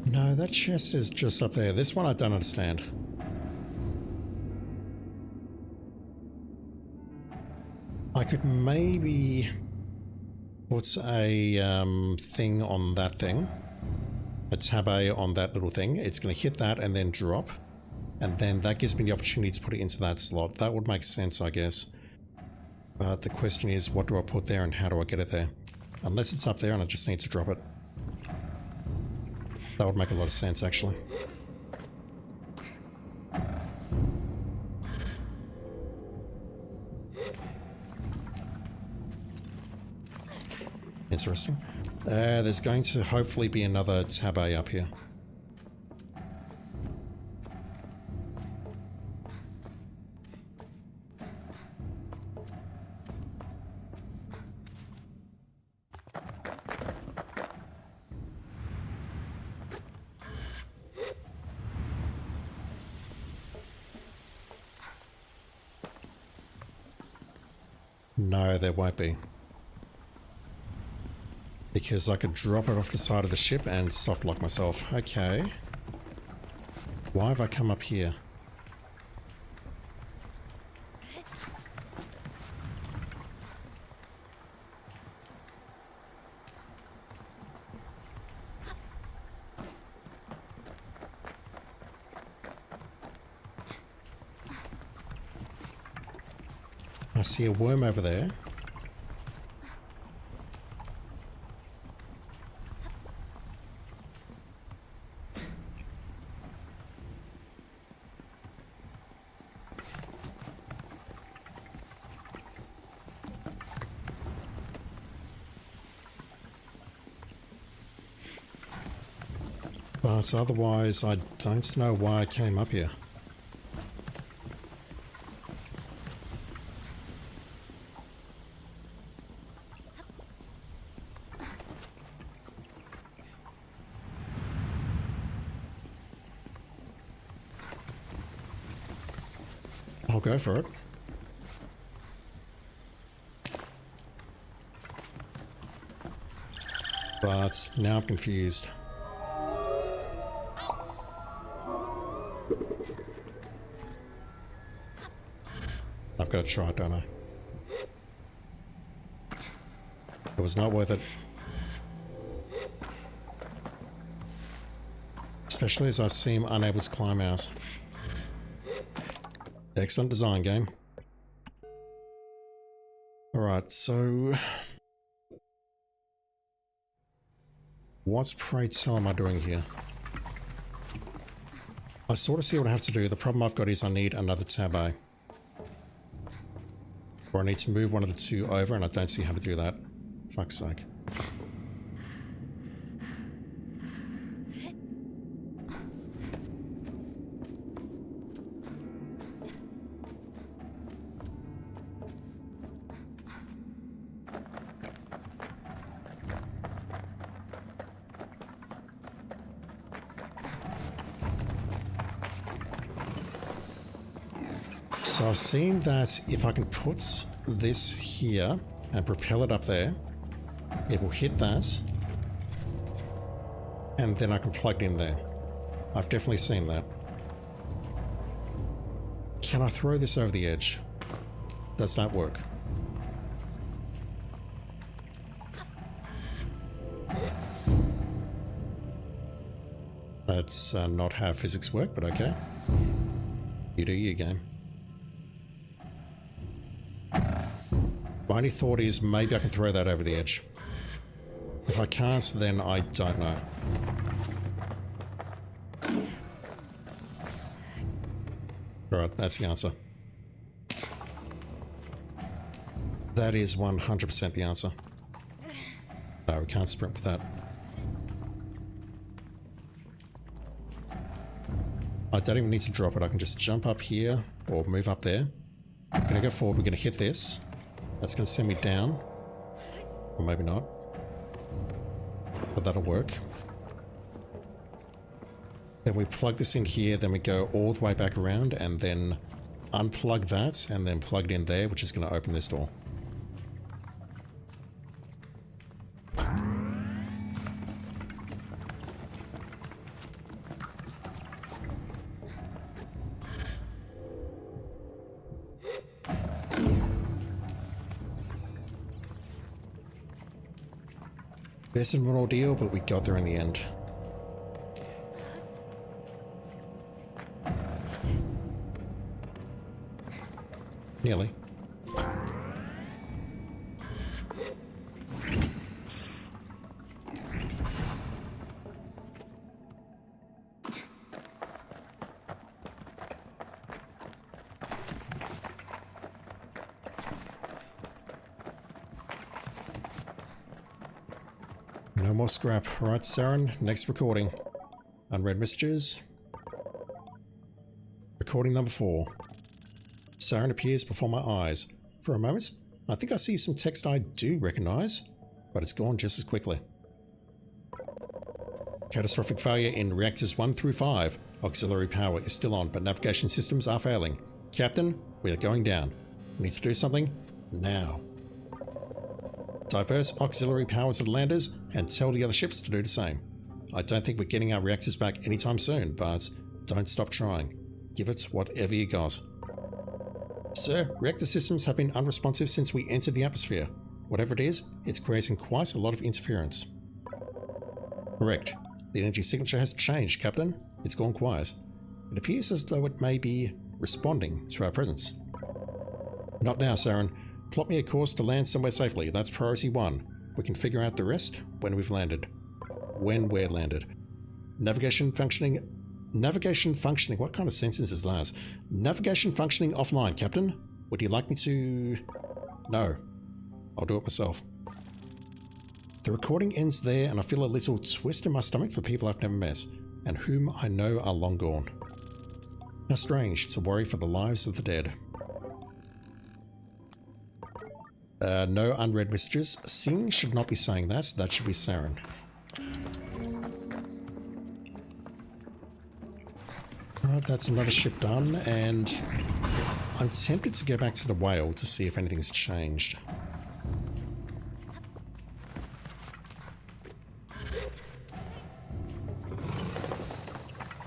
No, that chest is just up there. This one I don't understand. I could maybe put a thing on that thing. A tab A on that little thing. It's going to hit that and then drop. And then that gives me the opportunity to put it into that slot. That would make sense, I guess. But the question is, what do I put there and how do I get it there? Unless it's up there and I just need to drop it. That would make a lot of sense, actually. Interesting. There's going to hopefully be another tab A up here. No, there won't be. Because I could drop it off the side of the ship and soft lock myself. Okay. Why have I come up here? I see a worm over there. But otherwise, I don't know why I came up here. I'll go for it. But now I'm confused. I've got to try it, don't I? It was not worth it. Especially as I seem unable to climb out. Excellent design, game. Alright, so... what, pray tell, am I doing here? I sort of see what I have to do. The problem I've got is I need another tab A. Or I need to move one of the two over, and I don't see how to do that. Fuck's sake. So I've seen that if I can put this here and propel it up there, it will hit that, and then I can plug it in there. I've definitely seen that. Can I throw this over the edge? Does that work? That's not how physics work, but okay. You do you, game. My only thought is maybe I can throw that over the edge. If I can't, then I don't know. Alright, that's the answer. That is 100% the answer. No, we can't sprint with that. I don't even need to drop it. I can just jump up here or move up there. I'm going to go forward. We're going to hit this. That's going to send me down. Or maybe not. But that'll work. Then we plug this in here. Then we go all the way back around and then unplug that and then plug it in there, which is going to open this door. Best of an ordeal, but we got there in the end. Nearly. No more scrap. Alright, Saren, next recording. Unread messages. Recording number 4. Saren appears before my eyes. For a moment, I think I see some text I do recognize, but it's gone just as quickly. Catastrophic failure in reactors 1 through 5. Auxiliary power is still on, but navigation systems are failing. Captain, we are going down. We need to do something now. Diverse auxiliary powers to the landers and tell the other ships to do the same. I don't think we're getting our reactors back anytime soon, but don't stop trying. Give it whatever you got. Sir, reactor systems have been unresponsive since we entered the atmosphere. Whatever it is, it's creating quite a lot of interference. Correct. The energy signature has changed, Captain. It's gone quiet. It appears as though it may be responding to our presence. Not now, Saren. Plot me a course to land somewhere safely. That's priority 1. We can figure out the rest when we've landed. When we're landed. Navigation functioning... What kind of sentence is that? Navigation functioning offline, Captain. Would you like me to... No. I'll do it myself. The recording ends there and I feel a little twist in my stomach for people I've never met, and whom I know are long gone. How strange to worry for the lives of the dead. No unread messages. Singh should not be saying that. That should be Saren. Alright, that's another ship done, and I'm tempted to go back to the whale to see if anything's changed.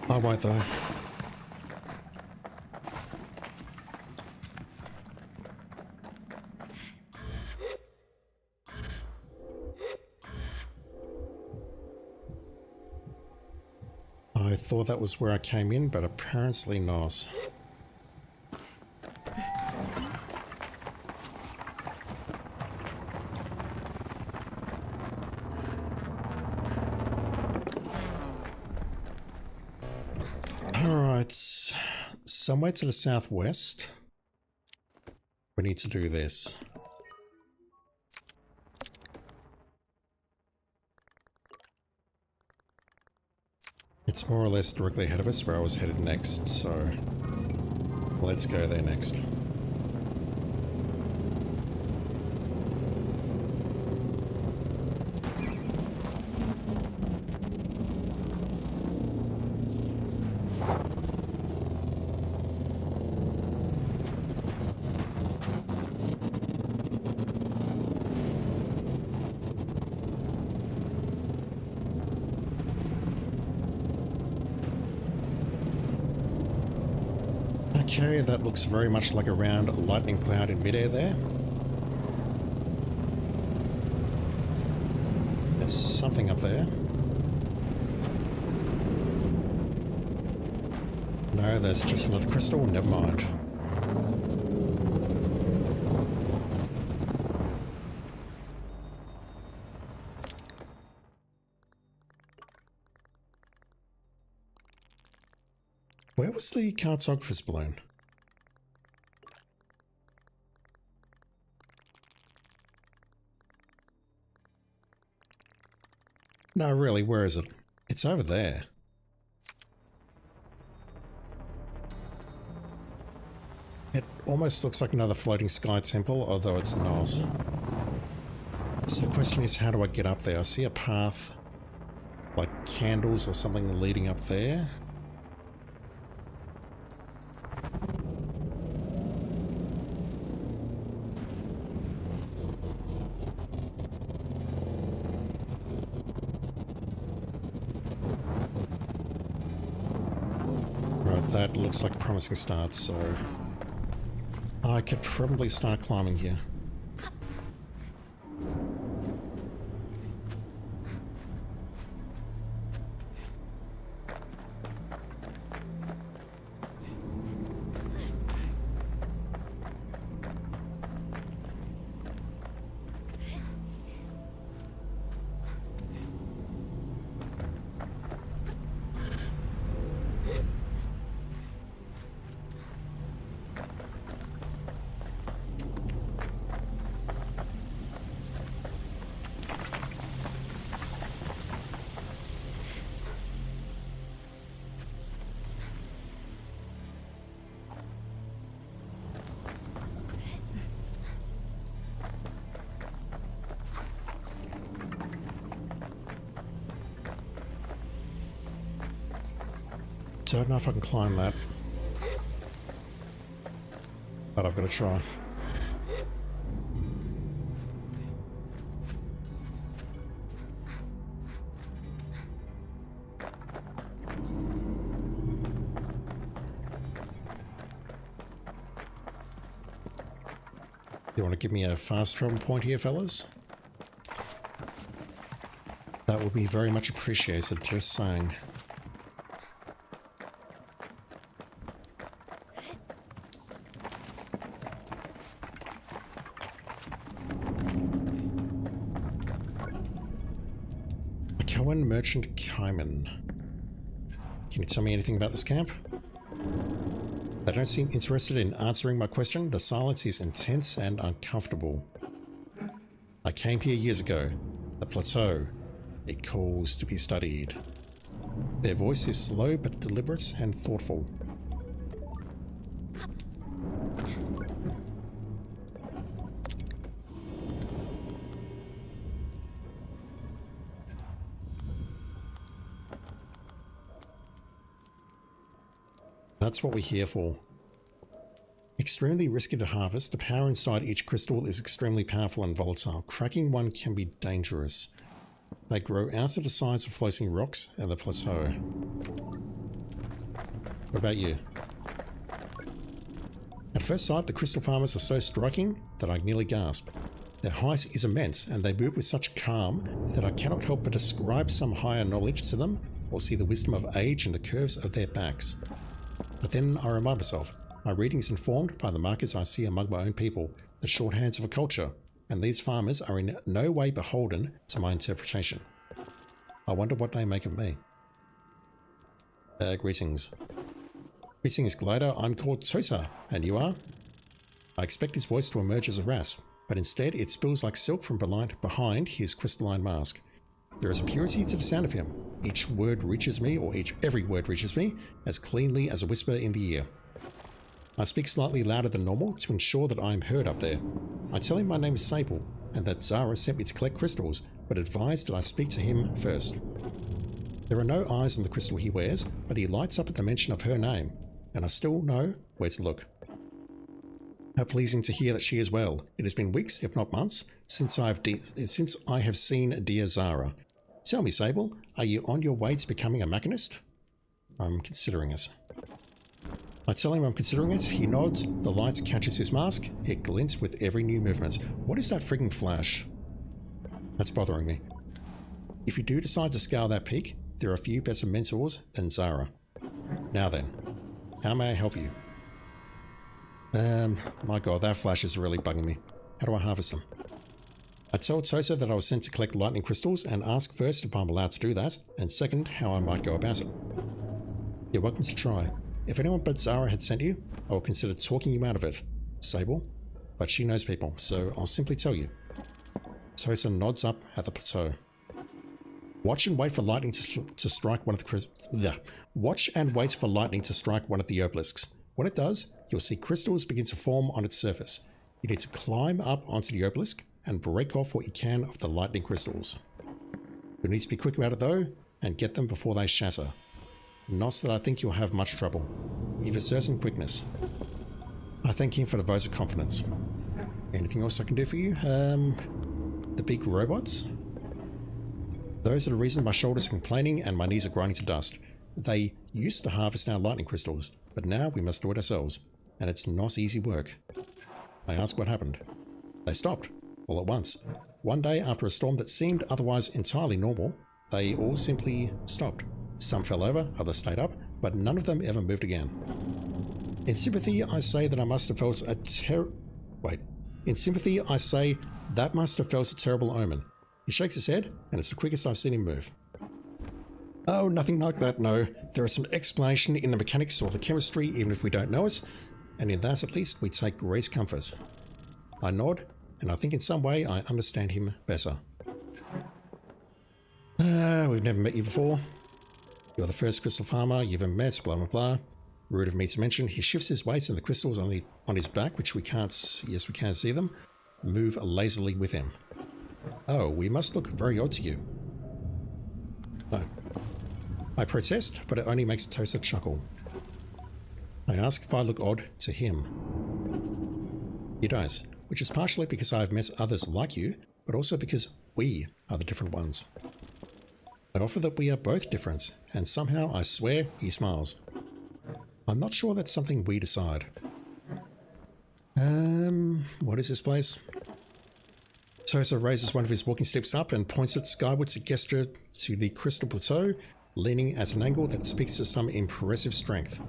I won't though. I thought that was where I came in, but apparently not. Alright, somewhere to the southwest, we need to do this. It's more or less directly ahead of us where I was headed next, so let's go there next. Okay, that looks very much like a round lightning cloud in midair there. There's something up there. No, that's just another crystal. Never mind. Where was the cartographer's balloon? No, really, where is it? It's over there. It almost looks like another floating sky temple, although it's not. So the question is, how do I get up there? I see a path, like candles or something leading up there. Right, that looks like a promising start, so I could probably start climbing here. Don't know if I can climb that, but I've got to try. You want to give me a fast travel point here, fellas? That would be very much appreciated, just saying. Merchant Kaiman. Can you tell me anything about this camp? They don't seem interested in answering my question. The silence is intense and uncomfortable. I came here years ago. The plateau. It calls to be studied. Their voice is slow but deliberate and thoughtful. That's what we're here for. Extremely risky to harvest. The power inside each crystal is extremely powerful and volatile. Cracking one can be dangerous. They grow out of the size of floating rocks and the plateau. What about you? At first sight, the crystal farmers are so striking that I nearly gasp. Their height is immense, and they move with such calm that I cannot help but ascribe some higher knowledge to them, or see the wisdom of age in the curves of their backs. But then I remind myself, my reading is informed by the markers I see among my own people, the shorthands of a culture, and these farmers are in no way beholden to my interpretation. I wonder what they make of me. Greetings. Greetings, Glider. I'm called Tota, and you are? I expect his voice to emerge as a rasp, but instead it spills like silk from behind his crystalline mask. There is a purity to the sound of him. Each word reaches me, or every word reaches me, as cleanly as a whisper in the ear. I speak slightly louder than normal to ensure that I am heard up there. I tell him my name is Sable, and that Zara sent me to collect crystals, but advised that I speak to him first. There are no eyes on the crystal he wears, but he lights up at the mention of her name, and I still know where to look. How pleasing to hear that she is well. It has been weeks, if not months, since I have seen dear Zara. Tell me, Sable, are you on your way to becoming a machinist? I'm considering it. I tell him I'm considering it. He nods, the light catches his mask, it glints with every new movement. What is that frigging flash? That's bothering me. If you do decide to scale that peak, there are a few better mentors than Zara. Now then, How may I help you? My god, that flash is really bugging me. How do I harvest them? I told Tosa that I was sent to collect lightning crystals and ask first if I'm allowed to do that, and second, how I might go about it. You're welcome to try. If anyone but Zara had sent you, I would consider talking you out of it, Sable. But she knows people, so I'll simply tell you. Tosa nods up at the plateau. Watch and wait for lightning to strike one of the Watch and wait for lightning to strike one of the obelisks. When it does, you'll see crystals begin to form on its surface. You need to climb up onto the obelisk and break off what you can of the lightning crystals. You'll need to be quick about it though, and get them before they shatter. Not that I think you'll have much trouble. You've a certain quickness. I thank him for the vote of confidence. Anything else I can do for you? The big robots? Those are the reason my shoulders are complaining and my knees are grinding to dust. They used to harvest our lightning crystals, but now we must do it ourselves, and it's not easy work. I ask what happened. They stopped, all at once. One day after a storm that seemed otherwise entirely normal, they all simply stopped. Some fell over, others stayed up, but none of them ever moved again. In sympathy, I say that I must have felt In sympathy, I say that must have felt a terrible omen. He shakes his head, and it's the quickest I've seen him move. Oh, nothing like that, no. There is some explanation in the mechanics or the chemistry, even if we don't know it, and in that at least we take great comfort. I nod, and I think in some way I understand him better. We've never met you before. You're the first crystal farmer you've ever met, blah blah blah. Rude of me to mention, he shifts his weight and the crystals on his back, which we can't see them, move lazily with him. Oh, we must look very odd to you. No. I protest, but it only makes Tosa chuckle. I ask if I look odd to him. He does, which is partially because I have met others like you, but also because we are the different ones. I offer that we are both different, and somehow I swear he smiles. I'm not sure that's something we decide. What is this place? Tosa raises one of his walking sticks up and points it skyward to gesture to the crystal plateau, leaning at an angle that speaks to some impressive strength.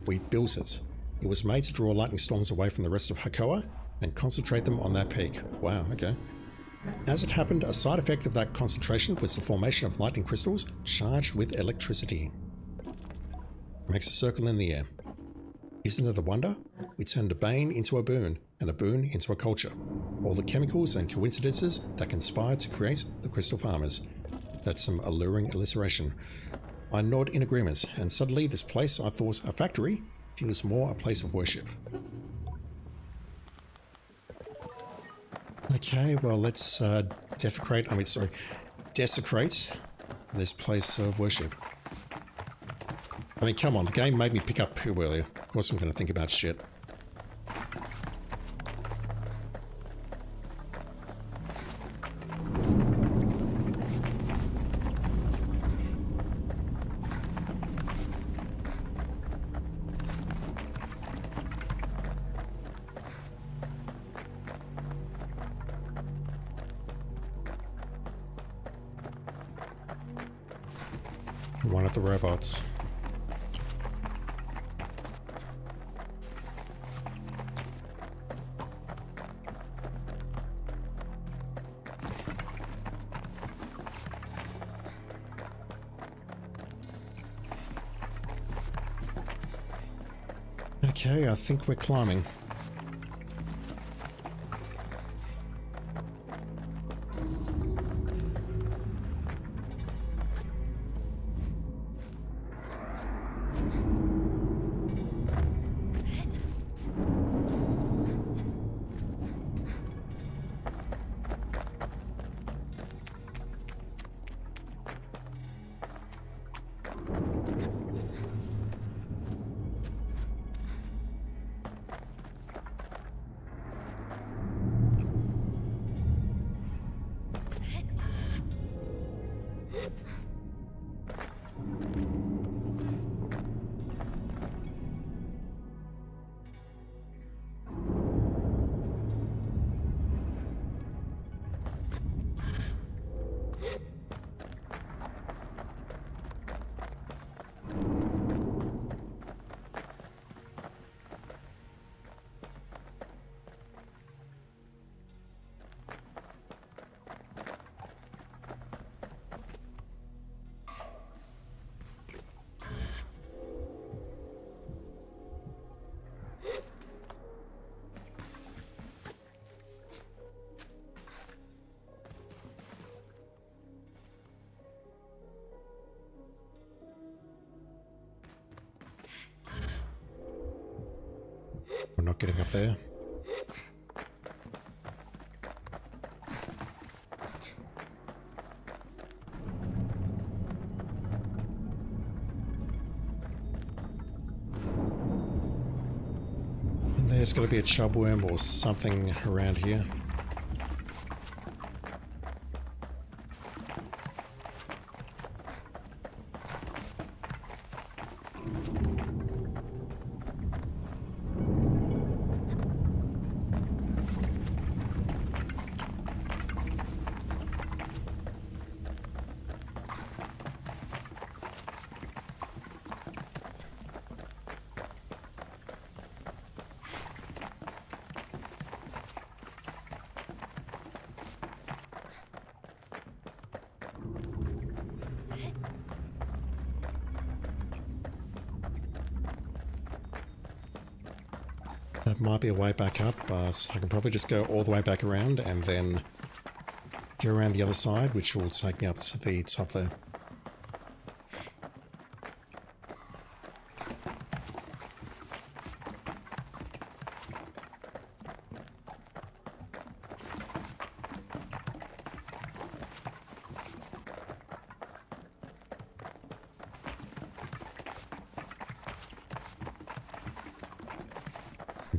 We built it. It was made to draw lightning storms away from the rest of Hakoa and concentrate them on that peak. Wow, okay. As it happened, a side effect of that concentration was the formation of lightning crystals charged with electricity. It makes a circle in the air. Isn't it a wonder? We turned a bane into a boon, and a boon into a culture. All the chemicals and coincidences that conspire to create the crystal farmers. That's some alluring alliteration. I nod in agreement, and suddenly this place I thought a factory feels more a place of worship. Okay, well let's desecrate this place of worship. I mean, come on, the game made me pick up poo earlier. Of course I'm going to think about shit. One of the robots. Okay, I think we're climbing. We're not getting up there. And there's got to be a chubworm or something around here. That might be a way back up, but I can probably just go all the way back around and then go around the other side, which will take me up to the top there.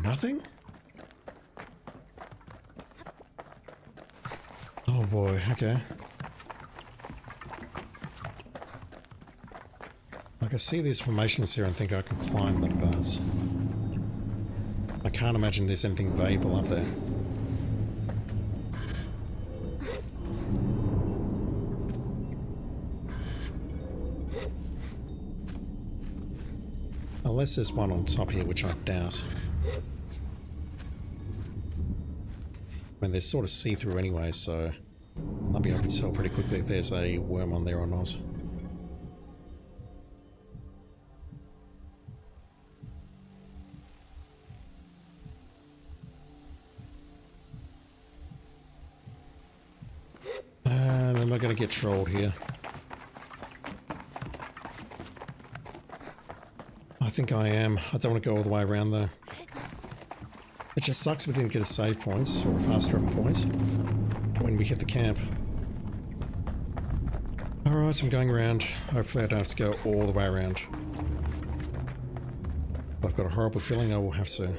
Nothing? Oh boy, okay. I can see these formations here and think I can climb them, but I can't imagine there's anything valuable up there. Unless there's one on top here, which I doubt. I mean, they're sort of see-through anyway, so I'll be able to tell pretty quickly if there's a worm on there or not. Am I going to get trolled here? I think I am. I don't want to go all the way around though. It just sucks we didn't get a save point or a fast travel point when we hit the camp. Alright, so I'm going around. Hopefully I don't have to go all the way around. I've got a horrible feeling I will have to.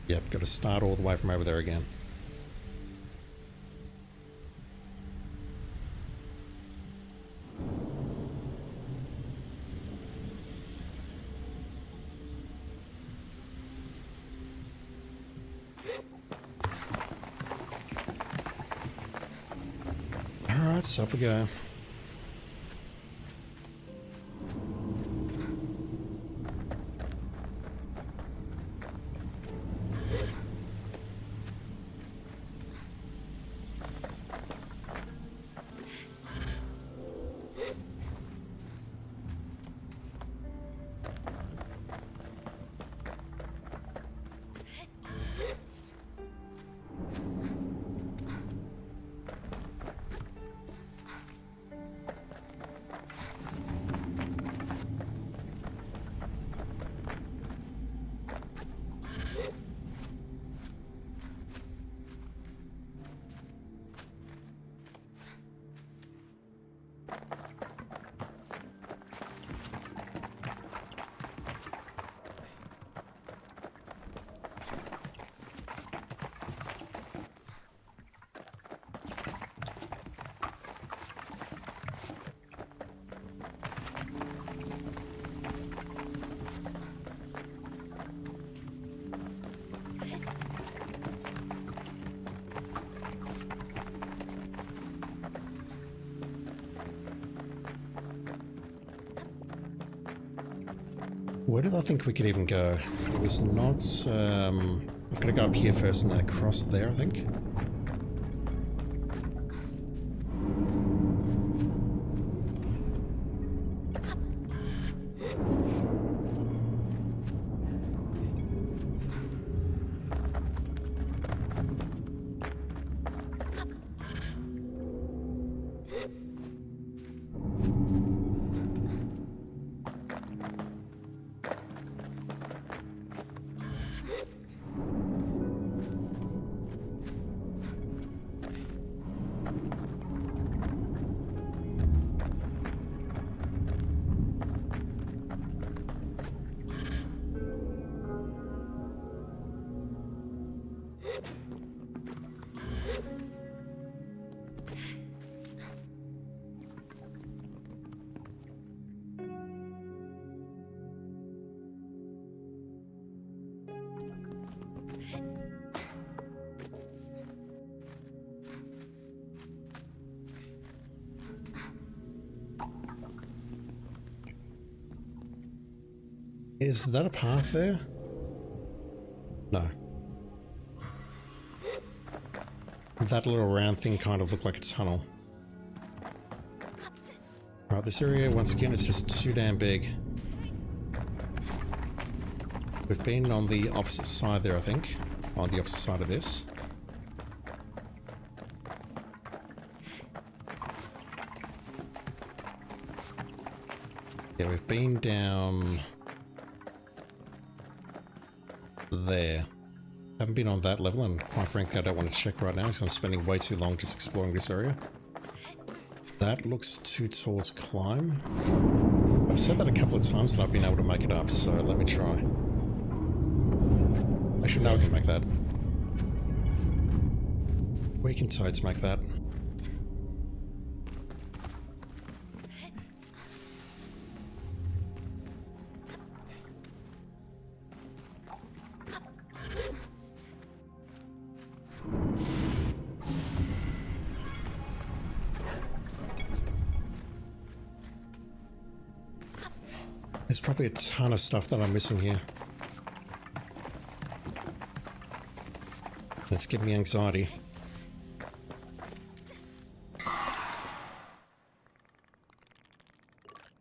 Yep, got to start all the way from over there again. Alright, so up we go. Where did I think we could even go? It was not... I've got to go up here first and then across there, I think. Is that a path there? No. That little round thing kind of looked like a tunnel. Right, this area, once again, is just too damn big. We've been on the opposite side there, I think. On the opposite side of this. Yeah, we've been down there. Haven't been on that level, and quite frankly I don't want to check right now because I'm spending way too long just exploring this area. That looks too tall to climb. I've said that a couple of times and I've been able to make it up, so let me try. Actually, no, I can make that. We can totes make that. There's probably a ton of stuff that I'm missing here. That's giving me anxiety.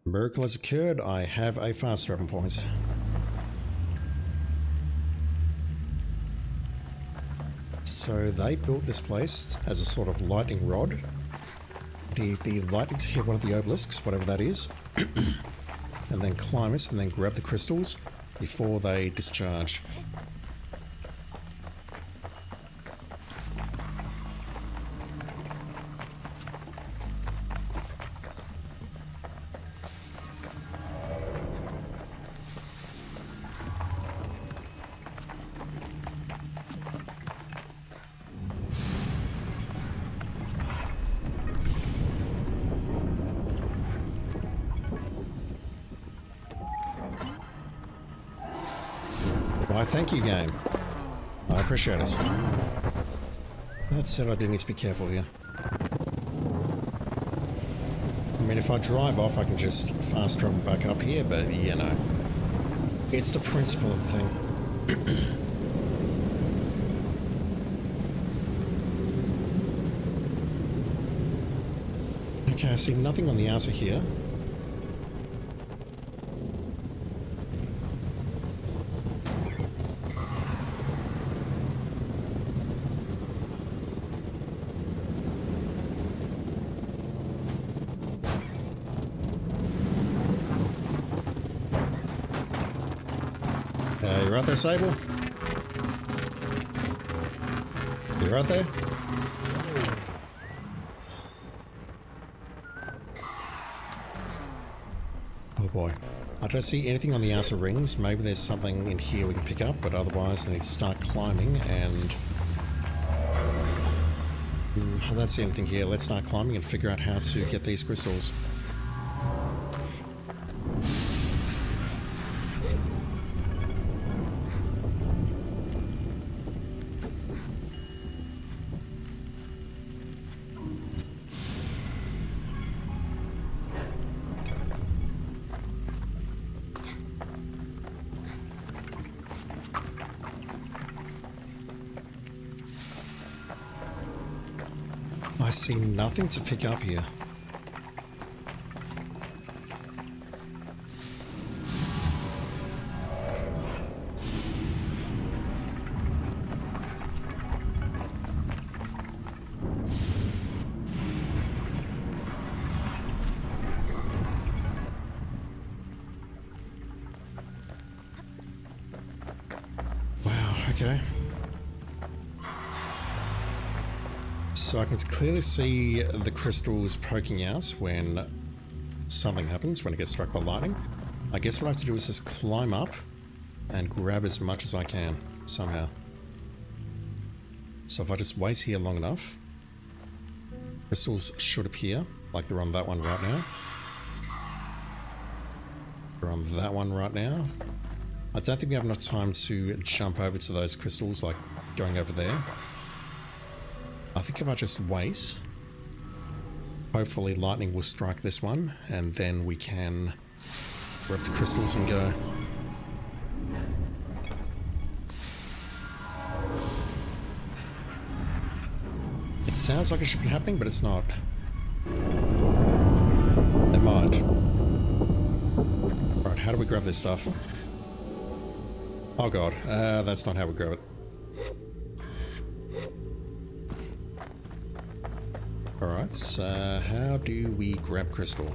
Miracle has occurred. I have a fast travel point. So they built this place as a sort of lightning rod. The lightning to hit one of the obelisks, whatever that is. And then climb it and then grab the crystals before they discharge. Why, thank you, game. I appreciate it. That said, I do need to be careful here. I mean, if I drive off, I can just fast travel back up here, but, you know, it's the principle of the thing. Okay, I see nothing on the outer here. You right there, Sable? You right there? Oh boy. I don't see anything on the outer rings. Maybe there's something in here we can pick up, but otherwise I need to start climbing and... I don't see anything here. Let's start climbing and figure out how to get these crystals. I see nothing to pick up here. Wow, okay. So I can clearly see the crystals poking out when something happens, when it gets struck by lightning. I guess what I have to do is just climb up and grab as much as I can, somehow. So if I just wait here long enough, crystals should appear, like they're on that one right now. They're on that one right now. I don't think we have enough time to jump over to those crystals, like going over there. I think if I just wait, hopefully lightning will strike this one, and then we can grab the crystals and go. It sounds like it should be happening, but it's not. Never mind. Right, how do we grab this stuff? Oh god, that's not how we grab it. Alright, so how do we grab crystal?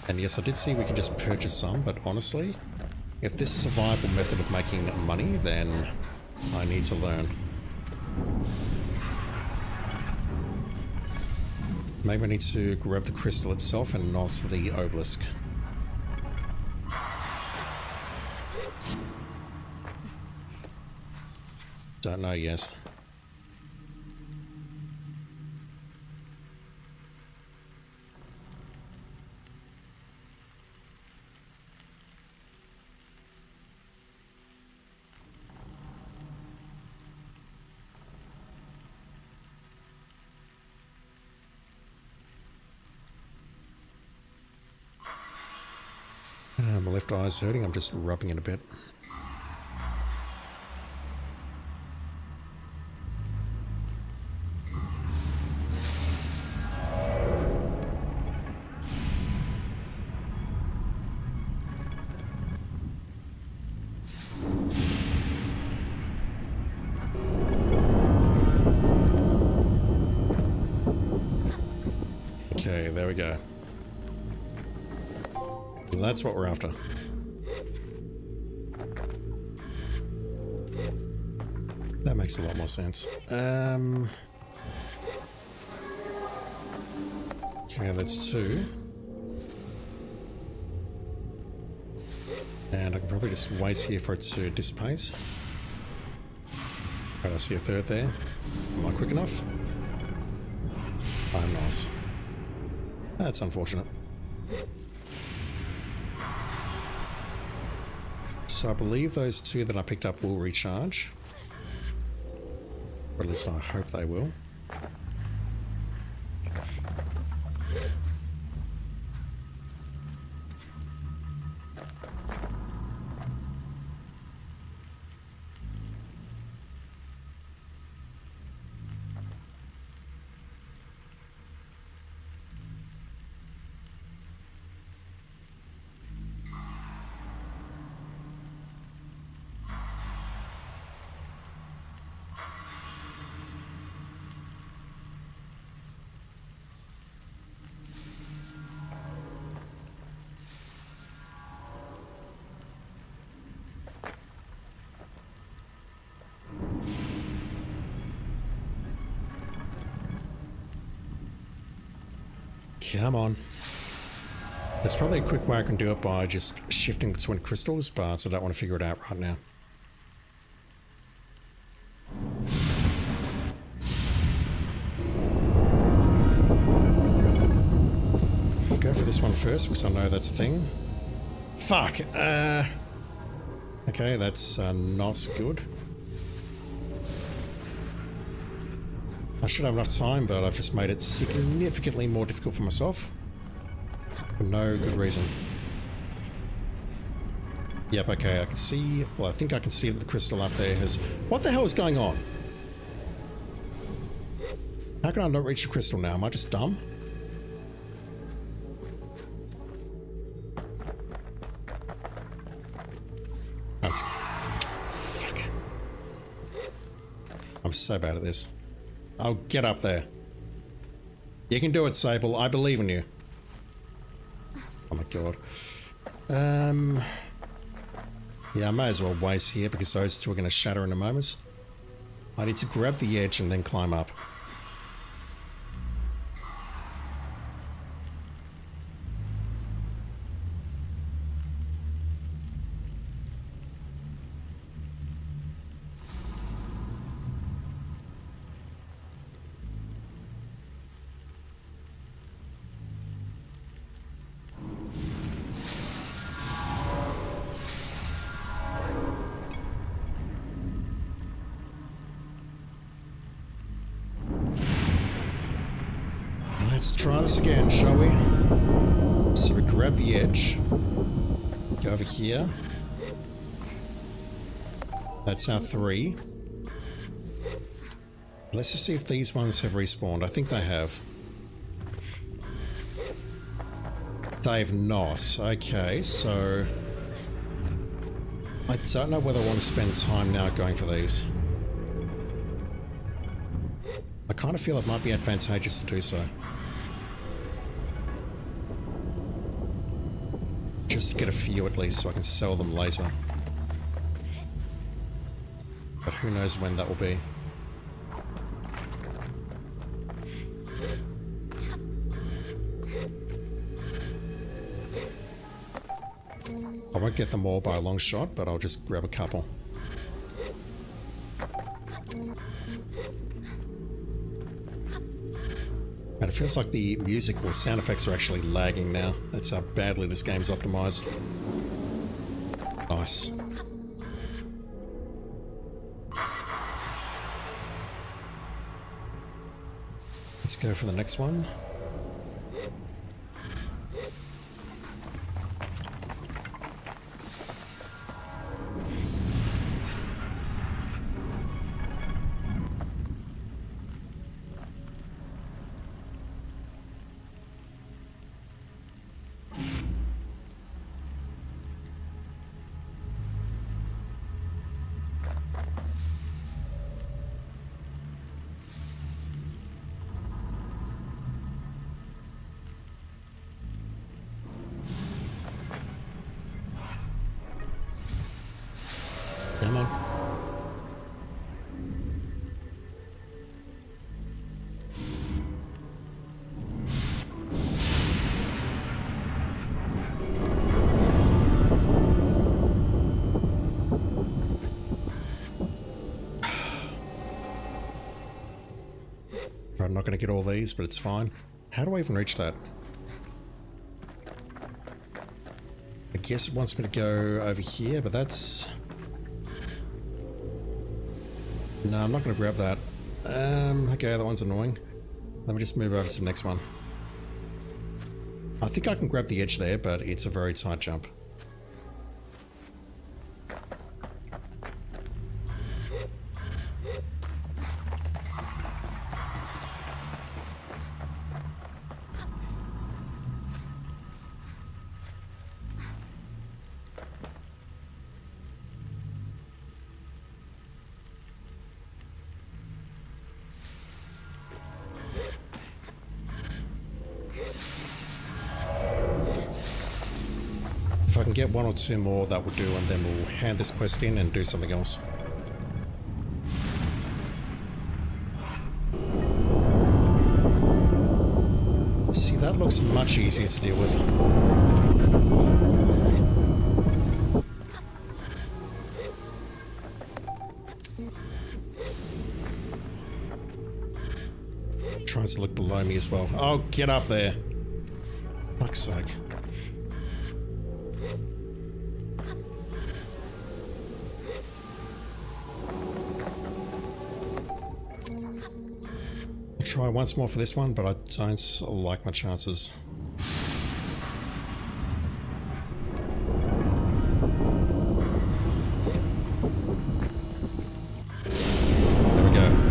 And yes, I did see we can just purchase some, but honestly, if this is a viable method of making money, then I need to learn. Maybe I need to grab the crystal itself and not the obelisk. Don't know yet. My left eye is hurting, I'm just rubbing it a bit. Okay, there we go. That's what we're after. That makes a lot more sense. Okay, that's 2. And I can probably just wait here for it to dissipate. Right, I see a 3rd there. Am I quick enough? I'm nice. That's unfortunate. So I believe those 2 that I picked up will recharge. Or at least I hope they will. Come on. There's probably a quick way I can do it by just shifting between crystals, but I don't want to figure it out right now. I'll go for this one first because I know that's a thing. Fuck! Okay, that's not good. I should have enough time, but I've just made it significantly more difficult for myself. For no good reason. Yep, okay, I can see... Well, I think I can see that the crystal up there has... What the hell is going on? How can I not reach the crystal now? Am I just dumb? That's... Fuck. I'm so bad at this. Oh, get up there. You can do it, Sable. I believe in you. Oh my god. Yeah, I may as well waste here because those 2 are going to shatter in a moment. I need to grab the edge and then climb up. Let's try this again, shall we? So we grab the edge. Go over here. That's our 3. Let's just see if these ones have respawned. I think they have. They've not. Okay, so... I don't know whether I want to spend time now going for these. I kind of feel it might be advantageous to do so. Just to get a few at least so I can sell them later. But who knows when that will be. I won't get them all by a long shot, but I'll just grab a couple. And it feels like the music or sound effects are actually lagging now. That's how badly this game's optimized. Nice. Let's go for the next one. Come on. I'm not going to get all these, but it's fine. How do I even reach that? I guess it wants me to go over here, but that's... No, I'm not going to grab that. Okay, that one's annoying. Let me just move over to the next one. I think I can grab the edge there, but it's a very tight jump. If I can get 1 or 2 more, that will do, and then we'll hand this quest in and do something else. See, that looks much easier to deal with. Tries to look below me as well. Oh, get up there. Fuck's sake. Try once more for this one, but I don't like my chances. There we go.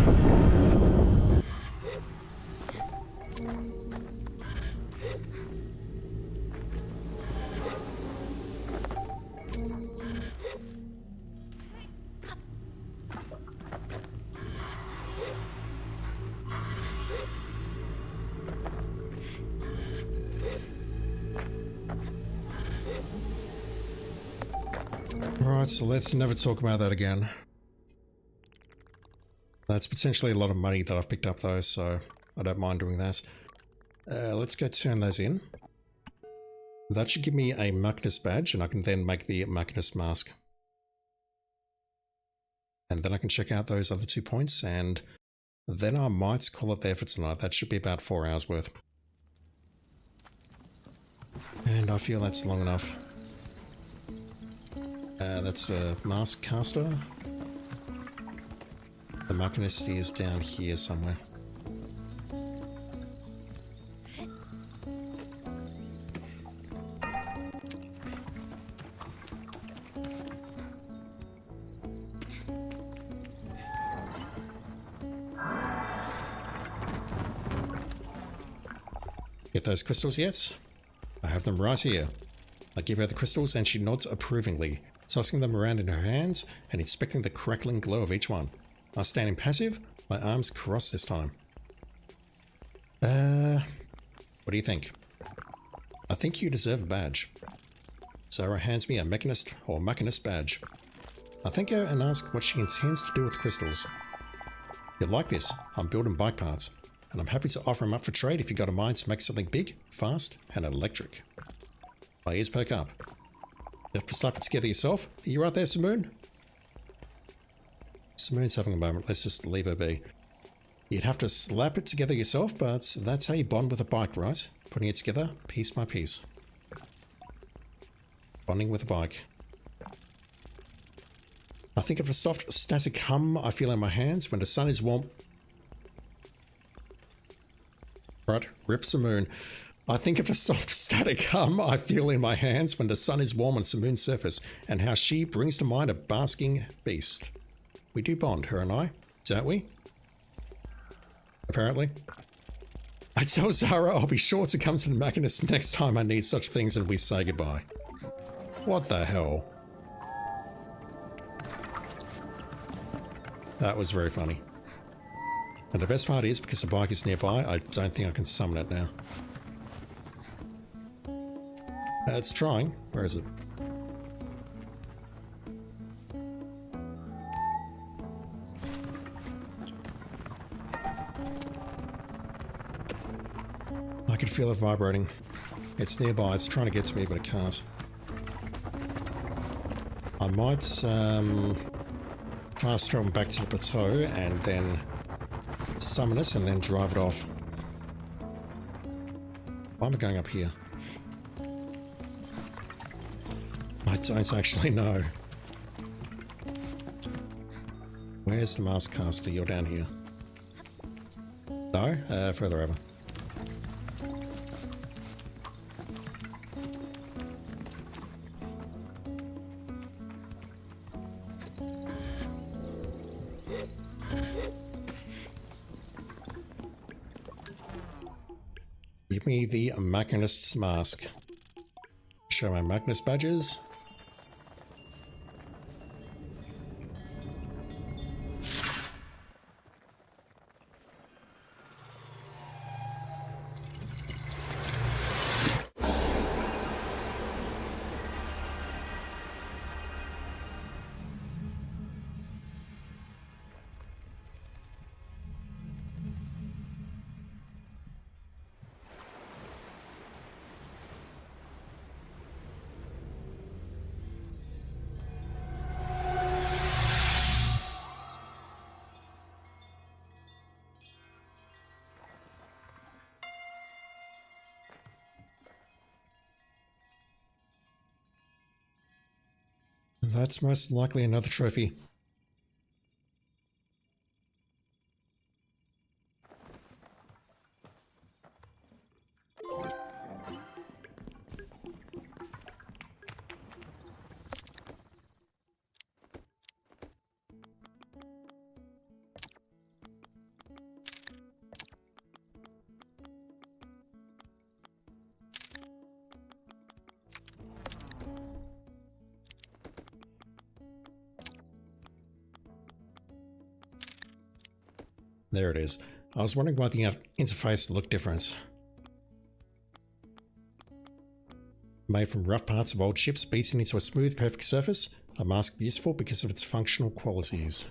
Alright, so let's never talk about that again. That's potentially a lot of money that I've picked up though, so I don't mind doing that. Let's go turn those in. That should give me a Machinist badge, and I can then make the Machinist mask. And then I can check out those other 2 points, and then I might call it there for tonight. That should be about 4 hours worth. And I feel that's long enough. That's a mask caster. The Machinist is down here somewhere. Get those crystals yet? I have them right here. I give her the crystals and she nods approvingly, tossing them around in her hands and inspecting the crackling glow of each one. I stand impassive, my arms crossed this time. What do you think? I think you deserve a badge. Zara hands me a Machinist badge. I thank her and ask what she intends to do with the crystals. You'll like this. I'm building bike parts, and I'm happy to offer them up for trade if you got a mind to make something big, fast, and electric. My ears perk up. You have to slap it together yourself? Are you right there, Simoon? Simoon's having a moment. Let's just leave her be. You'd have to slap it together yourself, but that's how you bond with a bike, right? Putting it together, piece by piece. Bonding with a bike. I think of a soft, static hum I feel in my hands when the sun is warm. Right, rip Simoon. I think of a soft, static hum I feel in my hands when the sun is warm on Simoon's surface, and how she brings to mind a basking beast. We do bond, her and I, don't we? Apparently. I tell Zara I'll be sure to come to the Machinist next time I need such things, and we say goodbye. What the hell? That was very funny. And the best part is, because the bike is nearby, I don't think I can summon it now. It's trying. Where is it? I can feel it vibrating. It's nearby, it's trying to get to me, but it can't. I might fast travel back to the plateau and then summon it and then drive it off. Why am I going up here? I don't actually know. Where's the mask caster? You're down here. No? Further over. Give me the Machinist's mask. Show my Machinist badges. That's most likely another trophy. There it is. I was wondering why the interface looked different. Made from rough parts of old ships beaten into a smooth, perfect surface, a mask useful because of its functional qualities.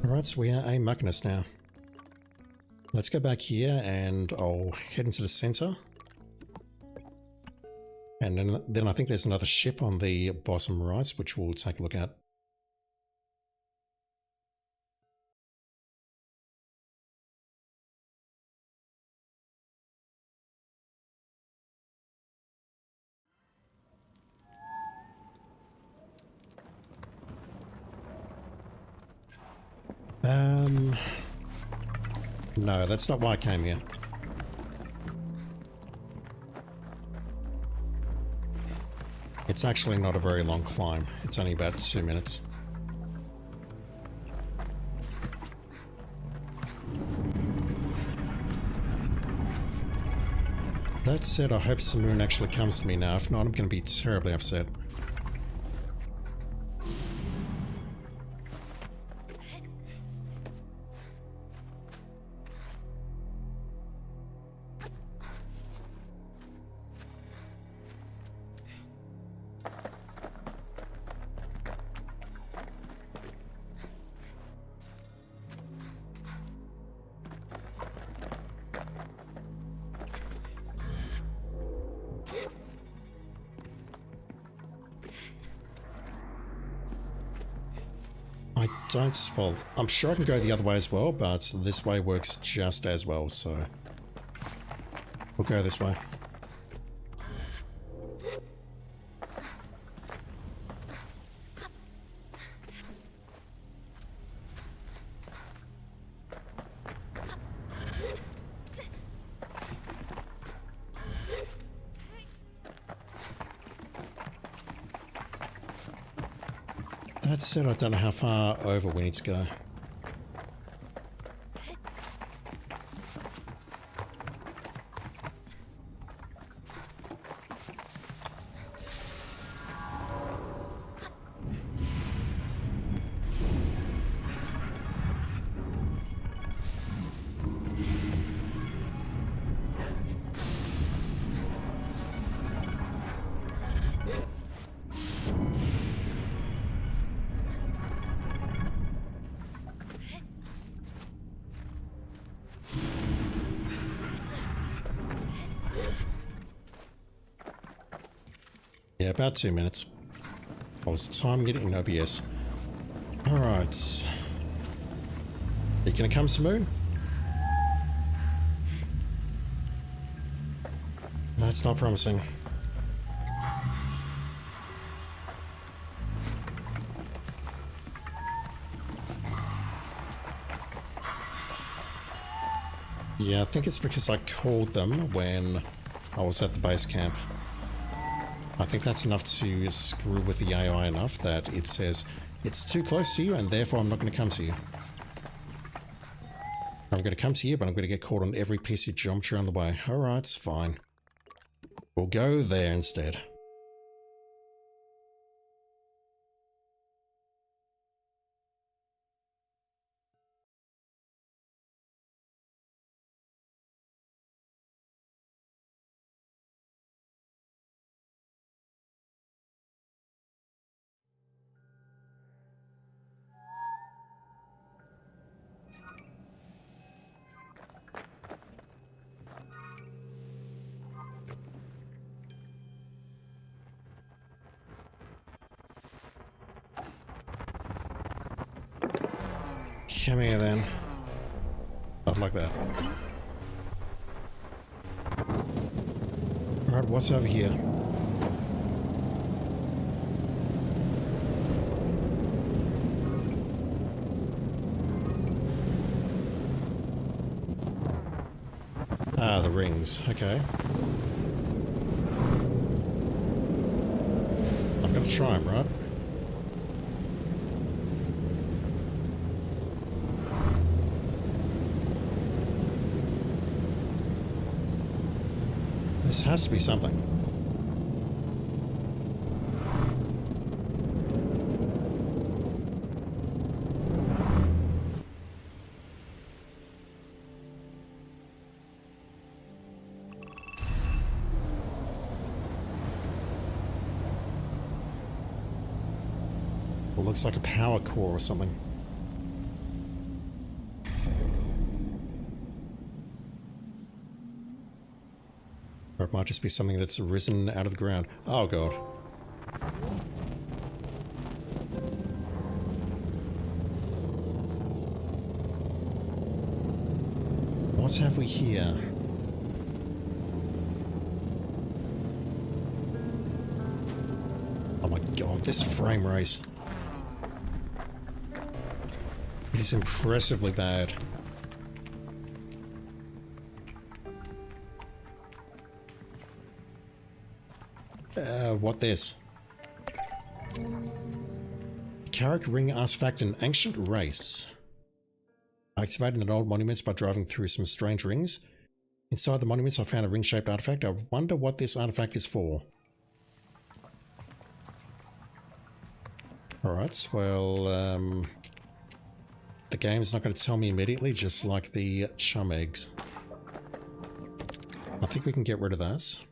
Alright, so we are a Machinist now. Let's go back here and I'll head into the center. And then I think there's another ship on the bottom right, which we'll take a look at. No, that's not why I came here. It's actually not a very long climb. It's only about 2 minutes. That said, I hope the moon actually comes to me now. If not, I'm going to be terribly upset. I don't, well, I'm sure I can go the other way as well, but this way works just as well, so we'll go this way. That said, I don't know how far over we need to go. Yeah, about 2 minutes. I was time getting OBS. Alright. You gonna come, Moon? That's not promising. Yeah, I think it's because I called them when I was at the base camp. I think that's enough to screw with the AI enough that it says it's too close to you and therefore I'm not going to come to you. I'm going to come to you, but I'm going to get caught on every piece of geometry on the way. Alright, it's fine. We'll go there instead. Come here then. Not like that. Alright, what's over here? Ah, the rings. Okay. I've got to try them, right? This has to be something. It looks like a power core or something. Or it might just be something that's risen out of the ground. Oh god. What have we here? Oh my god, this frame rate. It is impressively bad. What this? Carrick Ring artifact, an ancient race. Activating an old monuments by driving through some strange rings. Inside the monuments I found a ring-shaped artifact. I wonder what this artifact is for. Alright, well, the game's not going to tell me immediately, just like the chum eggs. I think we can get rid of those.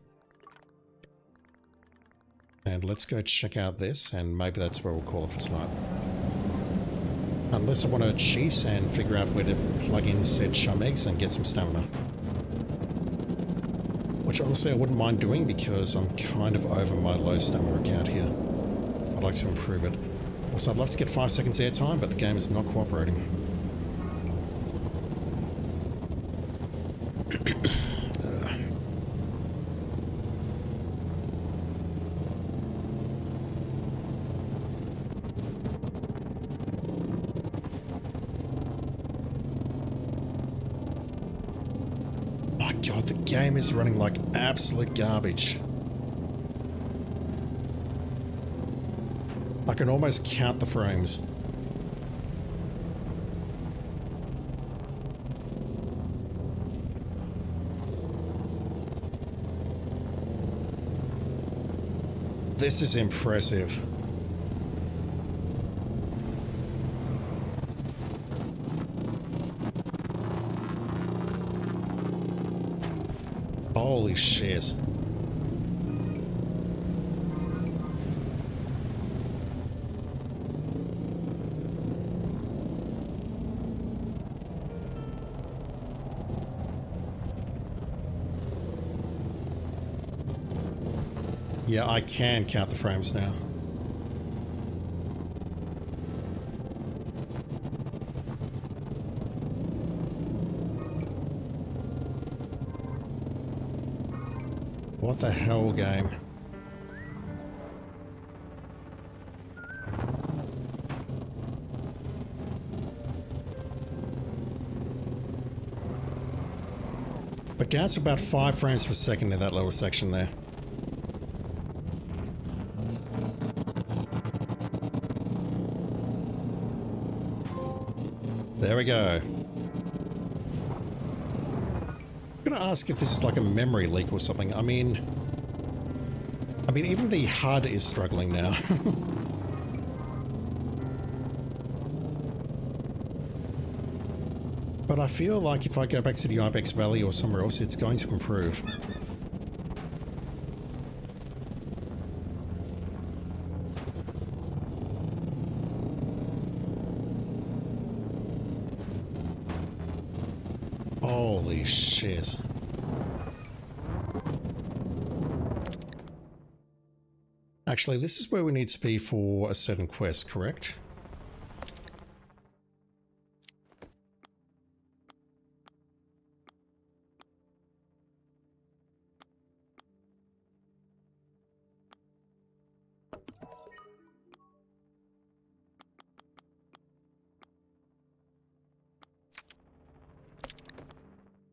And let's go check out this, and maybe that's where we'll call it for tonight. Unless I want to cheat and figure out where to plug in said chum eggs and get some stamina. Which honestly I wouldn't mind doing because I'm kind of over my low stamina account here. I'd like to improve it. Also, I'd love to get 5 seconds airtime, but the game is not cooperating. My god, the game is running like absolute garbage. I can almost count the frames. This is impressive. Holy shit. Yeah, I can count the frames now. What the hell, game? But down to about 5 frames per second in that little section there. There we go. I'm gonna ask if this is like a memory leak or something. I mean even the HUD is struggling now. But I feel like if I go back to the Ibex Valley or somewhere else, it's going to improve. Holy shit. Actually, this is where we need to be for a certain quest, correct?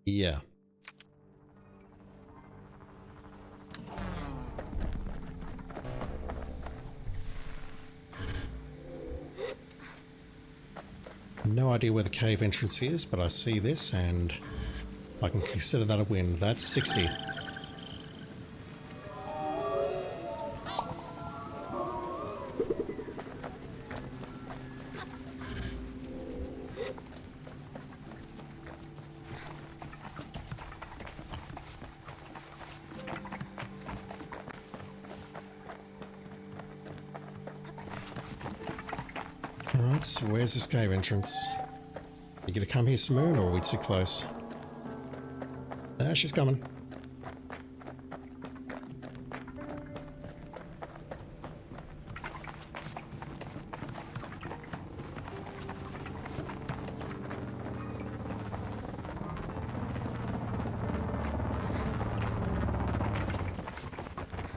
Yeah. No idea where the cave entrance is, but I see this and I can consider that a win. That's 60. Alright, so where's this cave entrance? You gonna come here, Simoon, or are we too close? Ah, she's coming.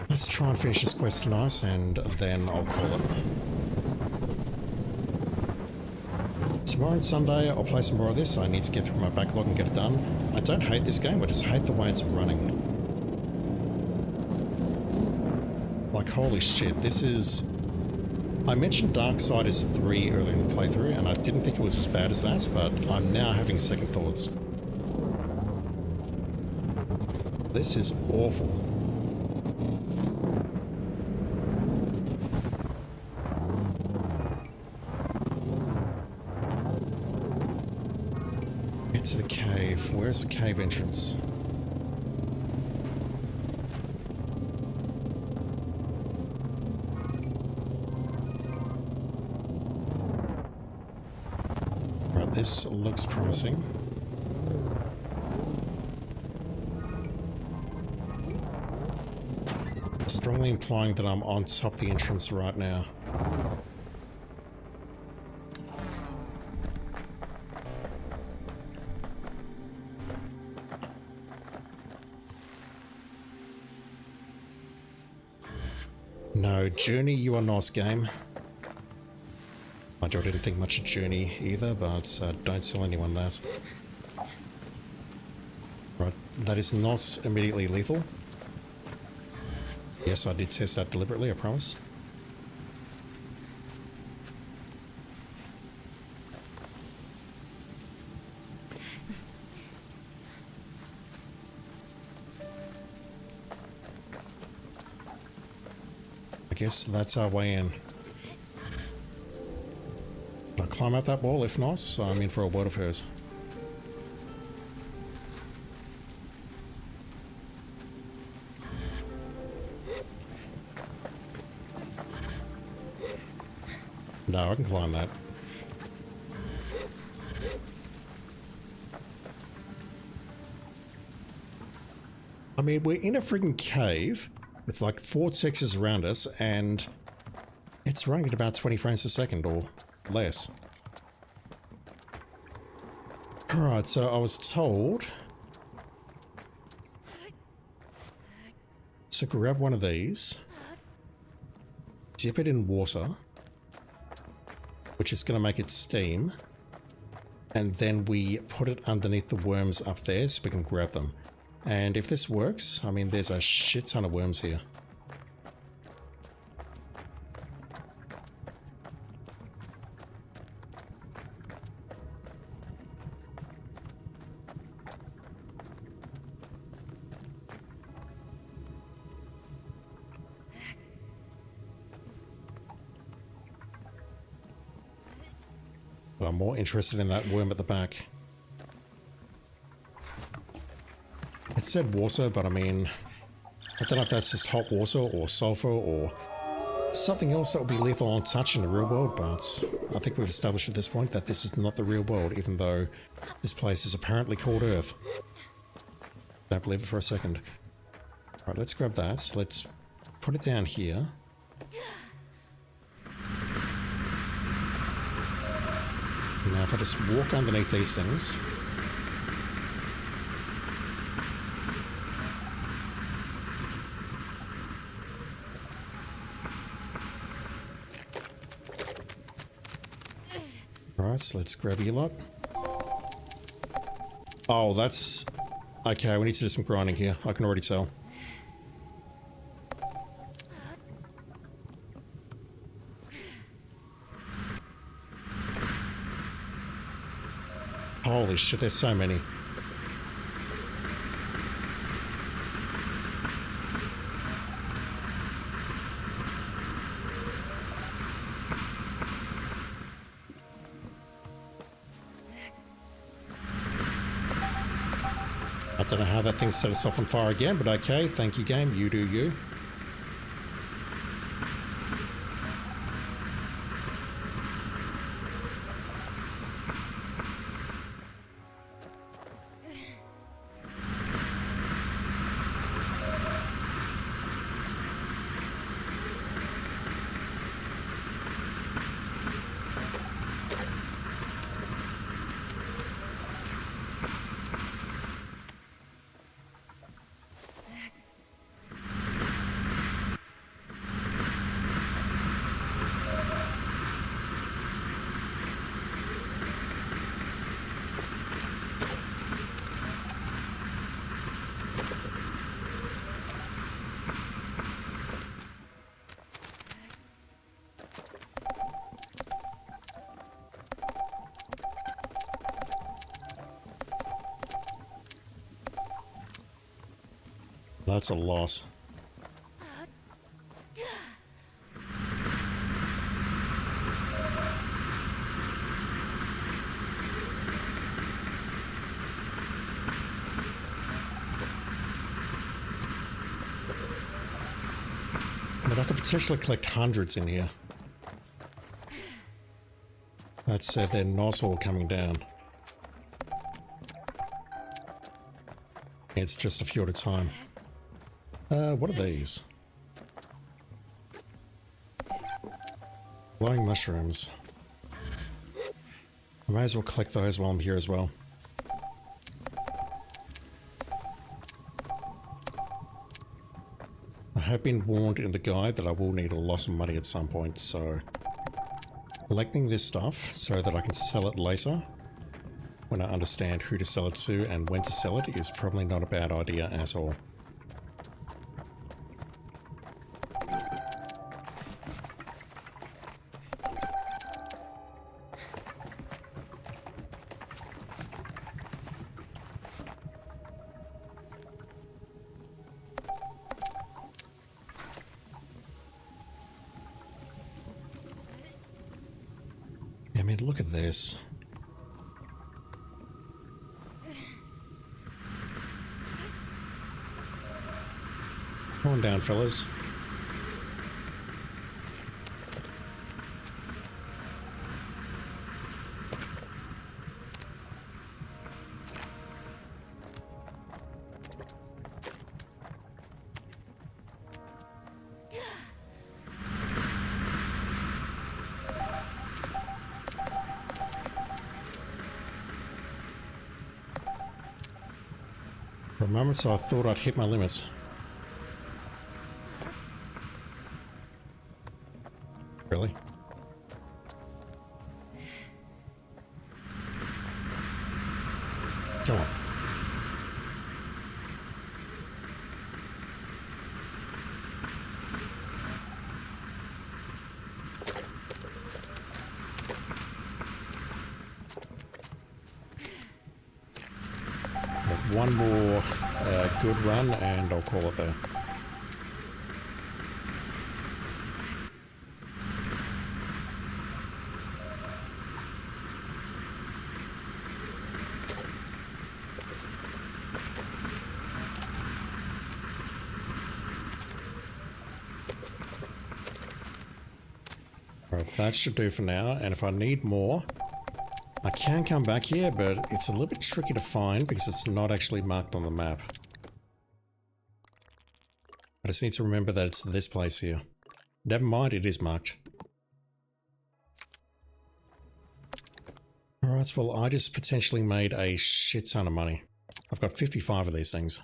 Let's try and finish this quest tonight, and then I'll call it. Tomorrow and Sunday, I'll play some more of this. I need to get through my backlog and get it done. I don't hate this game, I just hate the way it's running. Like, holy shit, this is... I mentioned Darksiders 3 earlier in the playthrough, and I didn't think it was as bad as that, but I'm now having second thoughts. This is awful. Get to the cave. Where's the cave entrance? Right, this looks promising. Strongly implying that I'm on top of the entrance right now. No, Journey, you are not, game. I didn't think much of Journey either, but don't tell anyone that. Right, that is not immediately lethal. Yes, I did test that deliberately, I promise. I guess that's our way in. Can I climb up that wall? If not, I'm in for a world of hers. No, I can climb that. I mean, we're in a freaking cave with like 4 textures around us, and it's running at about 20 frames per second or less. Alright, so I was told to grab one of these, dip it in water, which is going to make it steam, and then we put it underneath the worms up there so we can grab them. And if this works, I mean, there's a shit ton of worms here. But I'm more interested in that worm at the back. It said water, but I mean, I don't know if that's just hot water or sulfur or something else that would be lethal on touch in the real world, but I think we've established at this point that this is not the real world, even though this place is apparently called Earth. Don't believe it for a second. Alright, let's grab that. Let's put it down here. Now if I just walk underneath these things. Alright, so let's grab you lot. Oh, that's... Okay, we need to do some grinding here. I can already tell. Holy shit, there's so many. I don't know how that thing set us off on fire again, but okay, thank you game, you do you. That's a loss. But I could potentially collect hundreds in here. That said, they're not all coming down. It's just a few at a time. What are these? Glowing mushrooms. I may as well collect those while I'm here as well. I have been warned in the guide that I will need a lot of money at some point, so collecting this stuff so that I can sell it later when I understand who to sell it to and when to sell it is probably not a bad idea at all. I mean, look at this. Come on down, fellas. For a moment, so I thought I'd hit my limits. Really? Come on. One more good run and I'll call it there. Alright, that should do for now, and if I need more, I can come back here, but it's a little bit tricky to find because it's not actually marked on the map. I just need to remember that it's this place here. Never mind, it is marked. Alright, well, I just potentially made a shit ton of money. I've got 55 of these things.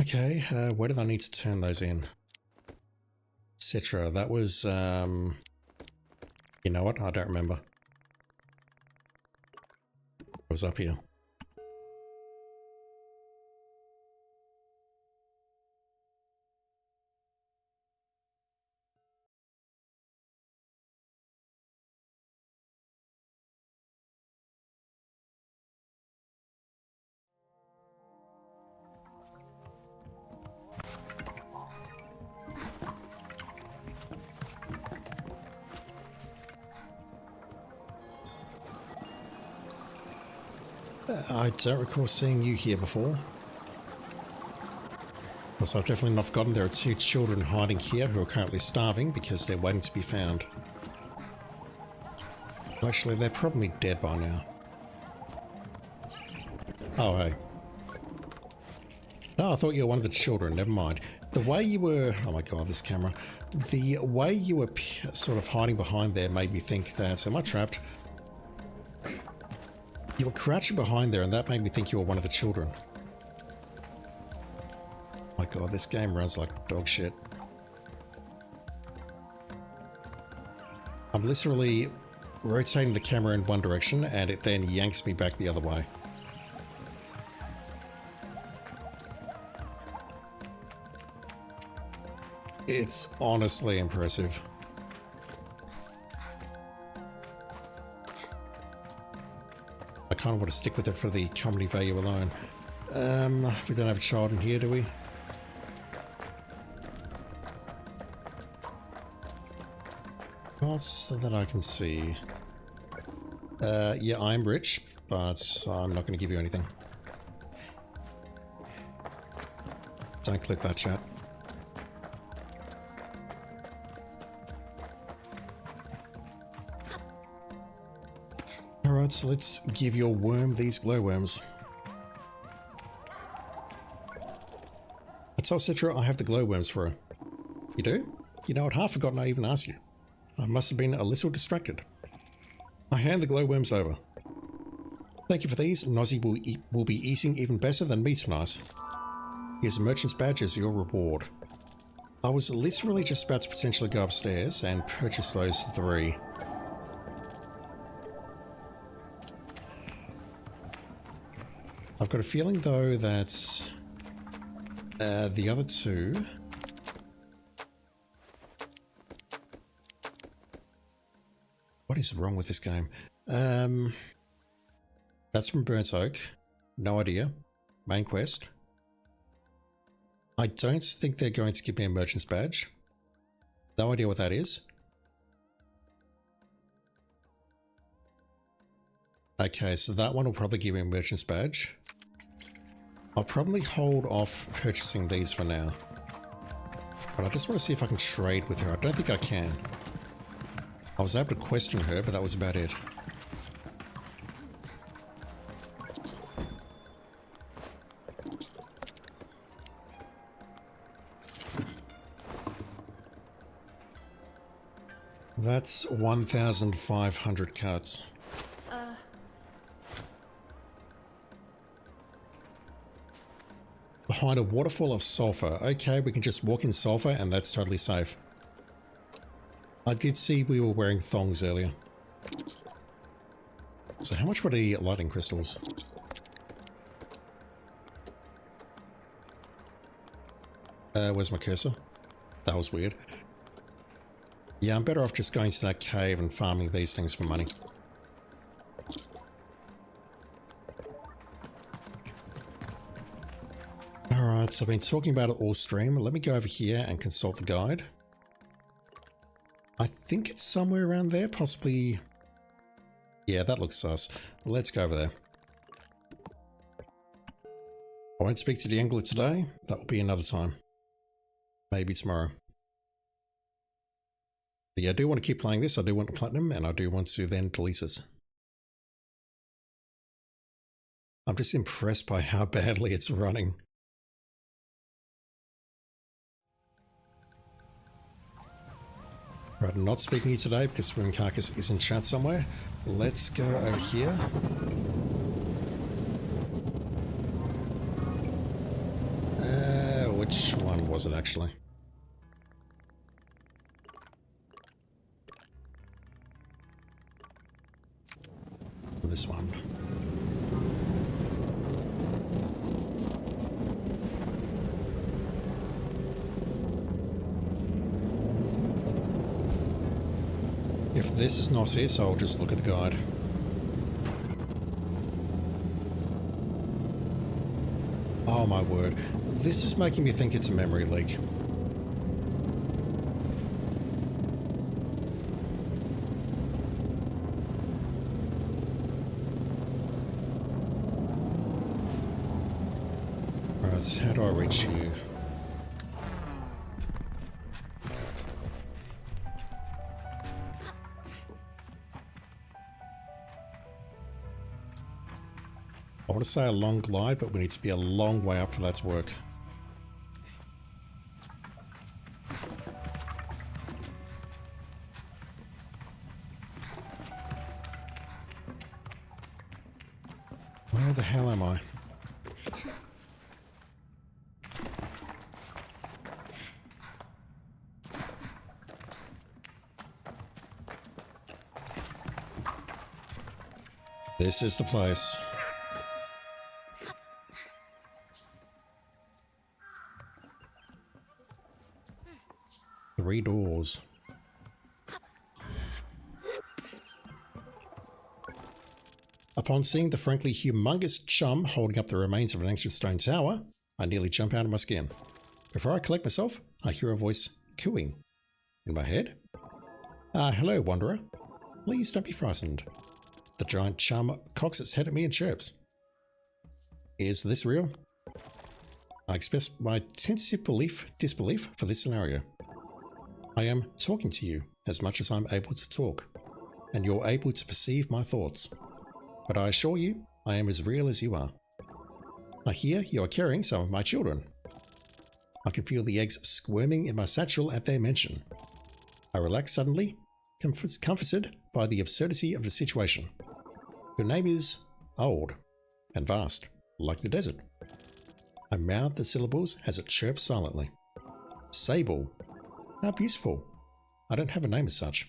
Okay, where did I need to turn those in? Etc. That was, you know what? I don't remember. It was up here. I don't recall seeing you here before. Also, I've definitely not forgotten there are two children hiding here who are currently starving because they're waiting to be found. Actually, they're probably dead by now. Oh, hey. No, I thought you were one of the children. Never mind. The way you were... Oh my god, this camera. The way you were sort of hiding behind there made me think that... Am I trapped? You were crouching behind there and that made me think you were one of the children. Oh my god, this game runs like dog shit. I'm literally rotating the camera in one direction and it then yanks me back the other way. It's honestly impressive. I kind of want to stick with it for the comedy value alone. We don't have a child in here, do we? Not so that I can see. Yeah, I'm rich, but I'm not going to give you anything. Don't click that, chat. Alright, so let's give your worm these glowworms. I tell Citra I have the glowworms for her. You do? You know, I'd half forgotten I even asked you. I must have been a little distracted. I hand the glowworms over. Thank you for these. Nozzy will be eating even better than me tonight. Here's a merchant's badge as your reward. I was literally just about to potentially go upstairs and purchase those 3. I've got a feeling though that the other 2... What is wrong with this game? That's from Burnt Oak. No idea. Main quest. I don't think they're going to give me a merchant's badge. No idea what that is. Okay, so that one will probably give me a merchant's badge. I'll probably hold off purchasing these for now. But I just want to see if I can trade with her. I don't think I can. I was able to question her, but that was about it. That's 1,500 cuts. Behind a waterfall of sulfur. Okay, we can just walk in sulfur and that's totally safe. I did see we were wearing thongs earlier. So how much were the lighting crystals? Where's my cursor? That was weird. Yeah, I'm better off just going to that cave and farming these things for money. Alright, so I've been talking about it all stream. Let me go over here and consult the guide. I think it's somewhere around there, possibly... Yeah, that looks sus. Let's go over there. I won't speak to the angler today. That will be another time. Maybe tomorrow. But yeah, I do want to keep playing this. I do want to platinum, and I do want to then delete it. I'm just impressed by how badly it's running. Right, I'm not speaking to you today because Swim Carcass is in chat somewhere. Let's go over here. Which one was it actually? This one. If this is not it, I'll just look at the guide. Oh my word. This is making me think it's a memory leak. Right, how do I reach you? I want to say a long glide, but we need to be a long way up for that to work. Where the hell am I? This is the place. Three doors. Upon seeing the frankly humongous chum holding up the remains of an ancient stone tower, I nearly jump out of my skin. Before I collect myself, I hear a voice cooing. In my head? Hello, wanderer. Please don't be frightened. The giant chum cocks its head at me and chirps. Is this real? I express my tentative disbelief for this scenario. I am talking to you as much as I'm able to talk, and you're able to perceive my thoughts. But I assure you, I am as real as you are. I hear you are carrying some of my children. I can feel the eggs squirming in my satchel at their mention. I relax suddenly, comforted by the absurdity of the situation. Your name is old and vast, like the desert. I mouth the syllables as it chirps silently. Sable. How beautiful. I don't have a name as such,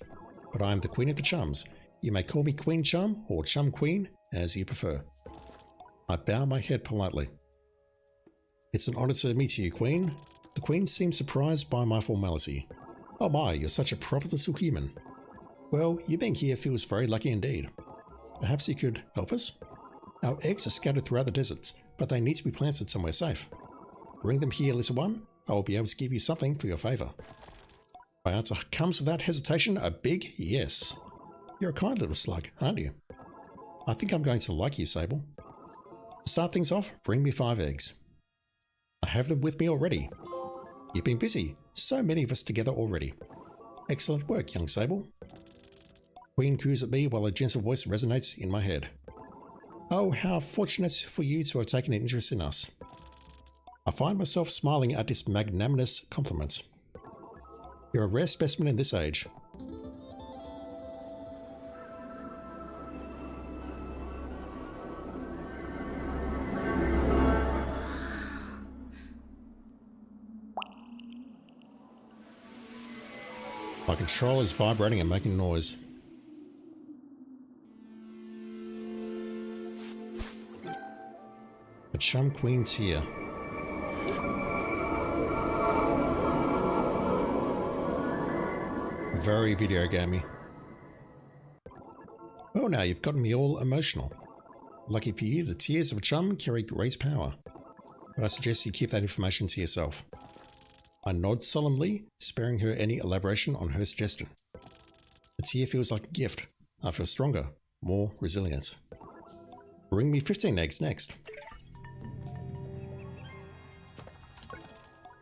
but I am the Queen of the Chums. You may call me Queen Chum or Chum Queen, as you prefer. I bow my head politely. It's an honor to meet you, Queen. The Queen seems surprised by my formality. Oh my, you're such a proper little human. Well, you being here feels very lucky indeed. Perhaps you could help us? Our eggs are scattered throughout the deserts, but they need to be planted somewhere safe. Bring them here, little one. I will be able to give you something for your favor. My answer comes without hesitation, a big yes. You're a kind little slug, aren't you? I think I'm going to like you, Sable. To start things off, bring me 5 eggs. I have them with me already. You've been busy. So many of us together already. Excellent work, young Sable. Queen coos at me while a gentle voice resonates in my head. Oh, how fortunate for you to have taken an interest in us. I find myself smiling at this magnanimous compliment. You're a rare specimen in this age. My controller is vibrating and making noise. The Chum Queen's here. Very video gamey. Well, now you've gotten me all emotional. Lucky for you, the tears of a chum carry great power. But I suggest you keep that information to yourself. I nod solemnly, sparing her any elaboration on her suggestion. The tear feels like a gift. I feel stronger, more resilient. Bring me 15 eggs next.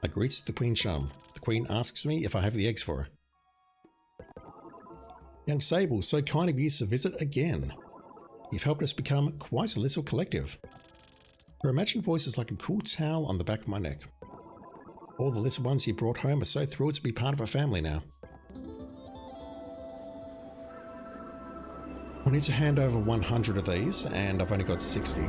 I greet the Queen Chum. The Queen asks me if I have the eggs for her. Young Sable, so kind of you to visit again. You've helped us become quite a little collective. Her imagined voice is like a cool towel on the back of my neck. All the little ones you brought home are so thrilled to be part of our family now. I need to hand over 100 of these, and I've only got 60.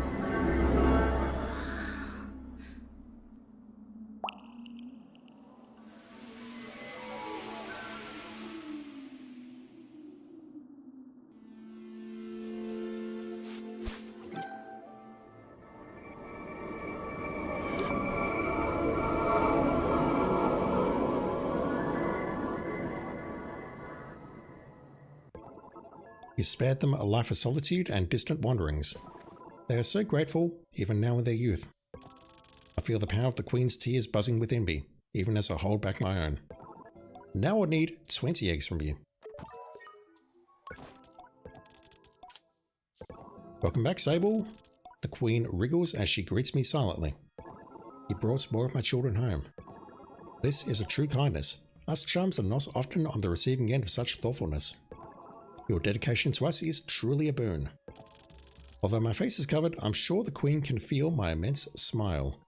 You spared them a life of solitude and distant wanderings. They are so grateful, even now in their youth. I feel the power of the Queen's tears buzzing within me, even as I hold back my own. Now I need 20 eggs from you. Welcome back, Sable. The Queen wriggles as she greets me silently. You brought more of my children home. This is a true kindness. Us chums are not often on the receiving end of such thoughtfulness. Your dedication to us is truly a boon. Although my face is covered, I'm sure the Queen can feel my immense smile.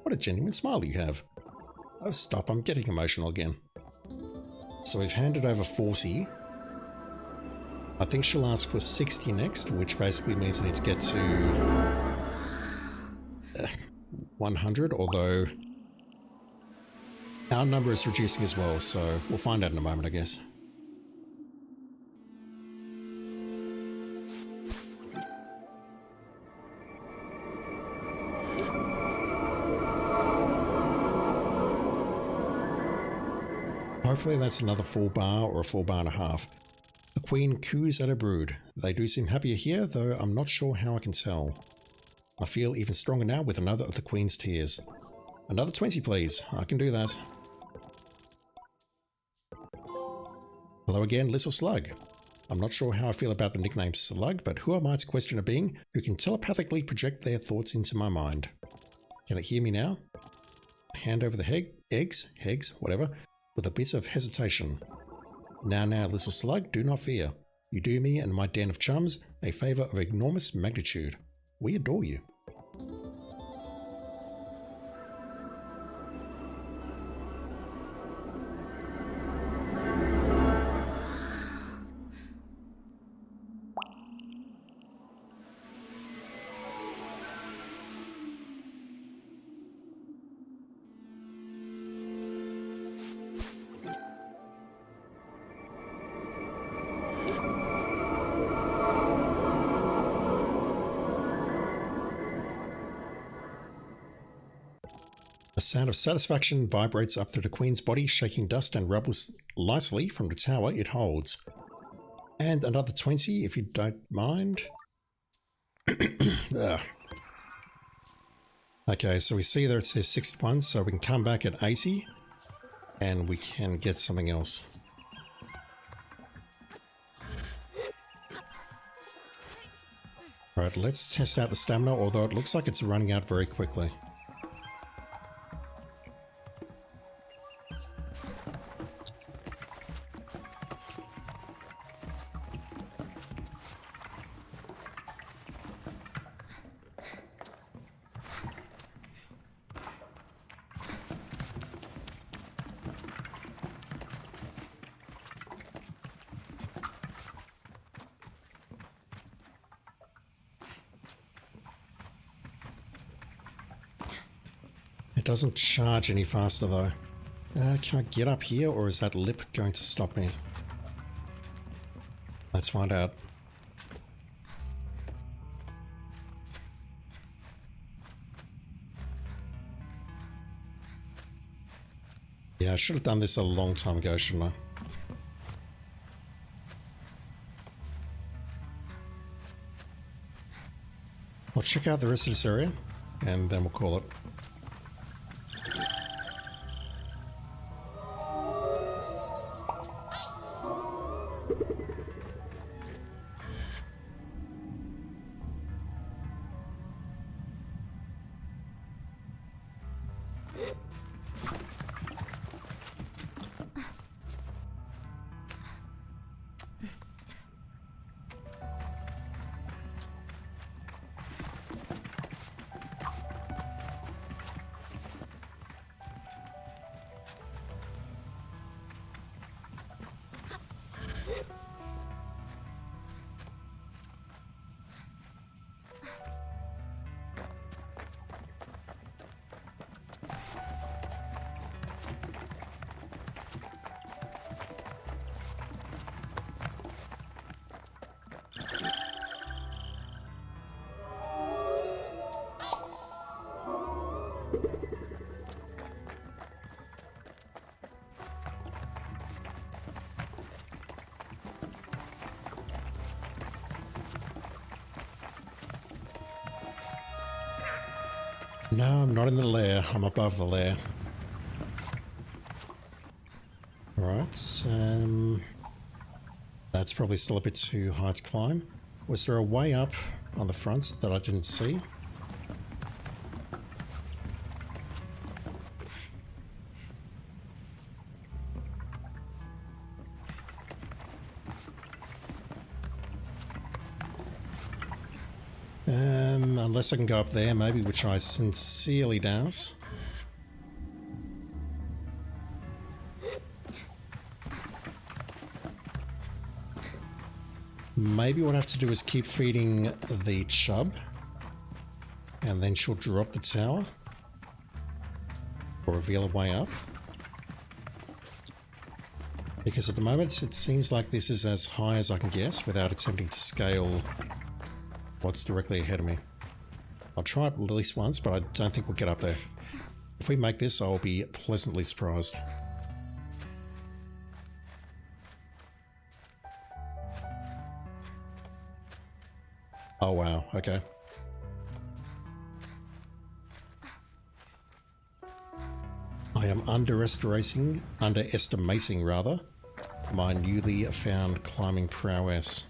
What a genuine smile you have. Oh, stop, I'm getting emotional again. So we've handed over 40. I think she'll ask for 60 next, which basically means I need to get to 100, although our number is reducing as well, so we'll find out in a moment, I guess. Hopefully that's another full bar or a full bar and a half. The queen coos at her brood. They do seem happier here, though I'm not sure how I can tell. I feel even stronger now with another of the queen's tears. Another 20, please. I can do that. Hello again, Little Slug. I'm not sure how I feel about the nickname Slug, but who am I to question a being who can telepathically project their thoughts into my mind? Can it hear me now? Hand over the eggs, whatever, with a bit of hesitation. Now, Little Slug, do not fear. You do me and my den of chums a favour of enormous magnitude. We adore you. A sound of satisfaction vibrates up through the Queen's body, shaking dust and rubble lightly from the tower it holds. And another 20, if you don't mind. Okay, so we see there it says 61, so we can come back at 80, and we can get something else. Alright, let's test out the stamina, although it looks like it's running out very quickly. It doesn't charge any faster though. Can I get up here, or is that lip going to stop me? Let's find out. Yeah, I should have done this a long time ago, shouldn't I? I'll check out the rest of this area, and then we'll call it. No, I'm not in the lair. I'm above the lair. Alright, that's probably still a bit too high to climb. Was there a way up on the front that I didn't see? Unless I can go up there, maybe, which I sincerely doubt. Maybe what I have to do is keep feeding the chub, and then she'll drop the tower, or reveal a way up. Because at the moment, it seems like this is as high as I can guess without attempting to scale what's directly ahead of me. I'll try it at least once, but I don't think we'll get up there. If we make this, I'll be pleasantly surprised. Oh wow, okay. I am underestimating rather, my newly found climbing prowess.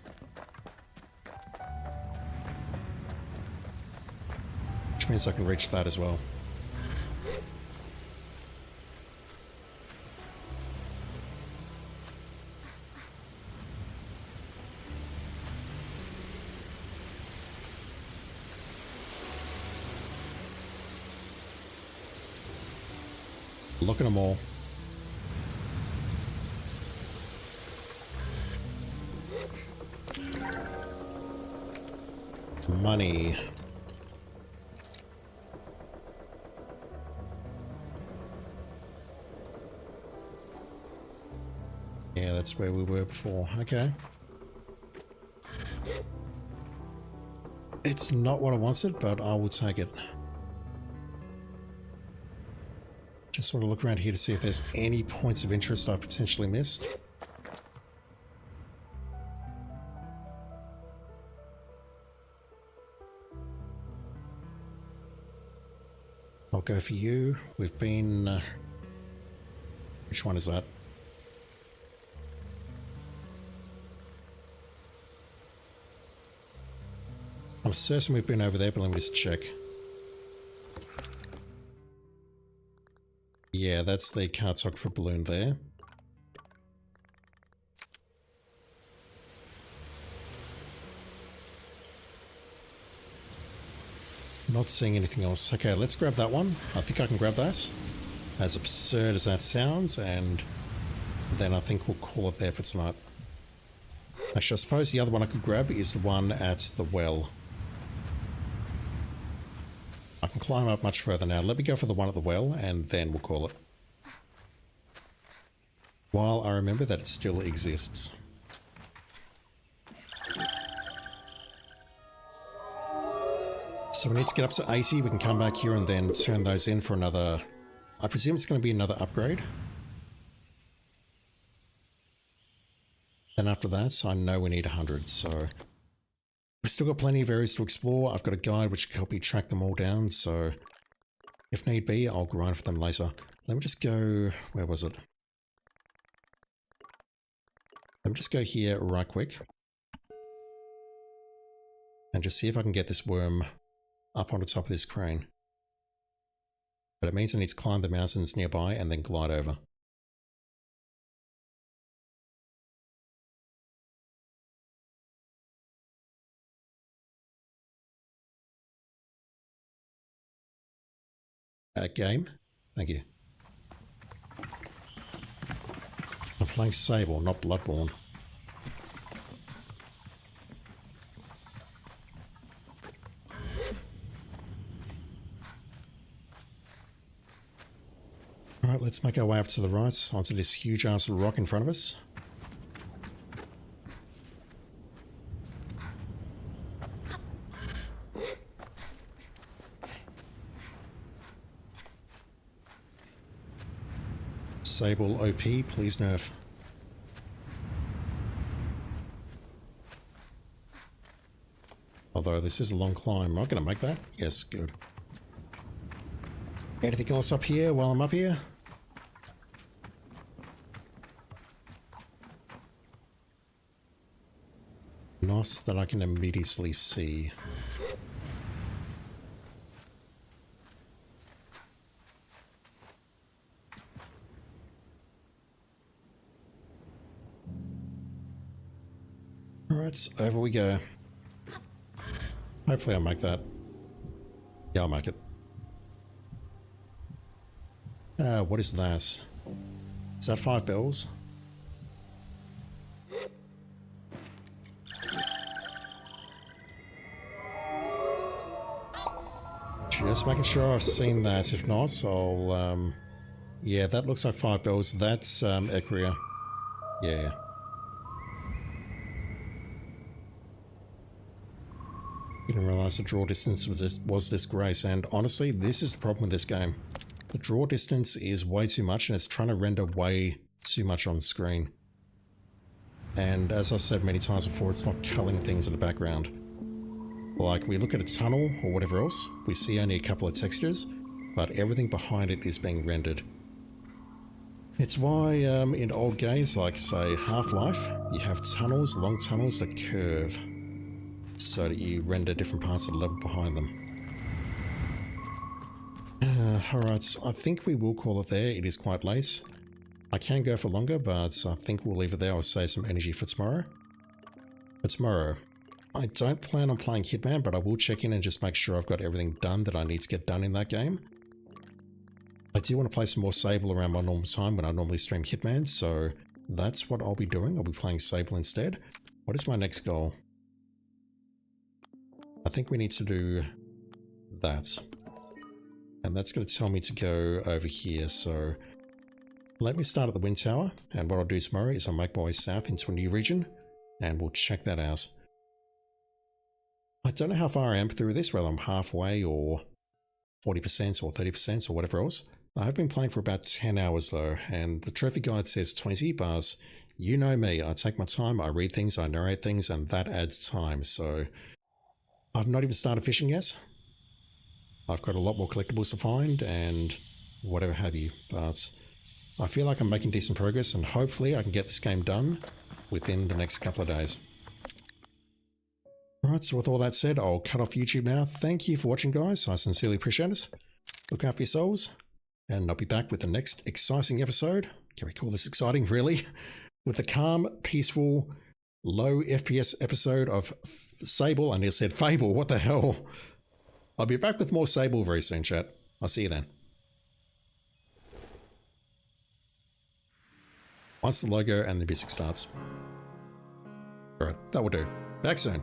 Which means I can reach that as well. Look at them all. Money. Yeah, that's where we were before. Okay. It's not what I wanted, but I will take it. Just want to look around here to see if there's any points of interest I potentially missed. I'll go for you. We've been... which one is that? I'm certain we've been over there, but let me just check. Yeah, that's the cartographer balloon there. Not seeing anything else. Okay, let's grab that one. I think I can grab that. As absurd as that sounds, and then I think we'll call it there for tonight. Actually, I suppose the other one I could grab is the one at the well. I can climb up much further now. Let me go for the one at the well, and then we'll call it. While I remember that it still exists. So we need to get up to 80. We can come back here and then turn those in for another... I presume it's going to be another upgrade. Then after that, I know we need 100, so... We've still got plenty of areas to explore. I've got a guide which can help me track them all down, so... If need be, I'll grind for them later. Let me just go... Where was it? Let me just go here right quick. And just see if I can get this worm up on the top of this crane. But it means I need to climb the mountains nearby and then glide over. Game? Thank you. I'm playing Sable, not Bloodborne. Alright, let's make our way up to the right, onto this huge ass rock in front of us. Sable OP, please nerf. Although this is a long climb. Am I going to make that? Yes, good. Anything else up here while I'm up here? Not that I can immediately see. Alright, over we go. Hopefully I'll make that. Yeah, I'll make it. What is that? Is that 5 bells? Just making sure I've seen that. If not, I'll, yeah, that looks like 5 bells. That's, Ecria. Yeah. Didn't realize the draw distance was this great, and honestly, this is the problem with this game. The draw distance is way too much, and it's trying to render way too much on screen. And as I've said many times before, it's not culling things in the background. Like, we look at a tunnel or whatever else, we see only a couple of textures, but everything behind it is being rendered. It's why in old games like, say, Half-Life, you have tunnels, long tunnels that curve, so that you render different parts of the level behind them. Alright, I think we will call it there. It is quite late. I can go for longer, but I think we'll leave it there. I'll save some energy for tomorrow. For tomorrow, I don't plan on playing Hitman, but I will check in and just make sure I've got everything done that I need to get done in that game. I do want to play some more Sable around my normal time when I normally stream Hitman, so that's what I'll be doing. I'll be playing Sable instead. What is my next goal? I think we need to do that. And that's going to tell me to go over here, so let me start at the Wind Tower, and what I'll do tomorrow is I'll make my way south into a new region, and we'll check that out. I don't know how far I am through this, whether I'm halfway or 40% or 30% or whatever else. I have been playing for about 10 hours though, and the trophy guide says 20, but you know me, I take my time, I read things, I narrate things, and that adds time, so I've not even started fishing yet. I've got a lot more collectibles to find and whatever have you, but I feel like I'm making decent progress, and hopefully I can get this game done within the next couple of days. Alright, so with all that said, I'll cut off YouTube now. Thank you for watching, guys. I sincerely appreciate it. Look after yourselves, and I'll be back with the next exciting episode. Can we call this exciting, really? With the calm, peaceful, low FPS episode of Sable. I nearly said Fable, what the hell? I'll be back with more Sable very soon, chat. I'll see you then. Once the logo and the music starts. Alright, that will do. Back soon.